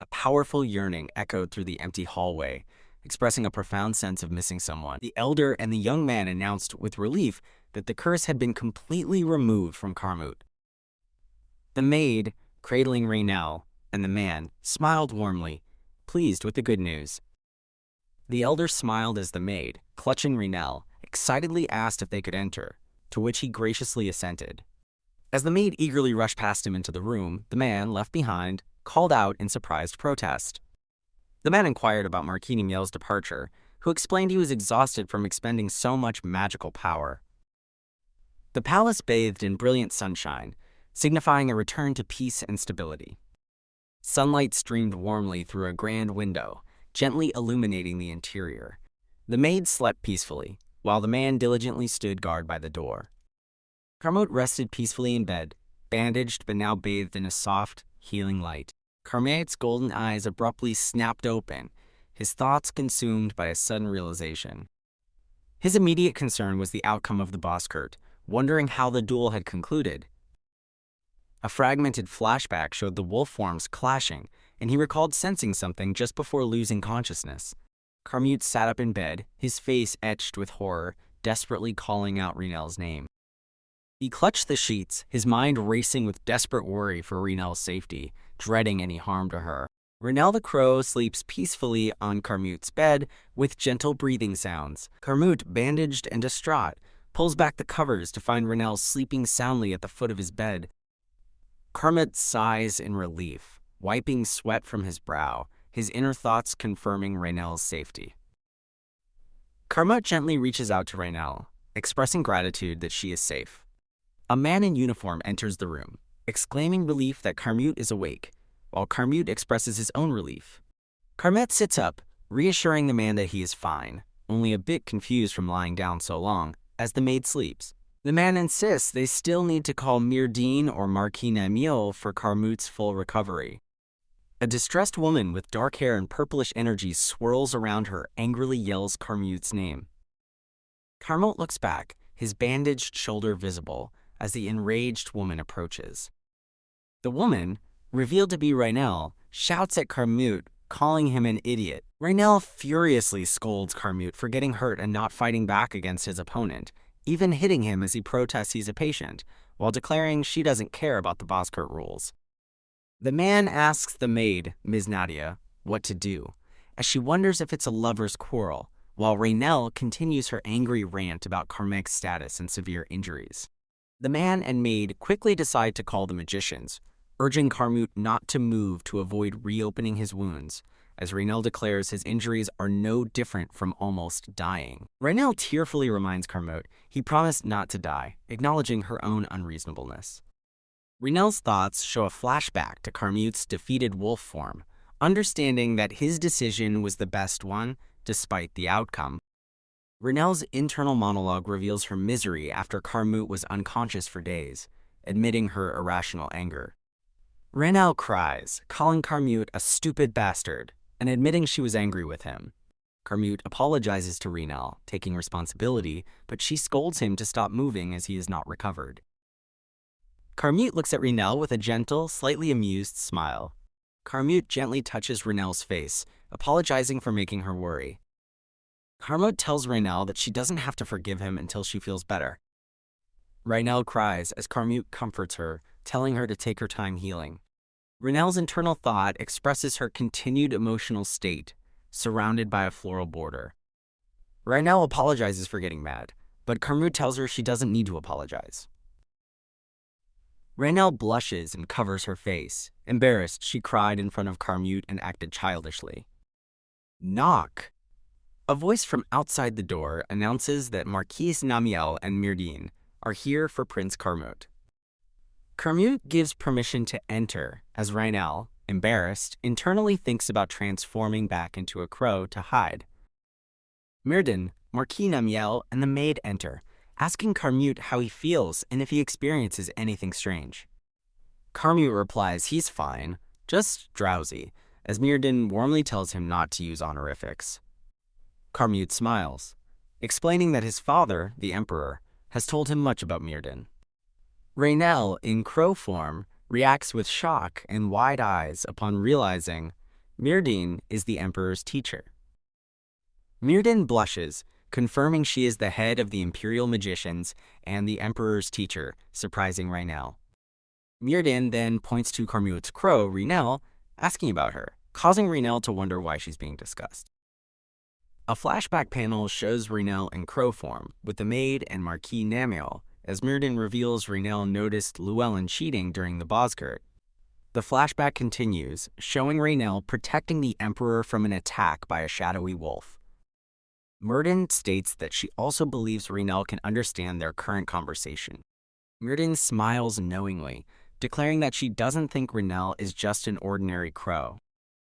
A powerful yearning echoed through the empty hallway, expressing a profound sense of missing someone. The elder and the young man announced with relief that the curse had been completely removed from Karmute. The maid, cradling Raynell, and the man smiled warmly, pleased with the good news. The elder smiled as the maid, clutching Raynell, excitedly asked if they could enter, to which he graciously assented. As the maid eagerly rushed past him into the room, the man, left behind, called out in surprised protest. The man inquired about Marquini Miel's departure, who explained he was exhausted from expending so much magical power. The palace bathed in brilliant sunshine, signifying a return to peace and stability. Sunlight streamed warmly through a grand window, gently illuminating the interior. The maid slept peacefully, while the man diligently stood guard by the door. Karmute rested peacefully in bed, bandaged but now bathed in a soft, healing light. Karmute's golden eyes abruptly snapped open, his thoughts consumed by a sudden realization. His immediate concern was the outcome of the Boskurt, wondering how the duel had concluded. A fragmented flashback showed the wolf forms clashing, and he recalled sensing something just before losing consciousness. Karmute sat up in bed, his face etched with horror, desperately calling out Raynell's name. He clutched the sheets, his mind racing with desperate worry for Raynell's safety, dreading any harm to her. Raynell the Crow sleeps peacefully on Karmute's bed with gentle breathing sounds. Karmute, bandaged and distraught, pulls back the covers to find Raynell sleeping soundly at the foot of his bed. Karmute sighs in relief, wiping sweat from his brow, his inner thoughts confirming Raynell's safety. Karmute gently reaches out to Raynell, expressing gratitude that she is safe. A man in uniform enters the room, exclaiming relief that Karmute is awake, while Karmute expresses his own relief. Karmute sits up, reassuring the man that he is fine, only a bit confused from lying down so long, as the maid sleeps. The man insists they still need to call Myrdine or Marquina Miel for Karmute's full recovery. A distressed woman with dark hair and purplish energy swirls around her, angrily yells Karmute's name. Karmute looks back, his bandaged shoulder visible, as the enraged woman approaches. The woman, revealed to be Raynell, shouts at Karmute, calling him an idiot. Raynell furiously scolds Karmute for getting hurt and not fighting back against his opponent, even hitting him as he protests he's a patient, while declaring she doesn't care about the Boskurt rules. The man asks the maid, Ms. Nadia, what to do, as she wonders if it's a lover's quarrel, while Raynell continues her angry rant about karmic status and severe injuries. The man and maid quickly decide to call the magicians, urging Carmute not to move to avoid reopening his wounds, as Raynell declares his injuries are no different from almost dying. Raynell tearfully reminds Carmute he promised not to die, acknowledging her own unreasonableness. Raynell's thoughts show a flashback to Carmute's defeated wolf form, understanding that his decision was the best one despite the outcome. Raynell's internal monologue reveals her misery after Carmute was unconscious for days, admitting her irrational anger. Raynell cries, calling Carmute a stupid bastard, and admitting she was angry with him. Carmute apologizes to Raynell, taking responsibility, but she scolds him to stop moving as he is not recovered. Carmute looks at Raynell with a gentle, slightly amused smile. Carmute gently touches Raynell's face, apologizing for making her worry. Carmute tells Raynell that she doesn't have to forgive him until she feels better. Raynell cries as Carmute comforts her, telling her to take her time healing. Raynell's internal thought expresses her continued emotional state, surrounded by a floral border. Raynell apologizes for getting mad, but Carmute tells her she doesn't need to apologize. Raynell blushes and covers her face. Embarrassed, she cried in front of Carmute and acted childishly. Knock! A voice from outside the door announces that Marquise Namiel and Myrdine are here for Prince Carmute. Carmute gives permission to enter, as Raynell, embarrassed, internally thinks about transforming back into a crow to hide. Myrdine, Marquis Namiel, and the maid enter, asking Carmute how he feels and if he experiences anything strange. Carmute replies he's fine, just drowsy, as Myrdine warmly tells him not to use honorifics. Carmute smiles, explaining that his father, the Emperor, has told him much about Myrdine. Raynell, in crow form, reacts with shock and wide eyes upon realizing Myrdine is the Emperor's teacher. Myrdine blushes, confirming she is the head of the Imperial Magicians and the Emperor's teacher, surprising Raynell. Myrdine then points to Carmute's crow, Raynell, asking about her, causing Raynell to wonder why she's being discussed. A flashback panel shows Raynell in crow form, with the maid and Marquis Namiel, as Myrdine reveals Raynell noticed Llewellyn cheating during the Bosgurt. The flashback continues, showing Raynell protecting the Emperor from an attack by a shadowy wolf. Myrdine states that she also believes Raynell can understand their current conversation. Myrdine smiles knowingly, declaring that she doesn't think Raynell is just an ordinary crow.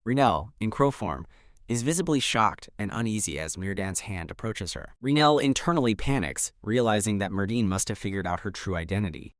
Raynell, in crow form, is visibly shocked and uneasy as Myrdine's hand approaches her. Raynell internally panics, realizing that Myrdine must have figured out her true identity.